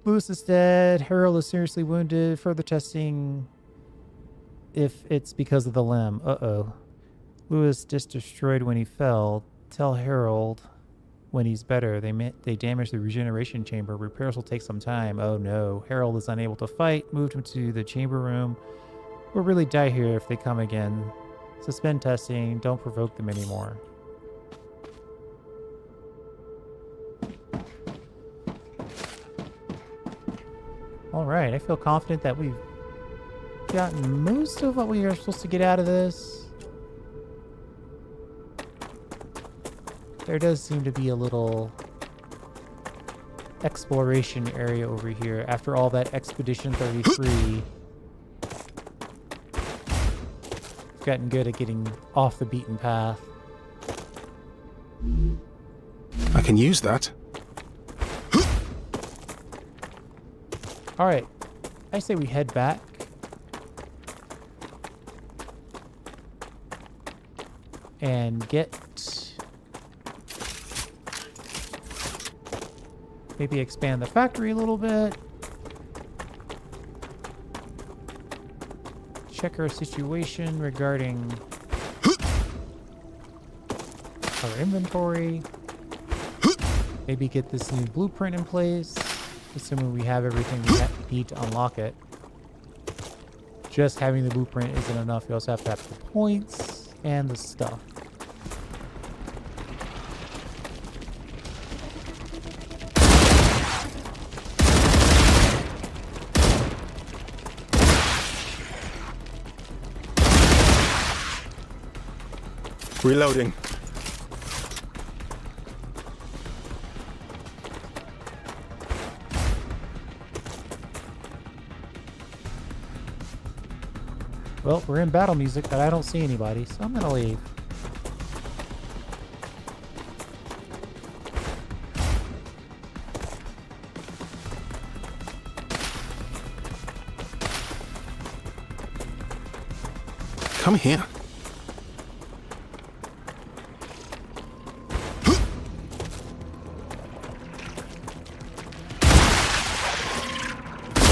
Lewis is dead. Harold is seriously wounded. Further testing if it's because of the limb. Uh-oh. Lewis just destroyed when he fell. Tell Harold when he's better. They damaged the regeneration chamber. Repairs will take some time. Oh no. Harold is unable to fight. Moved him to the chamber room. We'll really die here if they come again. Suspend testing. Don't provoke them anymore. Alright, I feel confident that we've gotten most of what we are supposed to get out of this. There does seem to be a little exploration area over here after all that Expedition 33. gotten good at getting off the beaten path. I can use that. Alright, I say we head back. And get... maybe expand the factory a little bit. Check our situation regarding our inventory. Maybe get this new blueprint in place, assuming we have everything we need to unlock it. Just having the blueprint isn't enough. You also have to have the points and the stuff. Reloading. Well, we're in battle music, but I don't see anybody, so I'm gonna leave. Come here.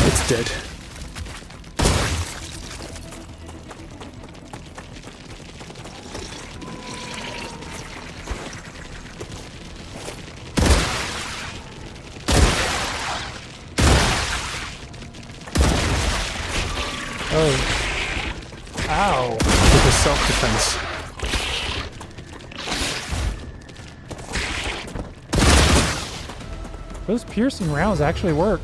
It's dead. Oh. Ow. It was self-defense. Those piercing rounds actually work.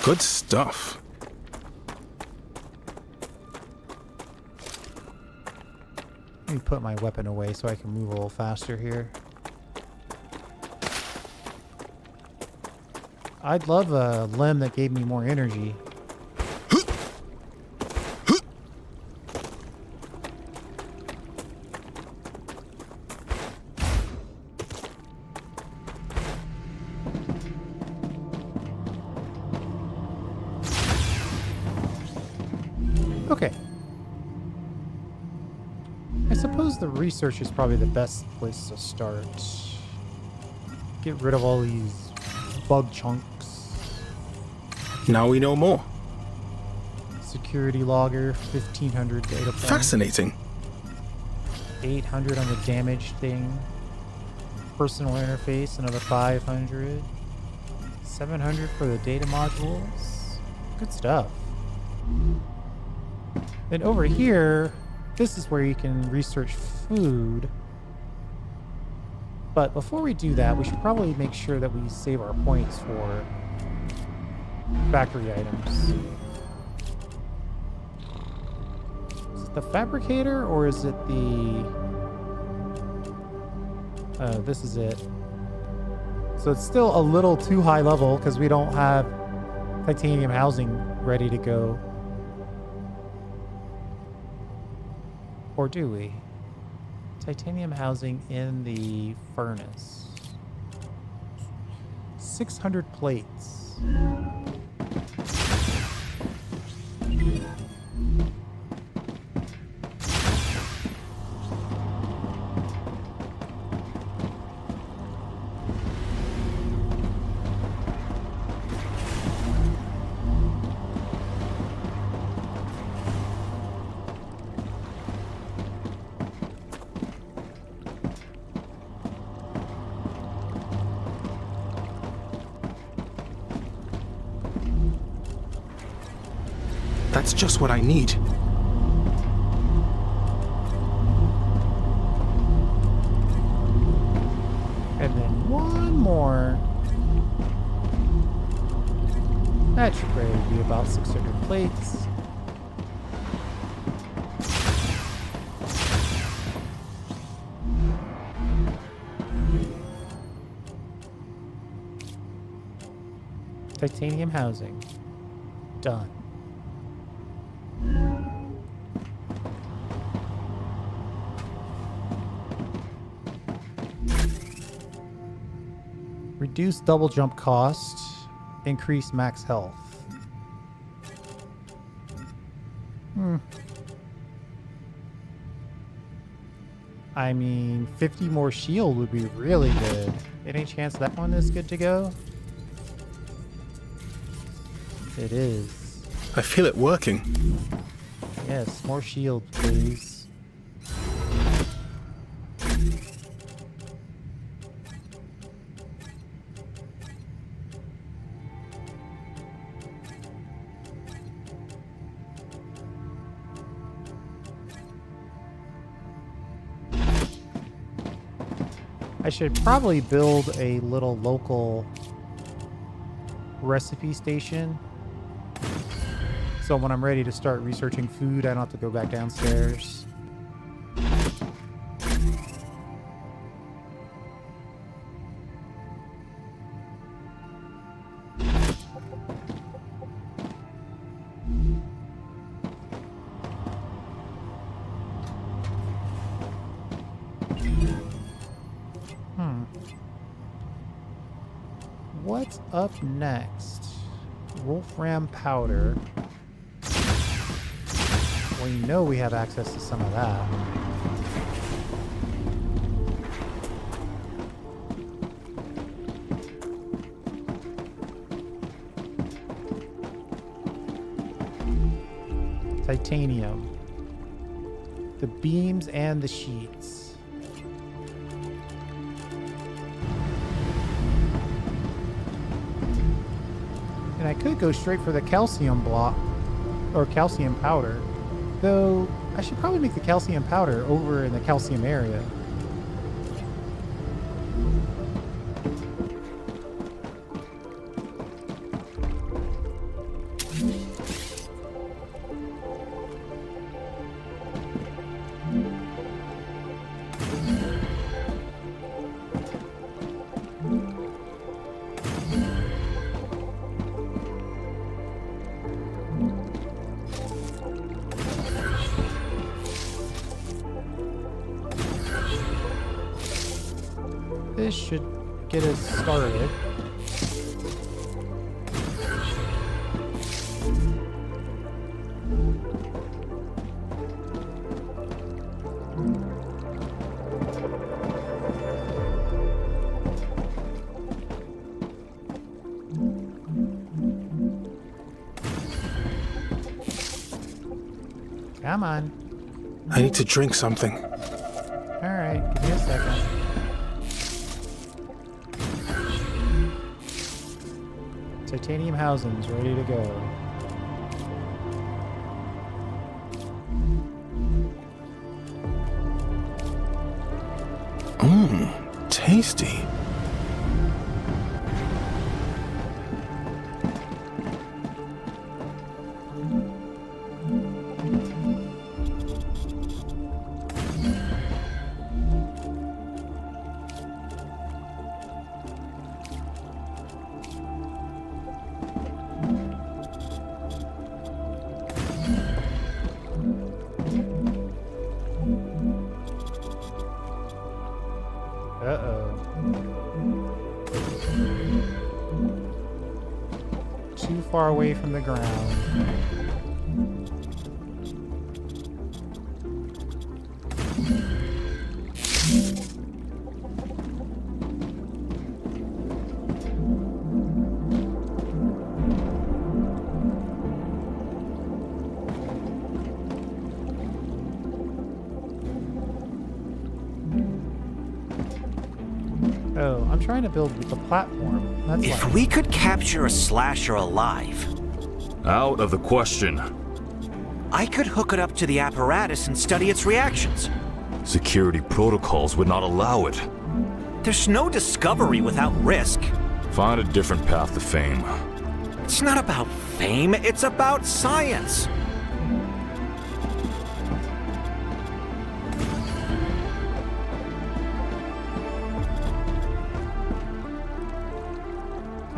Good stuff. Let me put my weapon away so I can move a little faster here. I'd love a limb that gave me more energy. Okay. I suppose the research is probably the best place to start. Get rid of all these bug chunks. Now we know more. Security logger, 1500 data points. Fascinating. 800 on the damage thing. Personal interface, another 500. 700 for the data modules. Good stuff. Then over here, this is where you can research food. But before we do that, we should probably make sure that we save our points for factory items. Is it the fabricator or is it the... this is it. So it's still a little too high level because we don't have titanium housing ready to go. Or do we? Titanium housing in the furnace. 600 plates. That's just what I need. And then one more. That should probably be about 600 plates. Titanium housing. Done. Reduce double jump cost. Increase max health. I mean, 50 more shield would be really good. Any chance that one is good to go? It is. I feel it working. Yes, more shield, please. I should probably build a little local recipe station. So when I'm ready to start researching food, I don't have to go back downstairs. What's up next? Wolfram powder. Well, you know we have access to some of that. Titanium. The beams and the sheets. And I could go straight for the calcium block, or calcium powder. Though, I should probably make the calcium powder over in the calcium area. This should get us started. Come on. I need to drink something. All right, give me a second. Titanium housings ready to go. Tasty. Too far away from the ground. Oh, I'm trying to build the platform. That's If like, we could capture a slasher alive, Out of the question. I could hook it up to the apparatus and study its reactions. Security protocols would not allow it. There's no discovery without risk. Find a different path to fame. It's not about fame, it's about science.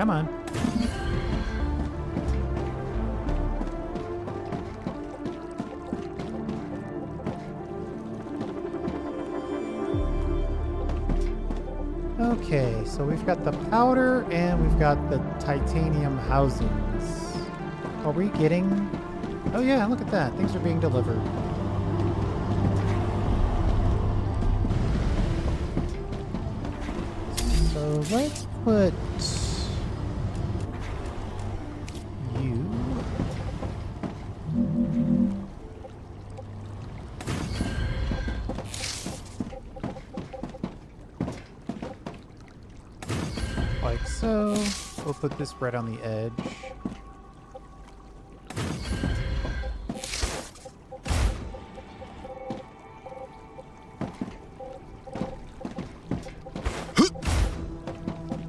come on. Okay, so we've got the powder and we've got the titanium housings. Are we getting... Oh yeah, look at that. Things are being delivered. So let's put you... like so. We'll put this right on the edge.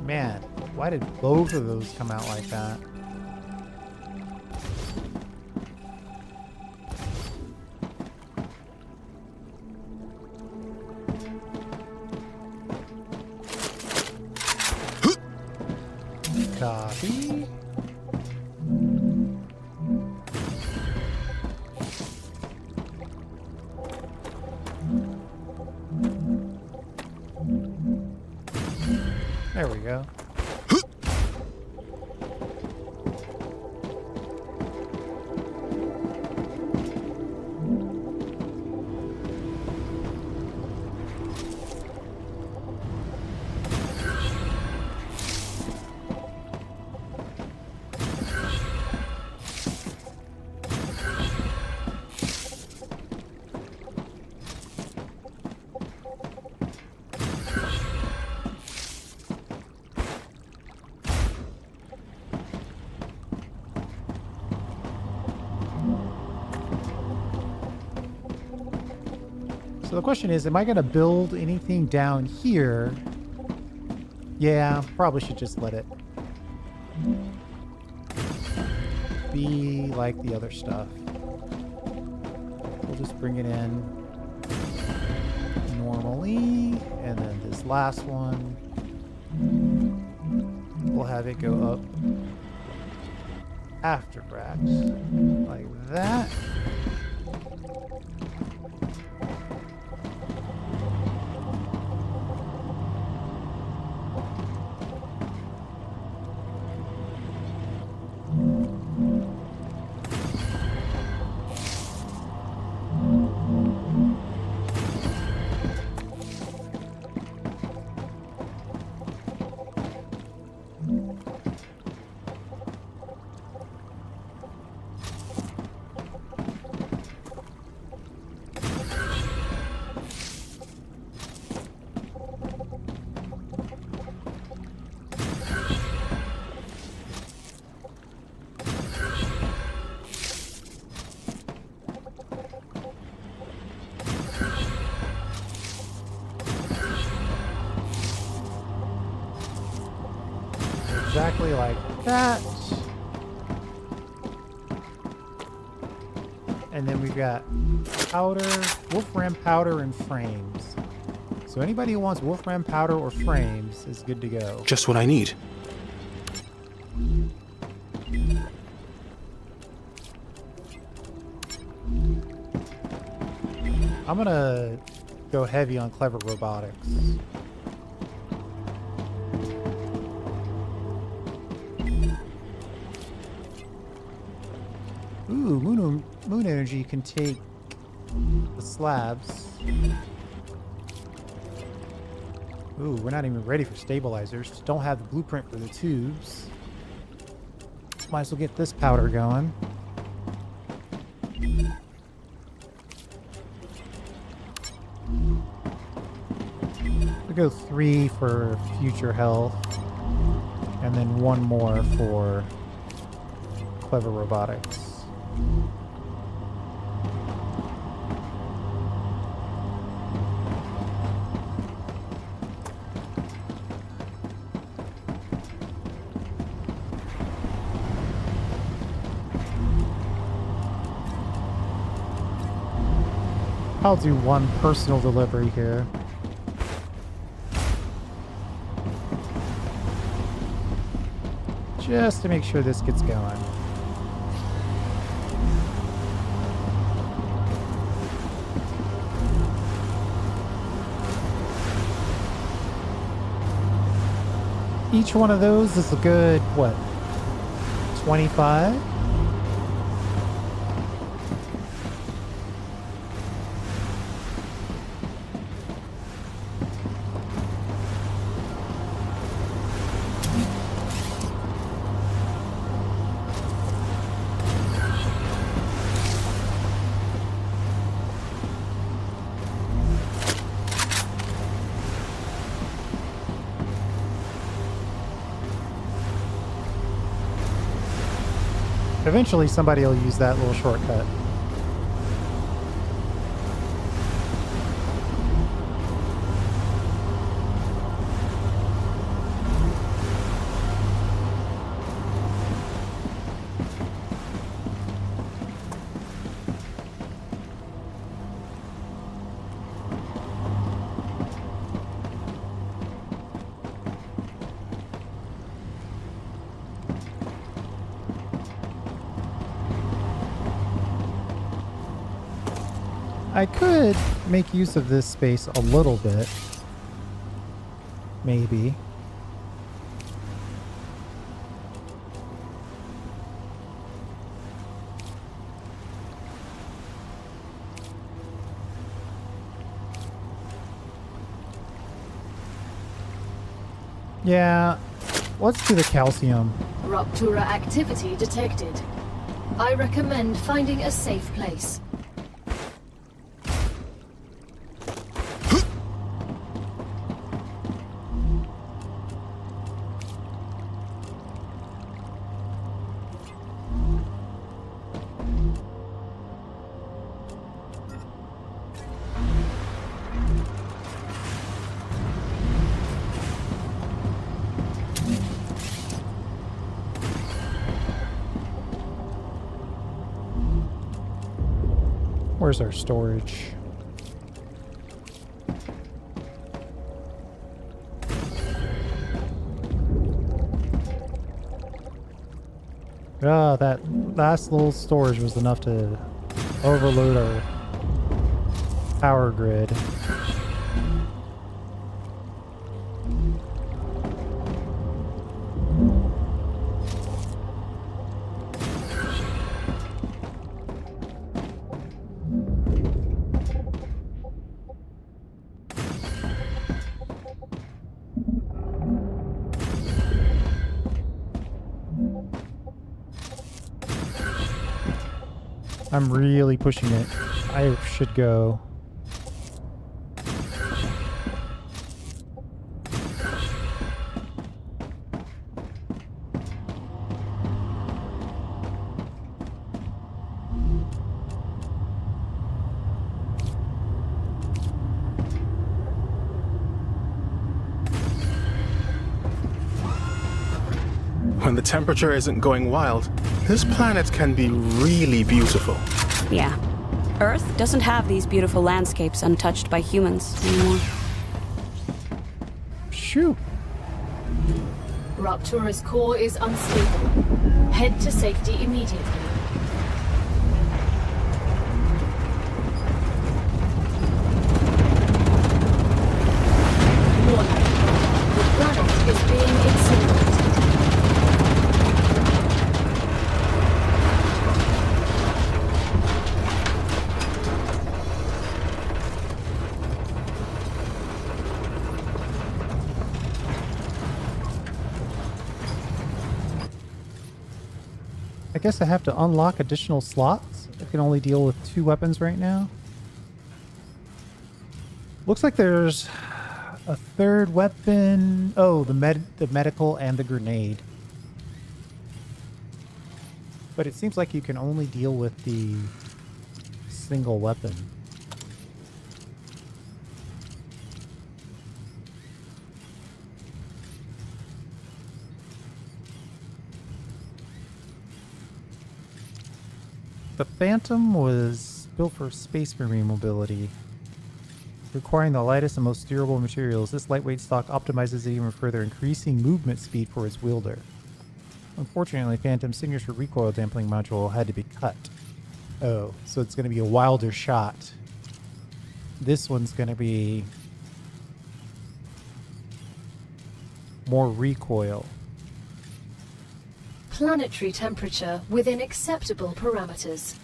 Man, why did both of those come out like that? Copy. There we go. So the question is, am I going to build anything down here? Yeah, probably should just let it be like the other stuff. We'll just bring it in normally, and then this last one, we'll have it go up after racks, like that. Exactly like that. And then we've got powder, wolfram powder, and frames. So anybody who wants wolfram powder or frames is good to go. Just what I need. I'm gonna go heavy on clever robotics. Ooh, moon energy can take the slabs. Ooh, we're not even ready for stabilizers. Don't have the blueprint for the tubes. Might as well get this powder going. We'll go 3 for future health, and then 1 more for clever robotics. I'll do 1 personal delivery here. Just to make sure this gets going. each one of those is a good, what, 25? Eventually somebody will use that little shortcut. I could make use of this space a little bit. Maybe. Yeah, let's do the calcium. Ruptura activity detected. I recommend finding a safe place. Where's our storage? Ah, that last little storage was enough to overload our power grid. I'm really pushing it. I should go. When the temperature isn't going wild, this planet can be really beautiful. Yeah. Earth doesn't have these beautiful landscapes untouched by humans anymore. Shoot. Ruptura's core is unstable. Head to safety immediately. Warning. The planet is being incinerated. I guess I have to unlock additional slots. I can only deal with 2 weapons right now. Looks like there's a 3rd weapon. Oh, the medical and the grenade. But it seems like you can only deal with the single weapon. The Phantom was built for space marine mobility, requiring the lightest and most durable materials. This lightweight stock optimizes it even further, increasing movement speed for its wielder. Unfortunately, Phantom's signature recoil dampening module had to be cut. Oh, so it's going to be a wilder shot. This one's going to be more recoil. Planetary temperature within acceptable parameters.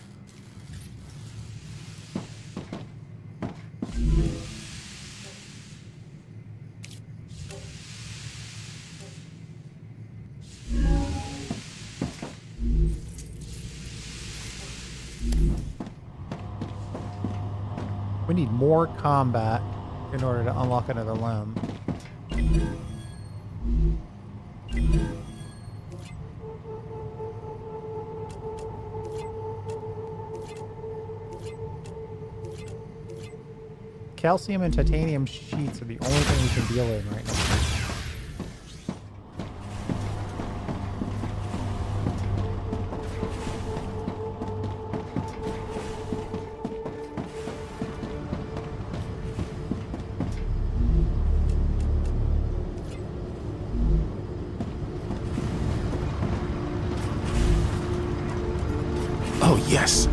We need more combat in order to unlock another limb. Calcium and titanium sheets are the only thing we can deal in right now. Oh, yes.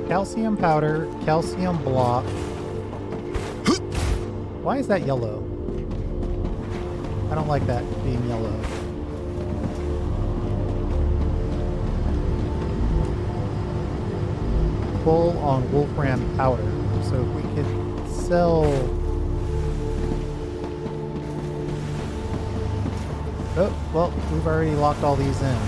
Calcium powder, calcium block. Why is that yellow? I don't like that being yellow. Full on wolfram powder. So if we could sell... Oh, well, we've already locked all these in.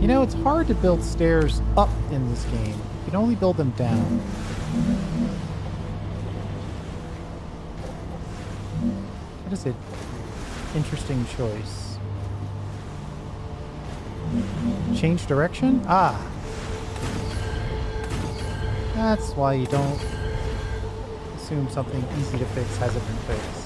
You know, it's hard to build stairs up in this game. You can only build them down. That is an interesting choice. Change direction? Ah. That's why you don't assume something easy to fix hasn't been fixed.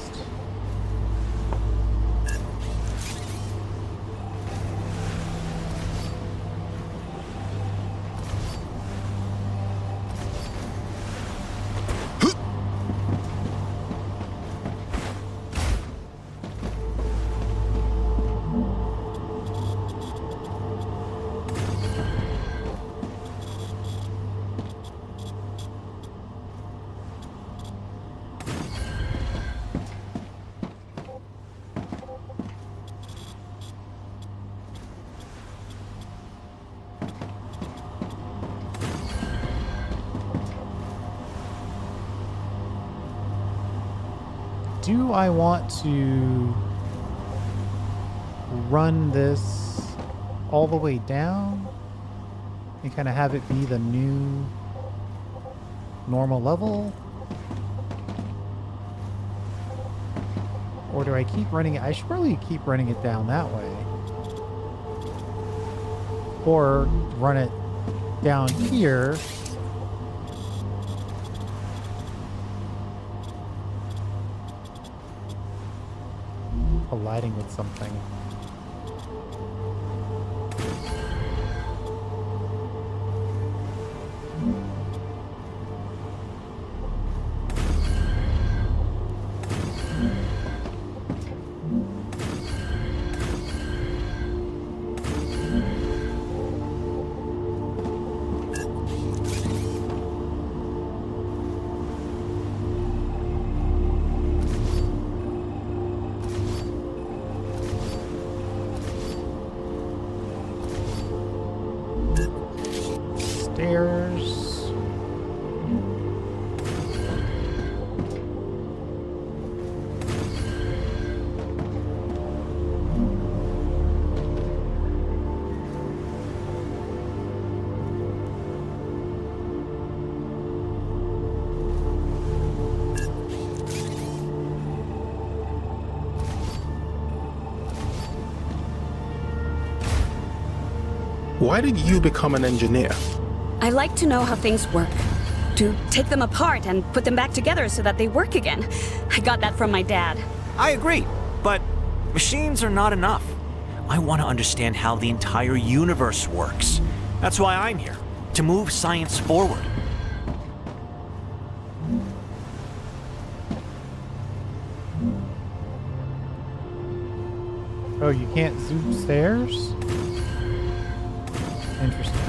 Do I want to run this all the way down and kind of have it be the new normal level? Or do I keep running it? I should probably keep running it down that way. Or run it down here. Colliding with something. Why did you become an engineer? I like to know how things work. To take them apart and put them back together so that they work again. I got that from my dad. I agree, but machines are not enough. I want to understand how the entire universe works. That's why I'm here, to move science forward. Oh, you can't zoom stairs? Interesting.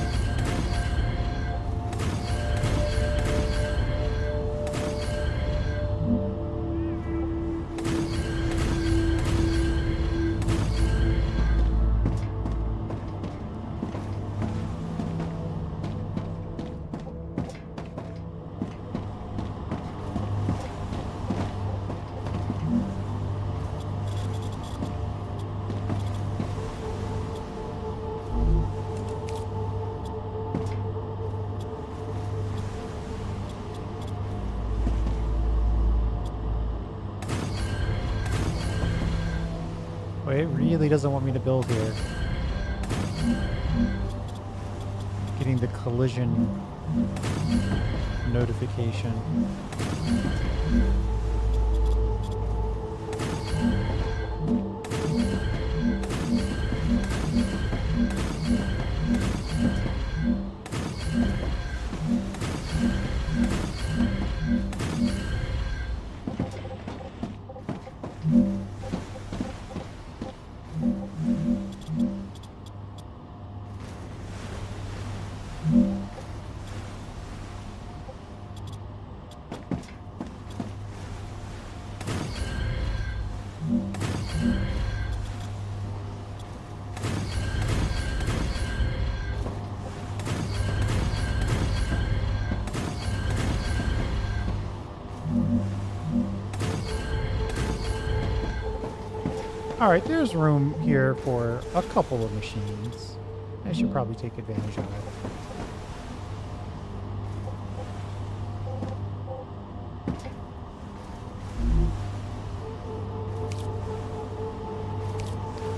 Wait, it really doesn't want me to build here. Getting the collision notification. Alright, there's room here for a couple of machines. I should probably take advantage of it.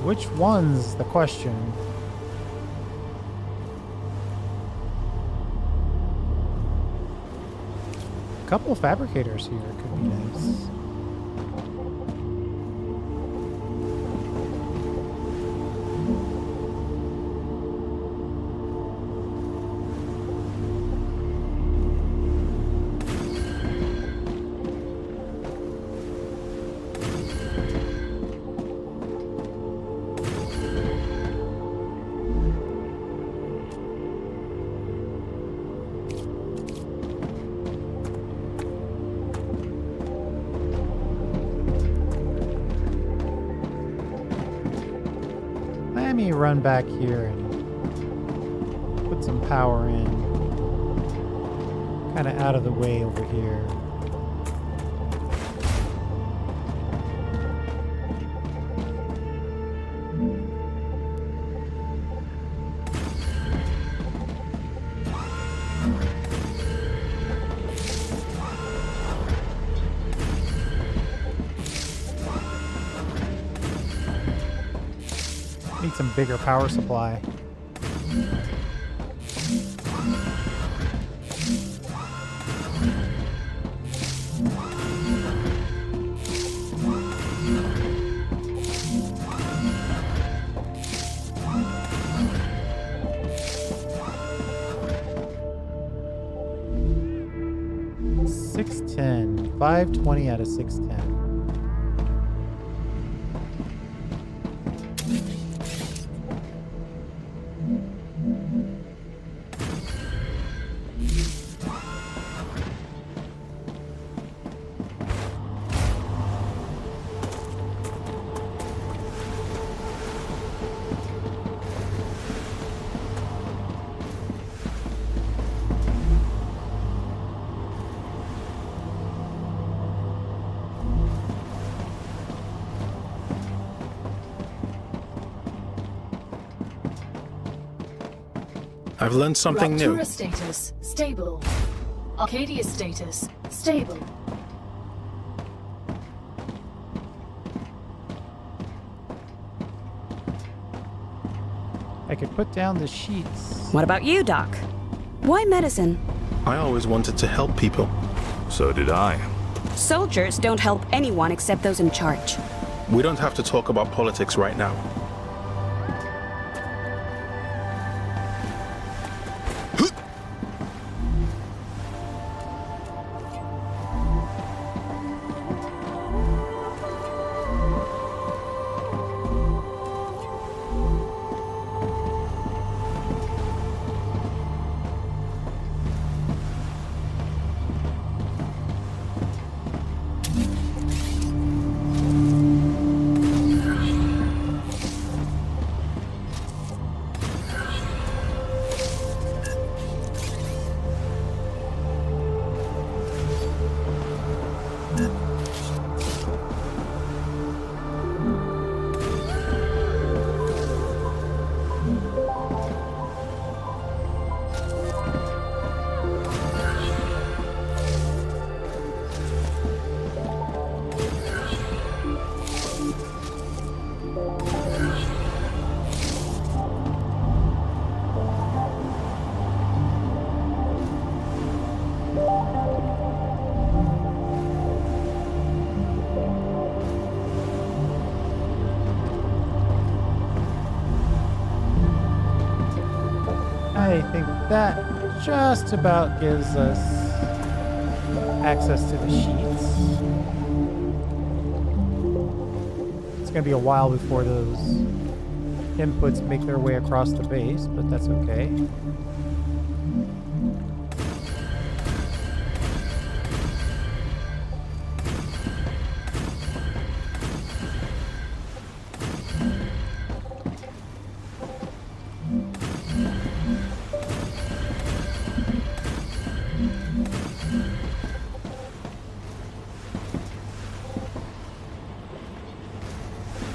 Which one's the question? A couple of fabricators here could be nice. Let me run back here and put some power in. Kind of out of the way over here. Need some bigger power supply. $610. 520 out of 610. I've learned something new. Raptura status, stable. Arcadia status, stable. I could put down the sheets. What about you, Doc? Why medicine? I always wanted to help people. So did I. Soldiers don't help anyone except those in charge. We don't have to talk about politics right now. I think that just about gives us access to the sheets. It's going to be a while before those inputs make their way across the base, but that's okay.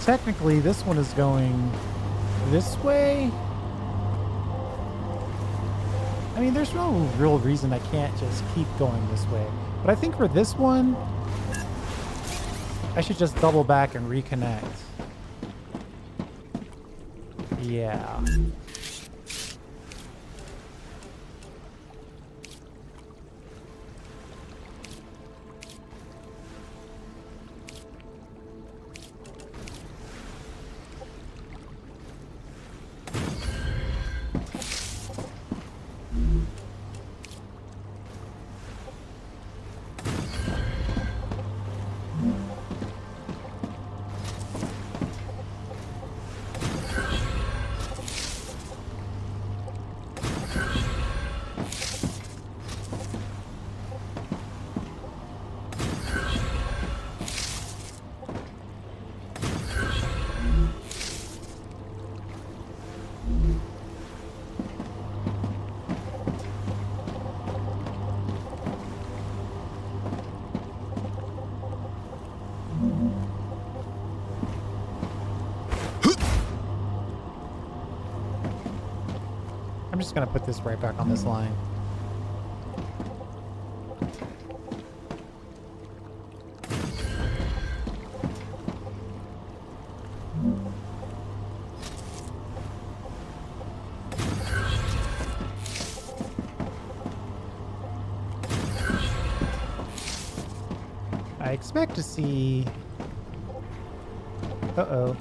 Technically, this one is going this way. I mean, there's no real reason I can't just keep going this way. But I think for this one, I should just double back and reconnect. Yeah. I'm just gonna put this right back on this line. I expect to see... Uh-oh.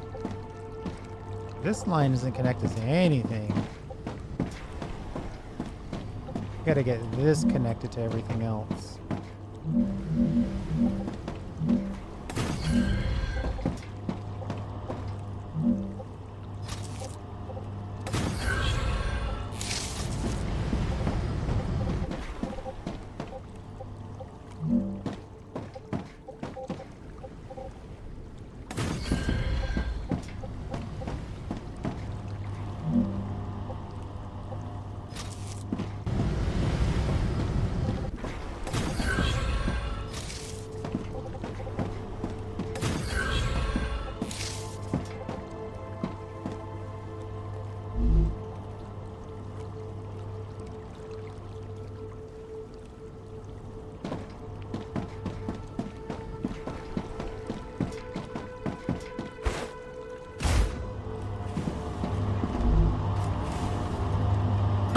This line isn't connected to anything. Gotta get this connected to everything else.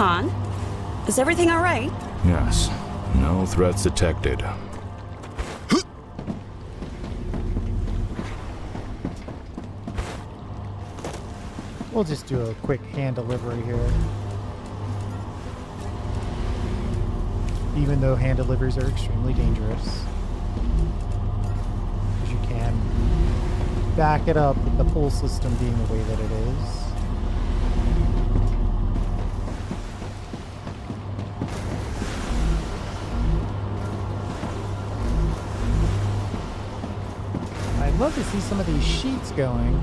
Han? Is everything all right? Yes. No threats detected. We'll just do a quick hand delivery here. Even though hand deliveries are extremely dangerous. Because you can back it up with the pull system being the way that it is. I'd love to see some of these sheets going.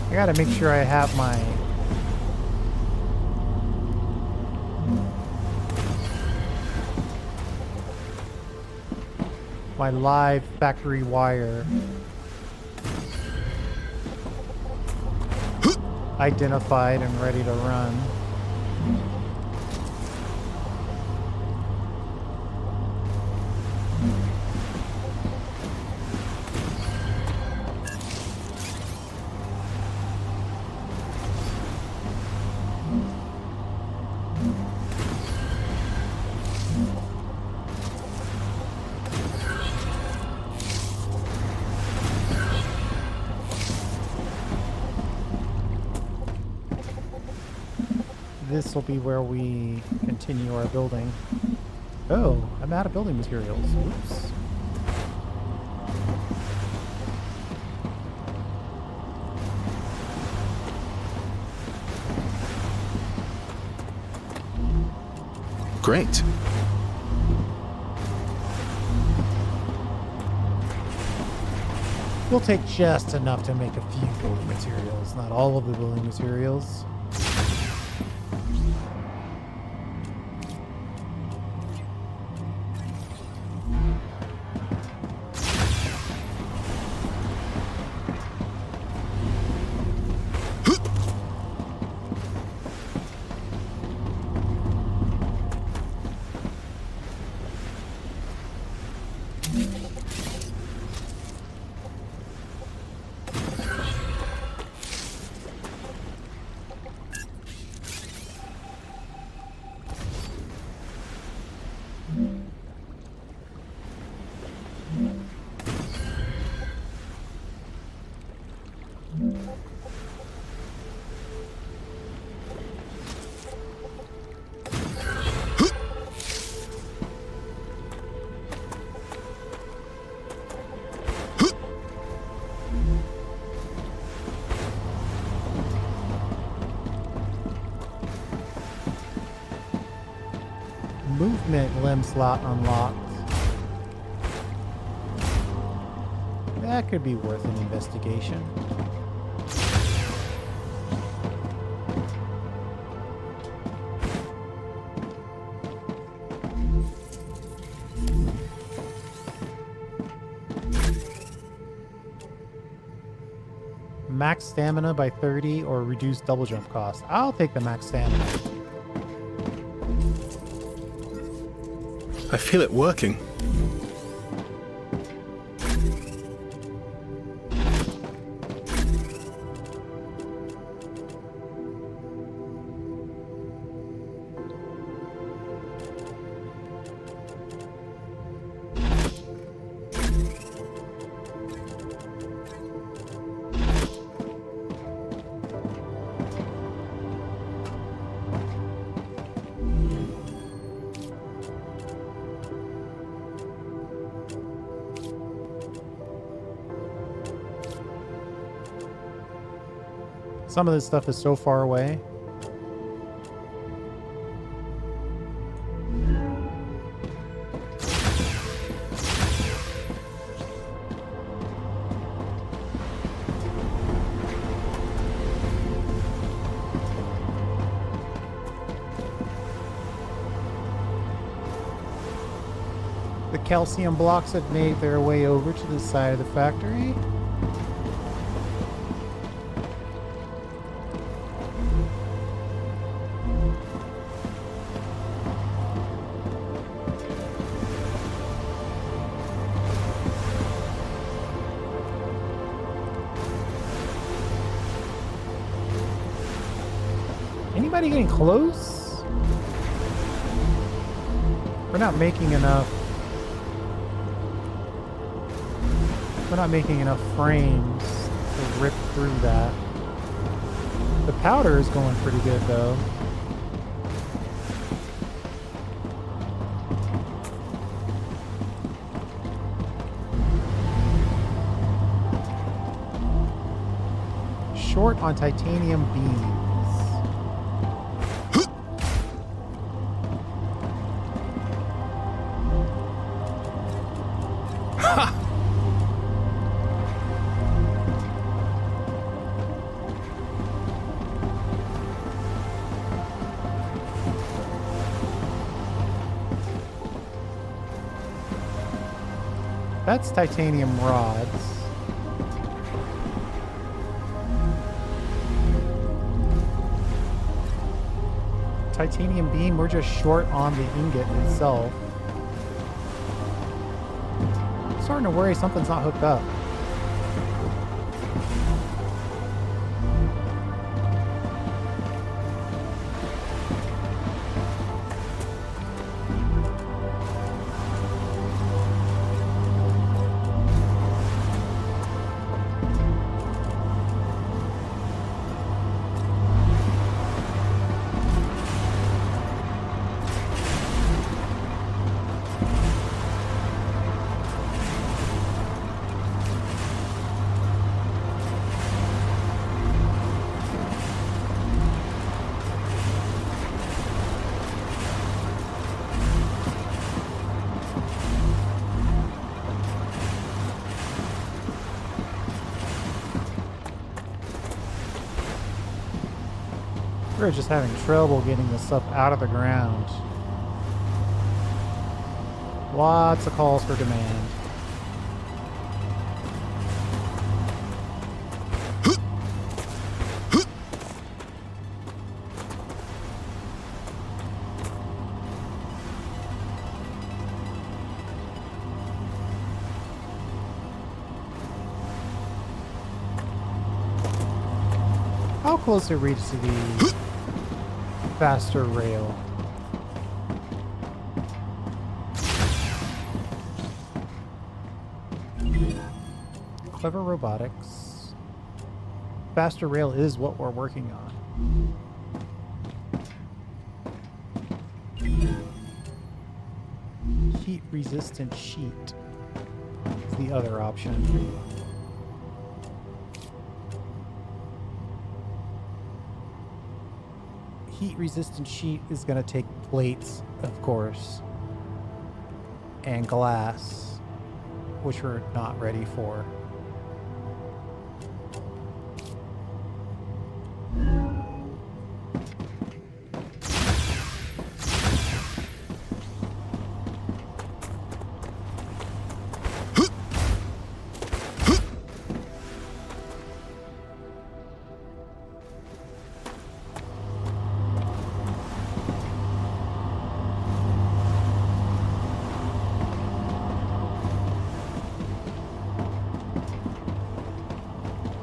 I gotta make sure I have my live factory wire identified and ready to run. This will be where we continue our building. Oh, I'm out of building materials. Oops. Great. We'll take just enough to make a few building materials, not all of the building materials. Movement limb slot unlocked. That could be worth an investigation. Max stamina by 30 or reduce double jump cost. I'll take the max stamina. I feel it working. Some of this stuff is so far away. The calcium blocks have made their way over to the side of the factory. anybody getting close? We're not making enough. We're not making enough frames to rip through that. The powder is going pretty good though. Short on titanium beams. That's titanium rods. Titanium beam, we're just short on the ingot itself. I'm starting to worry something's not hooked up. We're just having trouble getting this stuff out of the ground. Lots of calls for demand. How close it reaches to the faster rail? Clever robotics. Faster rail is what we're working on. Heat resistant sheet is the other option. Heat-resistant sheet is going to take plates, of course, and glass, which we're not ready for.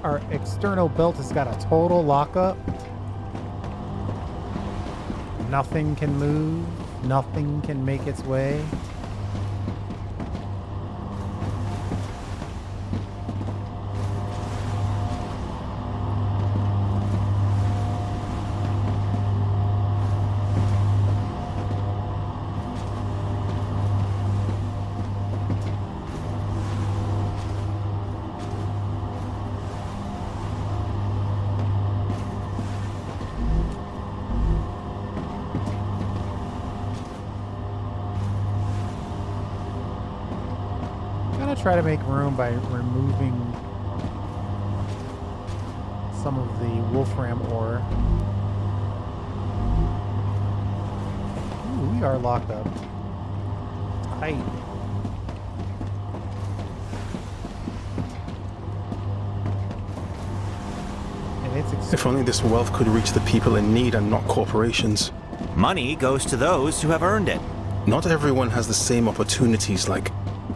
Our external belt has got a total lockup. Nothing can move. Nothing can make its way. Try to make room by removing some of the wolfram ore. Ooh, we are locked up tight. And it's If only this wealth could reach the people in need and not corporations. Money goes to those who have earned it. Not everyone has the same opportunities like...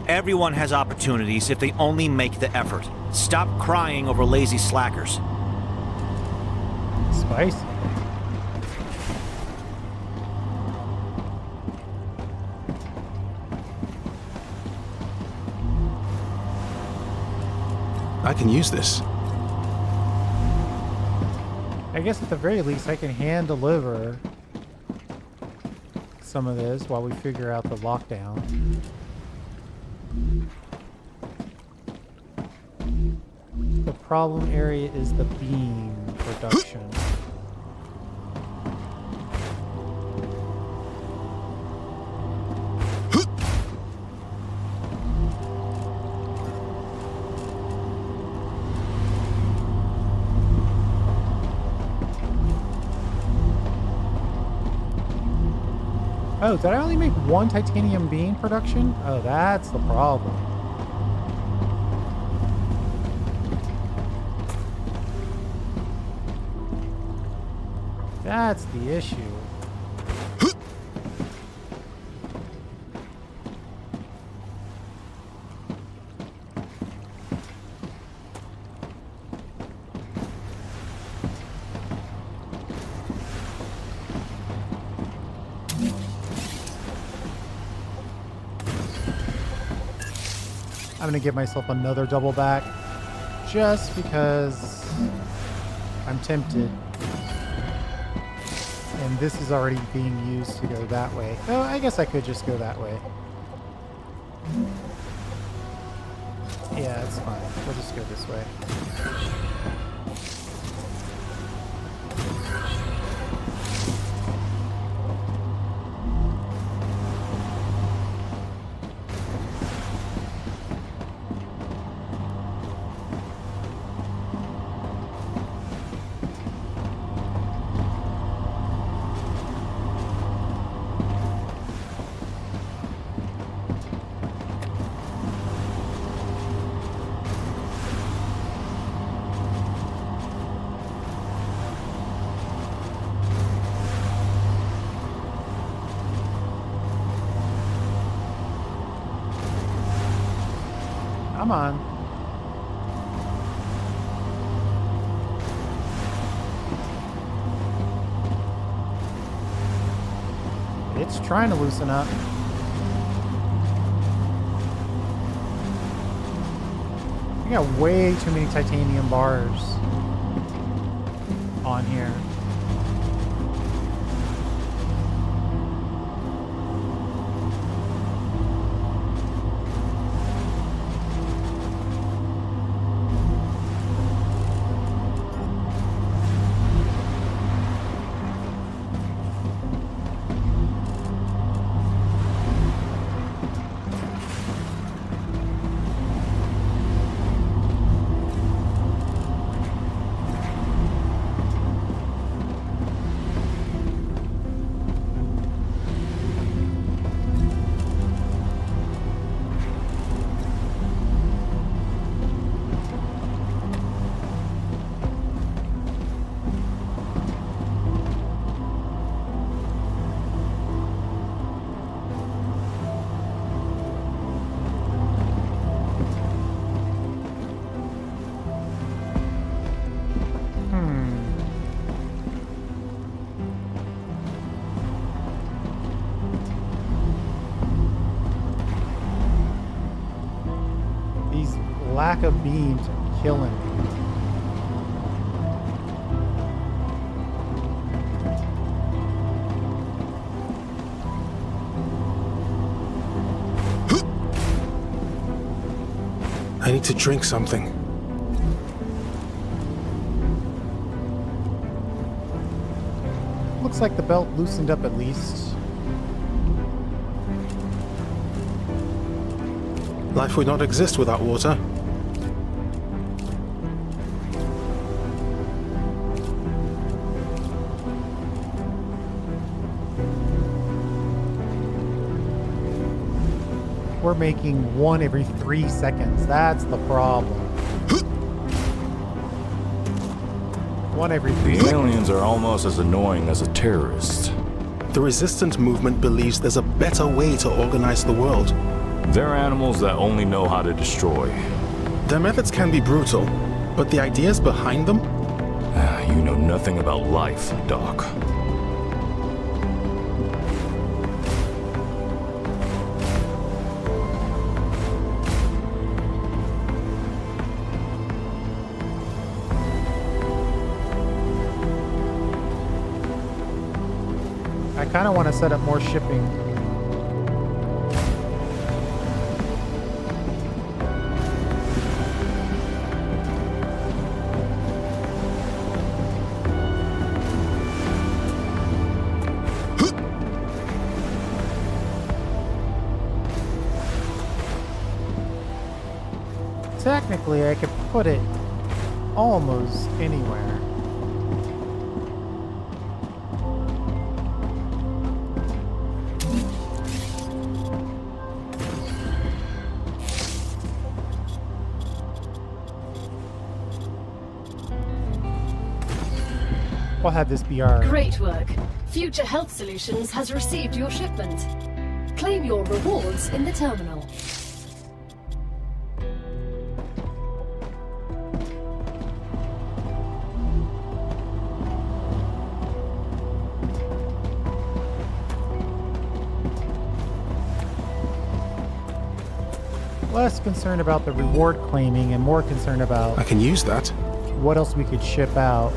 Everyone has opportunities if they only make the effort. Stop crying over lazy slackers. Spicy. I can use this. I guess at the very least I can hand deliver some of this while we figure out the lockdown. The problem area is the beam production. Oh, did I only make one titanium beam production? Oh, that's the problem. That's the issue. I'm gonna give myself another double back just because I'm tempted. And this is already being used to go that way. Oh, I guess I could just go that way. Yeah, it's fine. We'll just go this way. Come on. It's trying to loosen up. We got way too many titanium bars on here. Lack of beams are killing me. I need to drink something. Looks like the belt loosened up at least. Life would not exist without water. We're making one every 3 seconds. That's the problem. One every 3 The seconds. aliens are almost as annoying as a terrorist. The resistant movement believes there's a better way to organize the world. They're animals that only know how to destroy. Their methods can be brutal, but the ideas behind them? You know nothing about life, Doc. kind of want to set up more shipping. Technically, I could put it almost anywhere. We'll have this be our... Great work. Future Health Solutions has received your shipment. Claim your rewards in the terminal. Less concerned about the reward claiming and more concerned about I can use that. what else we could ship out.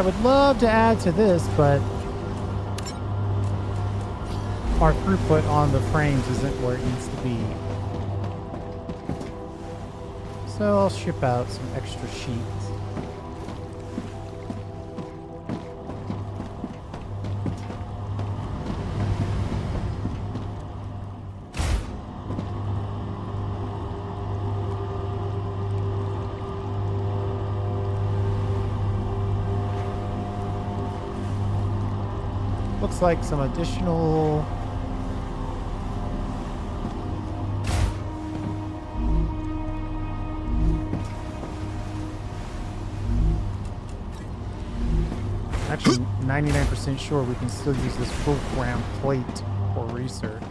I would love to add to this, but our throughput on the frames isn't where it needs to be. So I'll ship out some extra sheets. Looks like some additional actually 99% sure we can still use this program plate for research.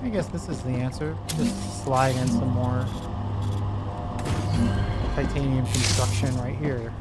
I guess this is the answer. Just slide in some more titanium construction right here.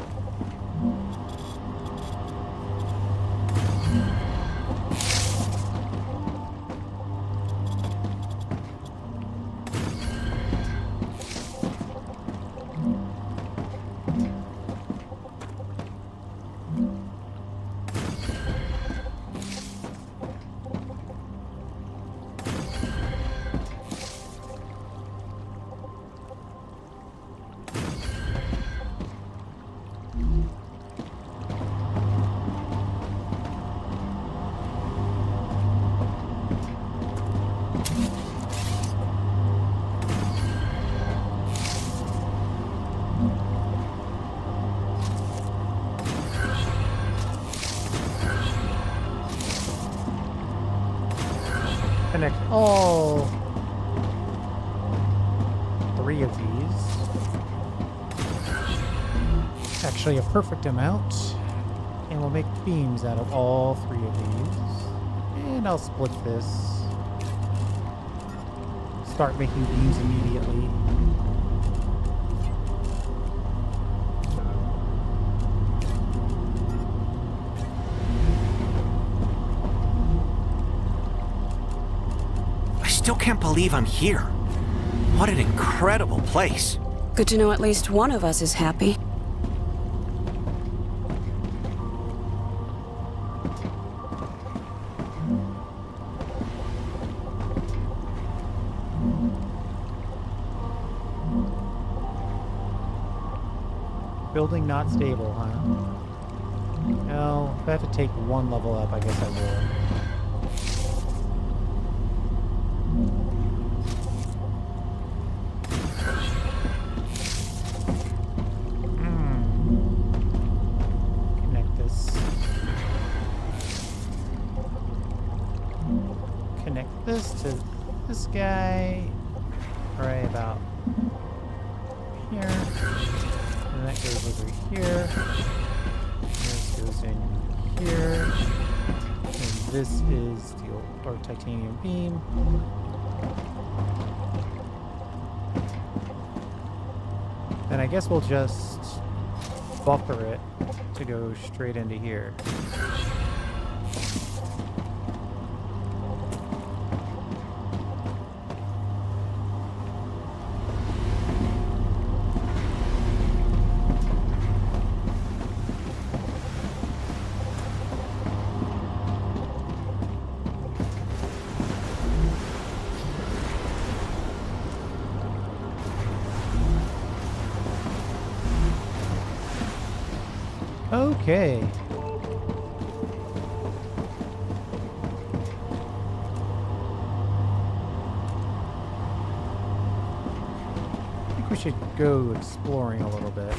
Connect all Actually, a perfect amount. And we'll make beams out of all 3 of these. And I'll split this. Start making beams immediately. I still can't believe I'm here. What an incredible place. Good to know at least one of us is happy. Building not stable, huh? Well, if I have to take 1 level up, I guess I will. Connect this. Connect this to this guy. Right about here. And that goes over here. This goes in here. And this is steel or titanium beam. Then I guess we'll just buffer it to go straight into here. Okay. I think we should go exploring a little bit.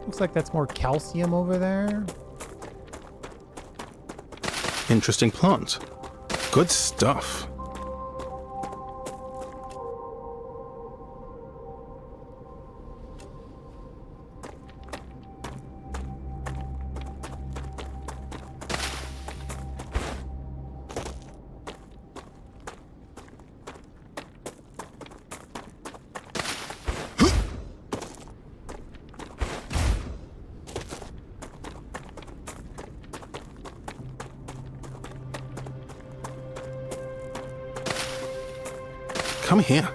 Looks like that's more calcium over there. Interesting plant. Good stuff. Come here.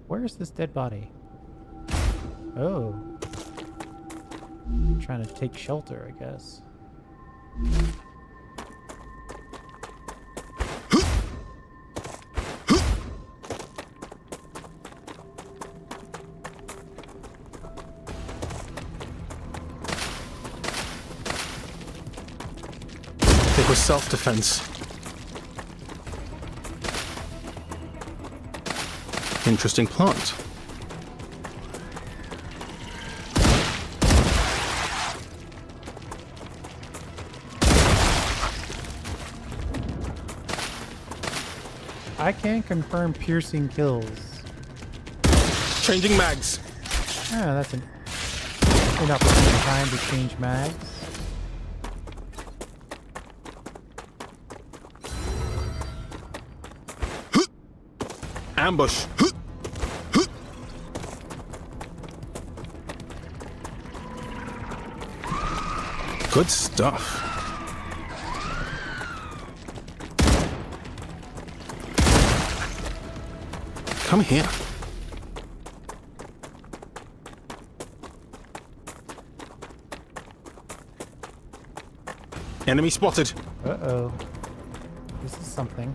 Where's this dead body? Oh. Trying to take shelter, I guess. It was self-defense. Interesting plant. I can confirm piercing kills. Changing mags. Yeah, that's an inopportune time to change mags. Ambush. Good stuff. Come here. Enemy spotted. Uh-oh. This is something.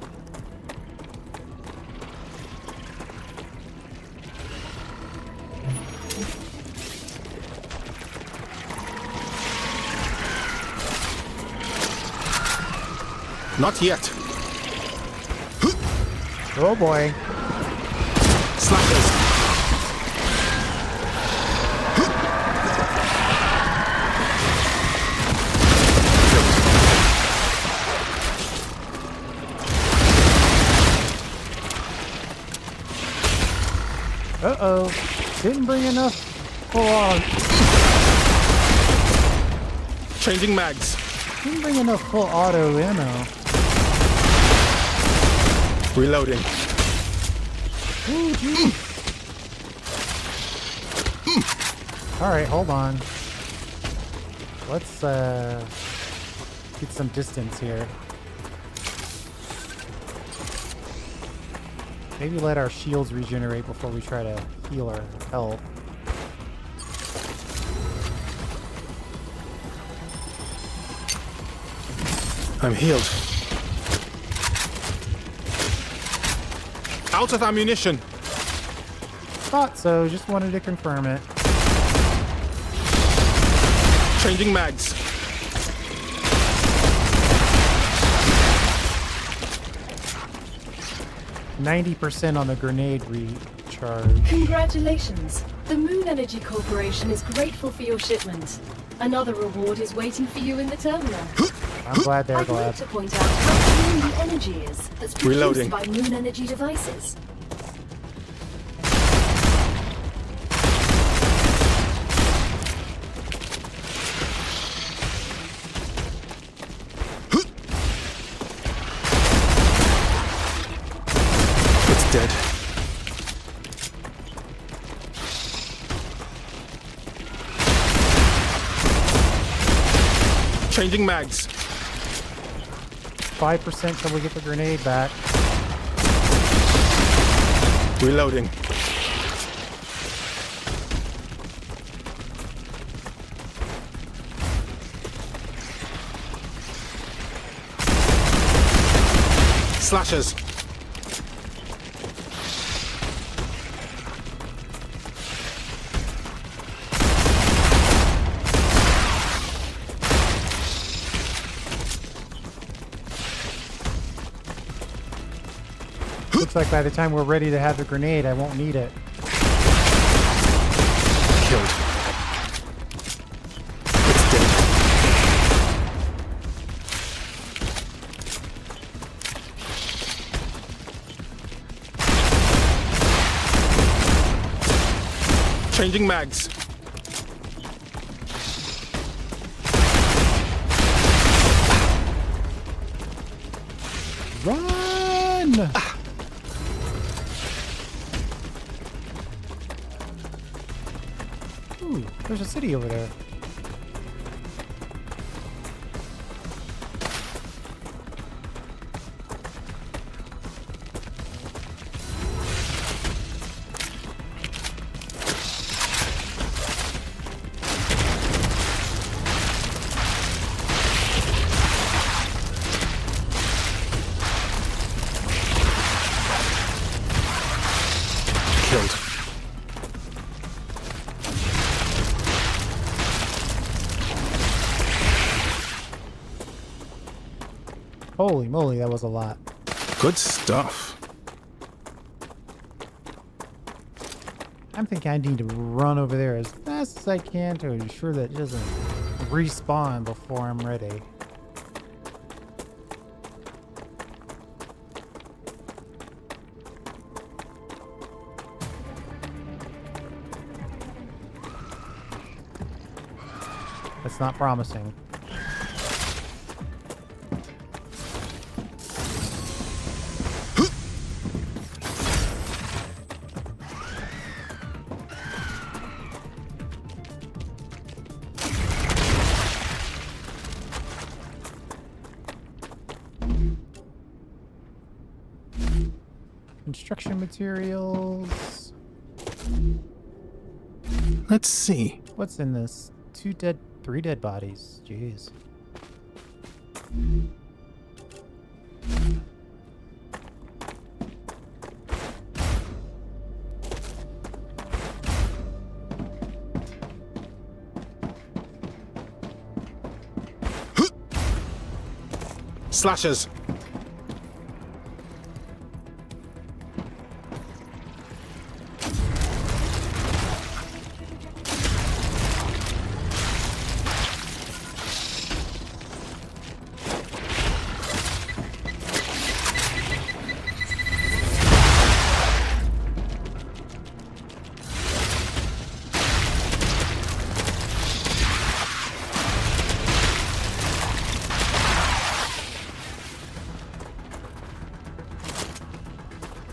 Not yet. Oh boy. Slackers. Uh-oh. Didn't bring enough full auto. Changing mags. Didn't bring enough full auto ammo. Reloading. Ooh, geez. Alright, hold on. Let's get some distance here. Maybe let our shields regenerate before we try to heal our health. I'm healed. Out of ammunition. Thought so, just wanted to confirm it. Changing mags. %90 on the grenade recharge. Congratulations. The Moon Energy Corporation is grateful for your shipment. Another reward is waiting for you in the terminal. I'm glad they're I'd like glad. to point out how clean the energy is that's produced Reloading. by Moon Energy devices. It's dead. Changing mags. 5% till we get the grenade back. Reloading. Slashers. Looks like by the time we're ready to have the grenade, I won't need it. Killed. It's dead. Changing mags. Run! Ooh, there's a city over there. Killed. Holy moly, that was a lot. Good stuff. I'm thinking I need to run over there as fast as I can to ensure that it doesn't respawn before I'm ready. That's not promising. Construction materials. Let's see. What's in this? 3 dead bodies. Jeez. Slashers.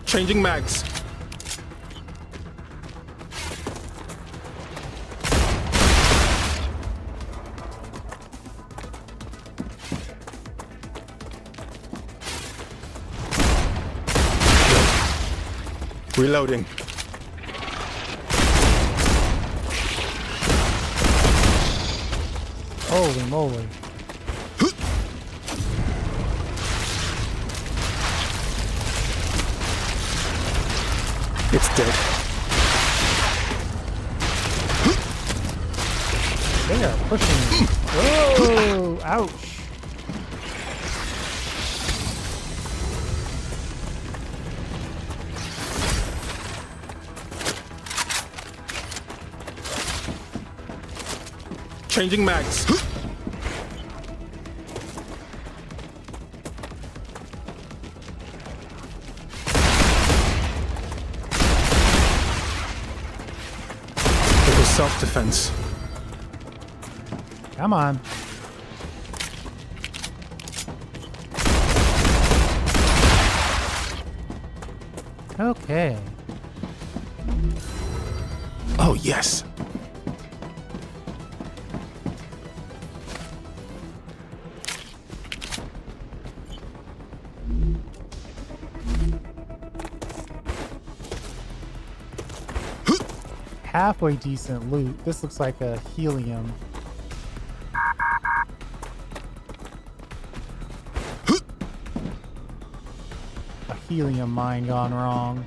Changing mags. Reloading. Holy moly. It's dead. They are pushing me. Whoa! Ouch. Changing mags. It was self-defense. Come on. Okay. Oh, yes. Halfway decent loot. This looks like a helium. A helium mine gone wrong.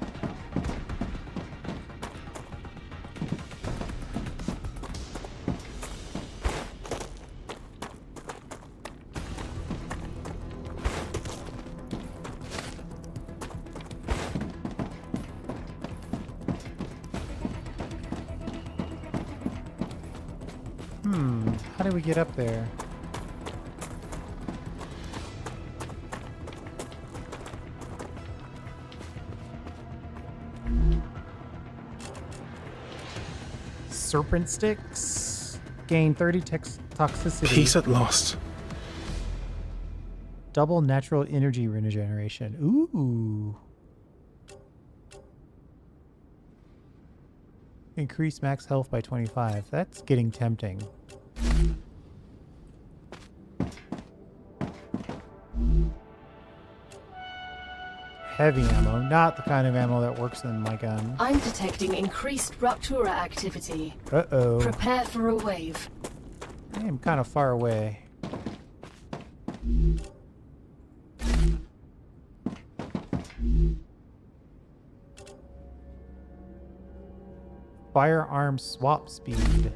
How do we get up there? Serpent sticks. Gain 30 toxicity. Peace at last. Double natural energy regeneration. Ooh. Increase max health by 25. That's getting tempting. Heavy ammo, not the kind of ammo that works in my gun. I'm detecting increased Raptura activity. Uh-oh. Prepare for a wave. I am kind of far away. Firearm swap speed.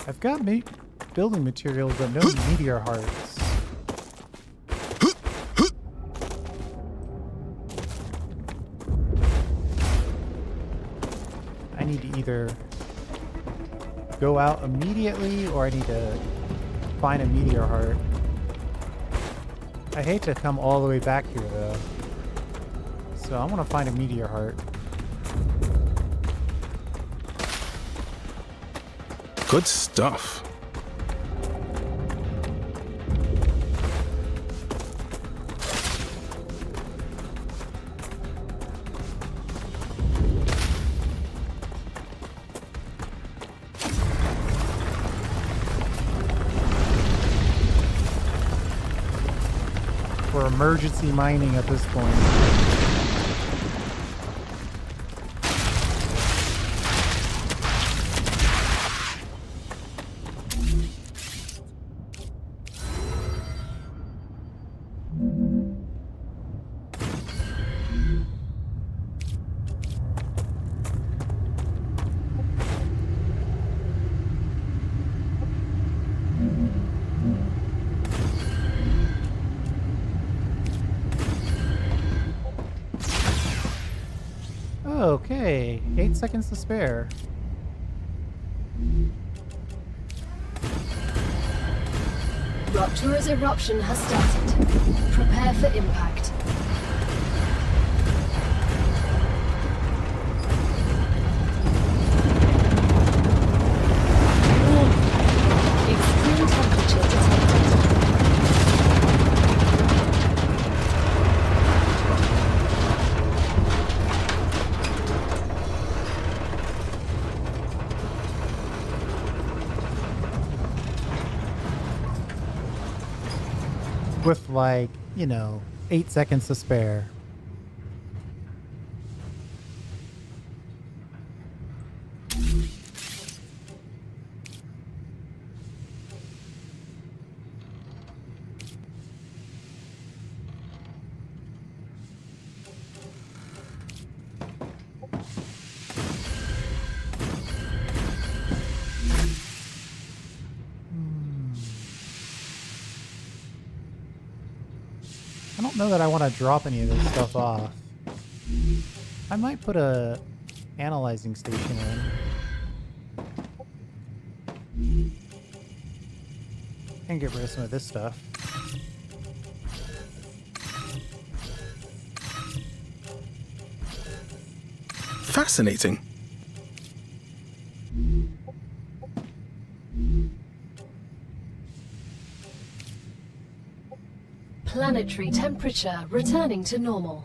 I've got building materials, but no meteor hearts. I need to either go out immediately, or I need to find a meteor heart. I hate to come all the way back here, though. So I want to find a meteor heart. Good stuff. We're emergency mining at this point. Okay, 8 seconds to spare. Rupture's eruption has started. Prepare for impact. Extreme temperature detected. With like, 8 seconds to spare. I don't know that I want to drop any of this stuff off. I might put a analyzing station in. And get rid of some of this stuff. Fascinating. Planetary temperature returning to normal.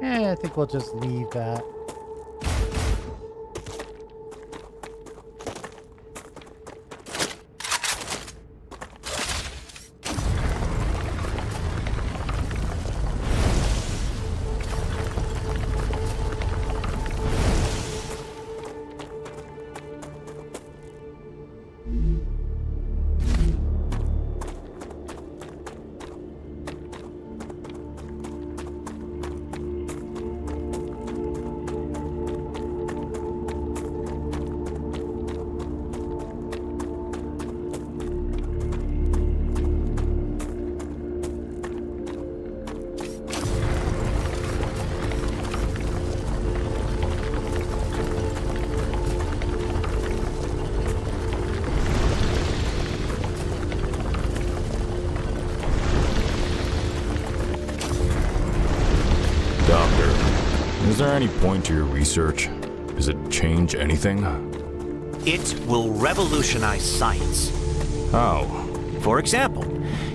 I think we'll just leave that. Is there any point to your research? Does it change anything? It will revolutionize science. How? For example,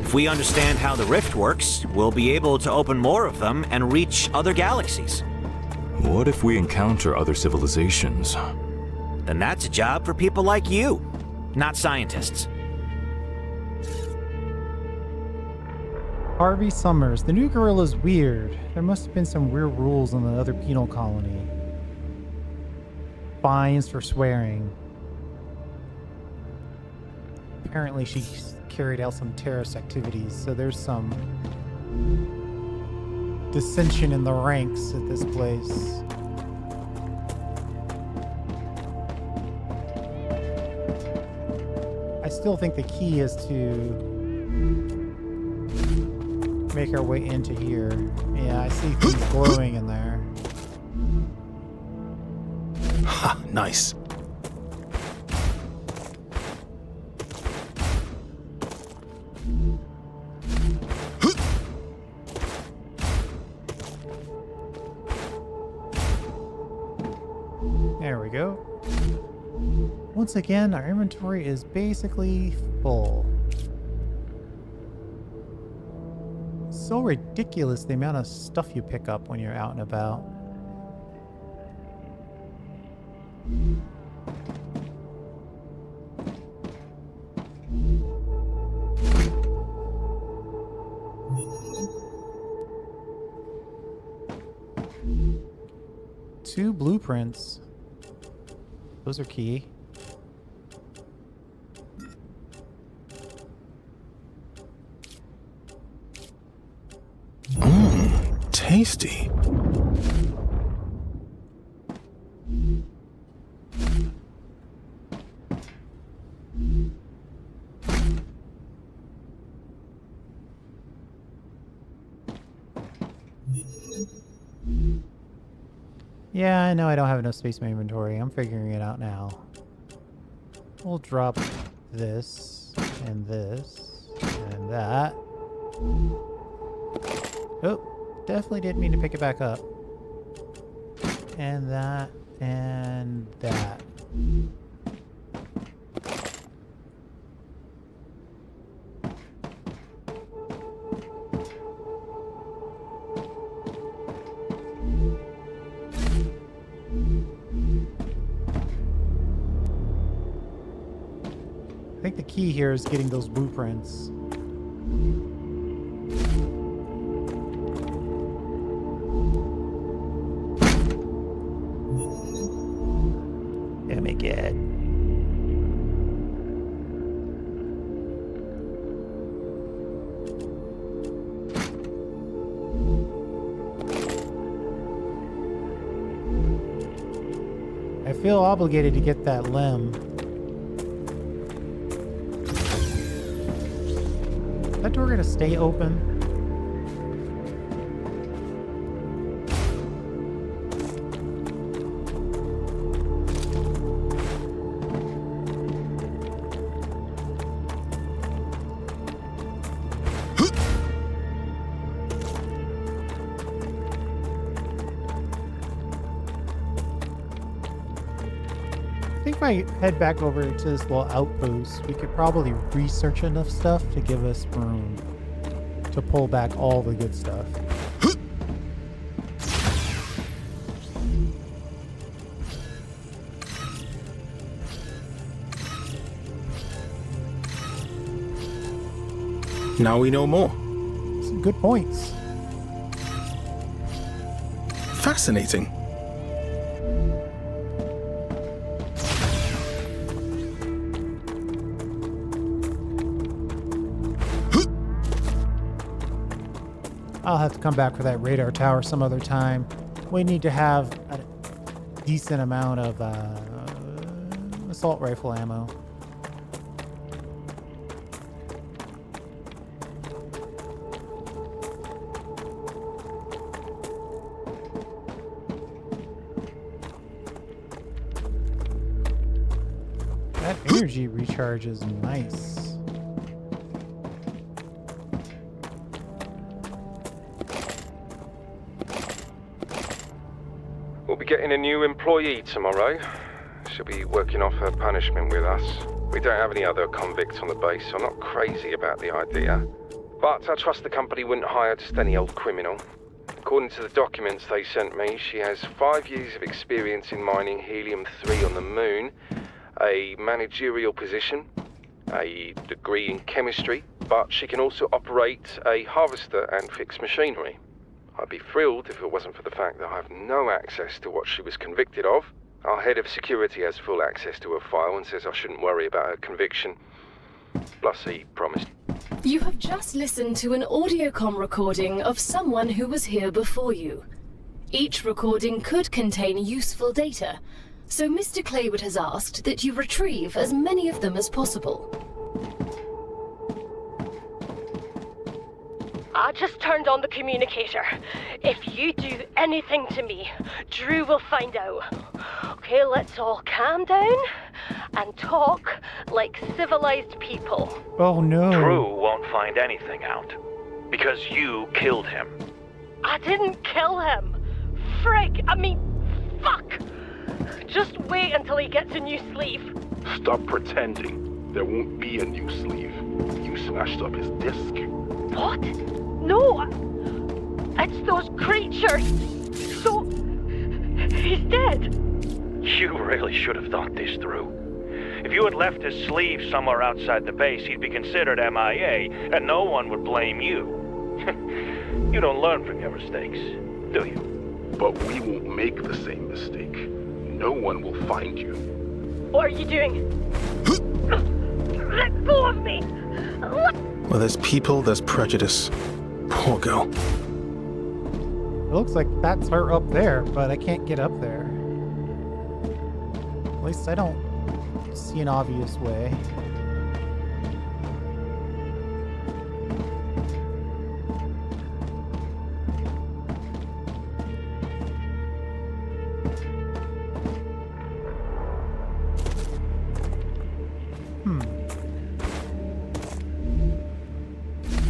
if we understand how the rift works, we'll be able to open more of them and reach other galaxies. What if we encounter other civilizations? Then that's a job for people like you, not scientists. Harvey Summers. The new gorilla's weird. There must have been some weird rules in the other penal colony. Fines for swearing. Apparently she carried out some terrorist activities, so there's some dissension in the ranks at this place. I still think the key is to make our way into here. Yeah, I see things glowing in there. Ha, nice. There we go. Once again, our inventory is basically full. So ridiculous the amount of stuff you pick up when you're out and about. Two blueprints. Those are key. Tasty. Yeah, I know I don't have enough space in my inventory. I'm figuring it out now. We'll drop this and that. Oh, definitely didn't mean to pick it back up. And that and that. I think the key here is getting those blueprints. Make it. I feel obligated to get that limb. Is that door gonna stay open? I think if I head back over to this little outpost, we could probably research enough stuff to give us room to pull back all the good stuff. Now we know more. Some good points. Fascinating. I'll have to come back for that radar tower some other time. We need to have a decent amount of assault rifle ammo. That energy recharge is nice. We'll be getting a new employee tomorrow. She'll be working off her punishment with us. We don't have any other convicts on the base, so I'm not crazy about the idea. But I trust the company wouldn't hire just any old criminal. According to the documents they sent me, she has 5 years of experience in mining helium-3 on the moon, a managerial position, a degree in chemistry, but she can also operate a harvester and fix machinery. I'd be thrilled if it wasn't for the fact that I have no access to what she was convicted of. Our head of security has full access to her file and says I shouldn't worry about her conviction. Plus, he promised. You have just listened to an audiocom recording of someone who was here before you. Each recording could contain useful data, so Mr. Claywood has asked that you retrieve as many of them as possible. I just turned on the communicator. If you do anything to me, Drew will find out. Okay, let's all calm down and talk like civilized people. Oh no. Drew won't find anything out. Because you killed him. I didn't kill him. Fuck! Just wait until he gets a new sleeve. Stop pretending. There won't be a new sleeve. You smashed up his disc. What? No! It's those creatures! So... he's dead? You really should have thought this through. If you had left his sleeve somewhere outside the base, he'd be considered MIA, and no one would blame you. You don't learn from your mistakes, do you? But we won't make the same mistake. No one will find you. What are you doing? Let go of me! Well, there's people, there's prejudice. Poor girl. It looks like that's her up there, but I can't get up there. At least I don't see an obvious way.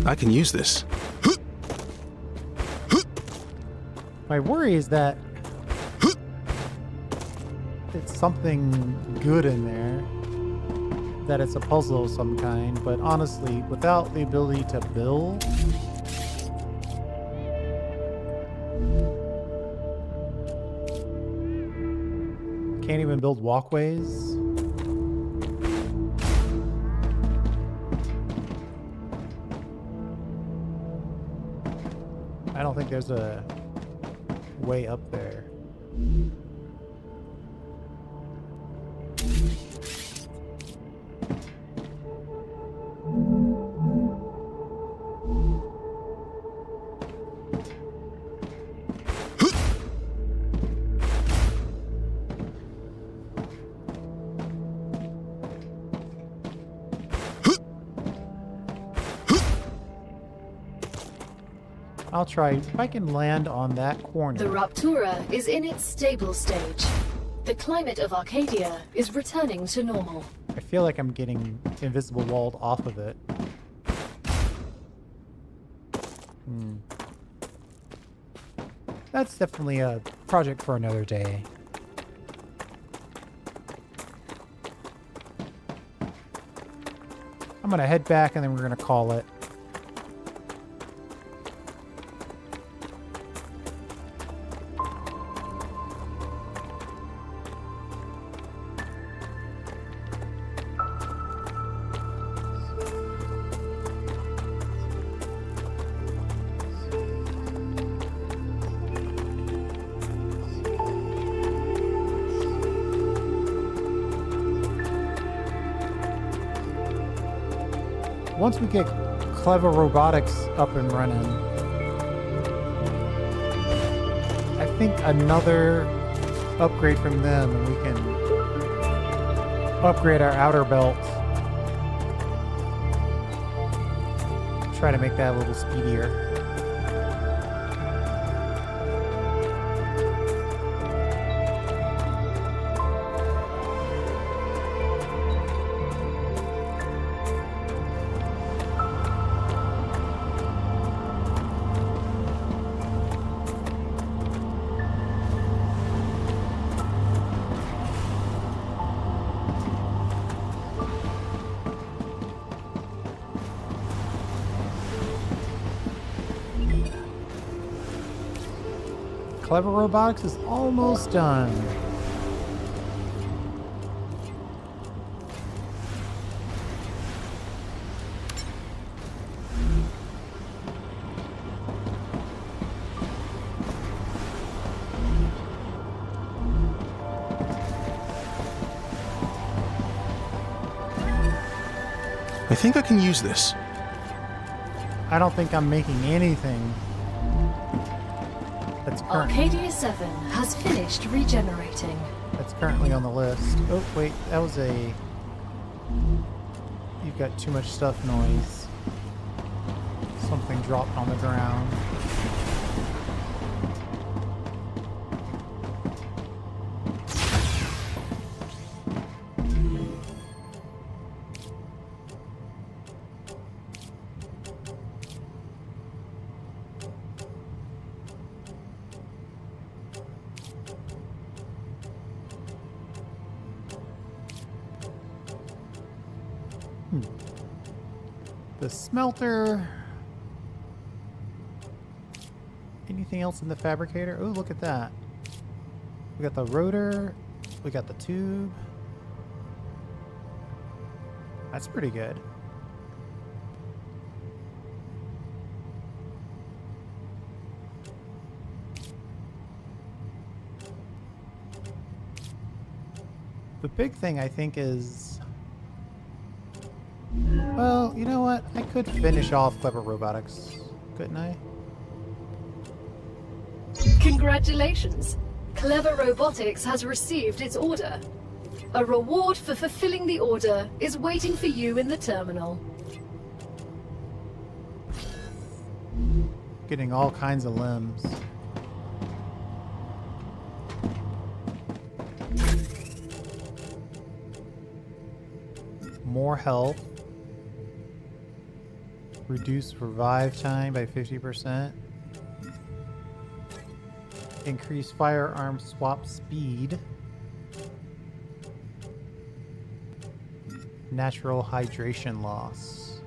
I can use this. My worry is that it's something good in there, that it's a puzzle of some kind, but honestly, without the ability to build, can't even build walkways. I don't think there's a way up there. I'll try if I can land on that corner. The Raptura is in its stable stage. The climate of Arcadia is returning to normal. I feel like I'm getting invisible walled off of it. That's definitely a project for another day. I'm gonna head back and then we're gonna call it. Once we get Clever Robotics up and running, I think another upgrade from them and we can upgrade our outer belt. Try to make that a little speedier. Clever Robotics is almost done. I think I can use this. I don't think I'm making anything. That's Arcadia 7 has finished regenerating. That's currently on the list. Oh, wait, that was a... You've got too much stuff noise. Something dropped on the ground. The smelter. Anything else in the fabricator? Oh, look at that. We got the rotor. We got the tube. That's pretty good. The big thing, I think, is... Well, you know what? I could finish off Clever Robotics, couldn't I? Congratulations! Clever Robotics has received its order. A reward for fulfilling the order is waiting for you in the terminal. Getting all kinds of limbs. More health. Reduce revive time by 50%. Increase firearm swap speed. Natural hydration loss.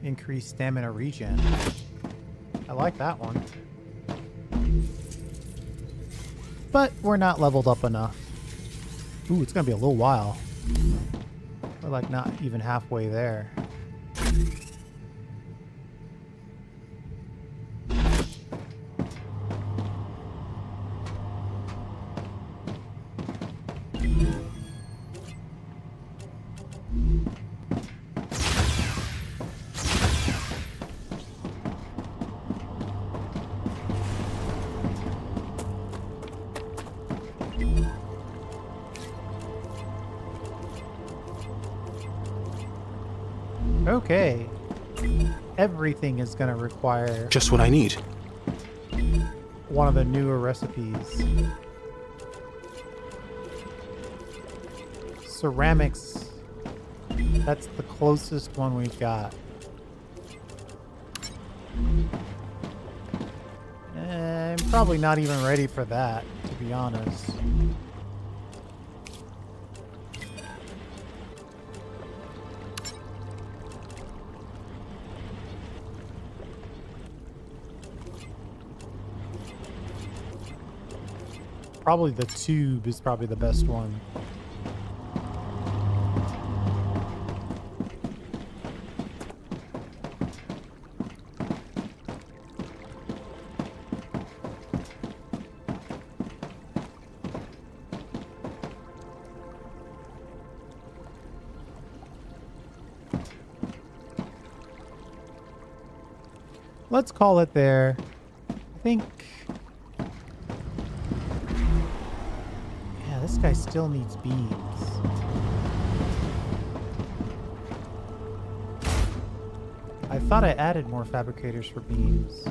Increase stamina regen. I like that one. But we're not leveled up enough. Ooh, it's gonna be a little while. We're like not even halfway there. Okay. Everything is going to require Just what I need. one of the newer recipes. Ceramics. That's the closest one we've got. I'm probably not even ready for that, to be honest. Probably the tube is probably the best one. Let's call it there. I think... Yeah, this guy still needs beams. I thought I added more fabricators for beams.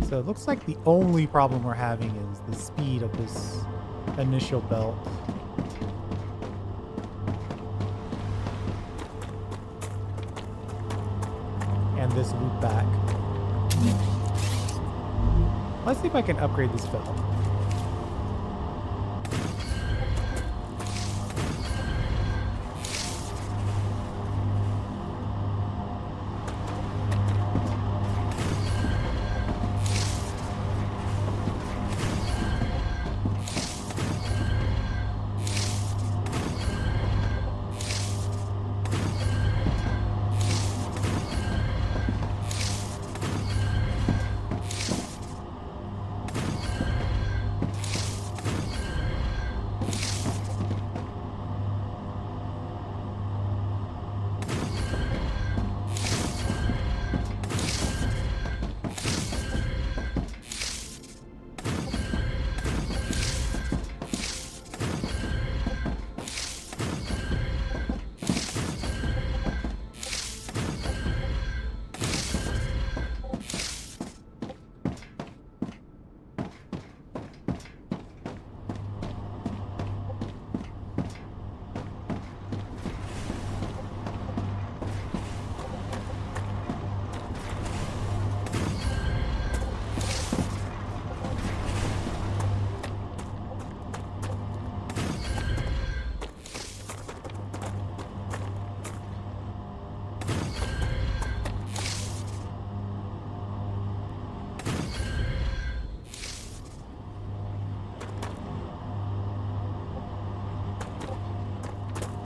So it looks like the only problem we're having is the speed of this initial belt. And this loop back. Let's see if I can upgrade this belt.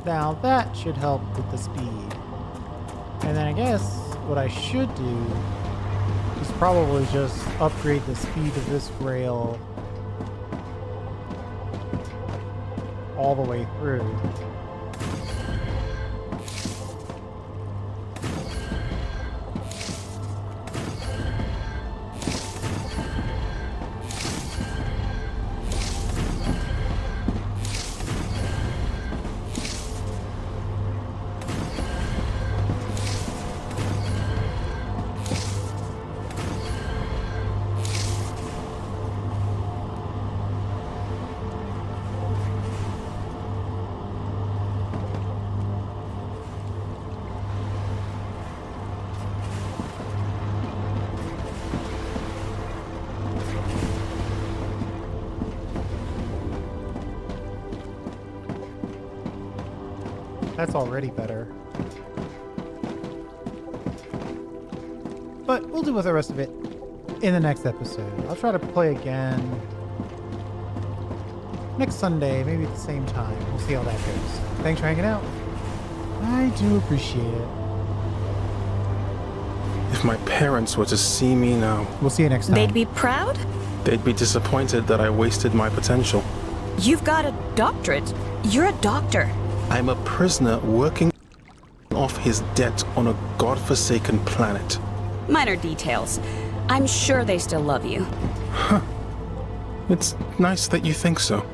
Now that should help with the speed. And then I guess what I should do is probably just upgrade the speed of this rail all the way through. That's already better. But we'll do with the rest of it in the next episode. I'll try to play again next Sunday, maybe at the same time. We'll see how that goes. Thanks for hanging out. I do appreciate it. If my parents were to see me now, We'll see you next time. They'd be proud? they'd be disappointed that I wasted my potential. You've got a doctorate. You're a doctor. I'm a prisoner working off his debt on a godforsaken planet. Minor details. I'm sure they still love you. It's nice that you think so.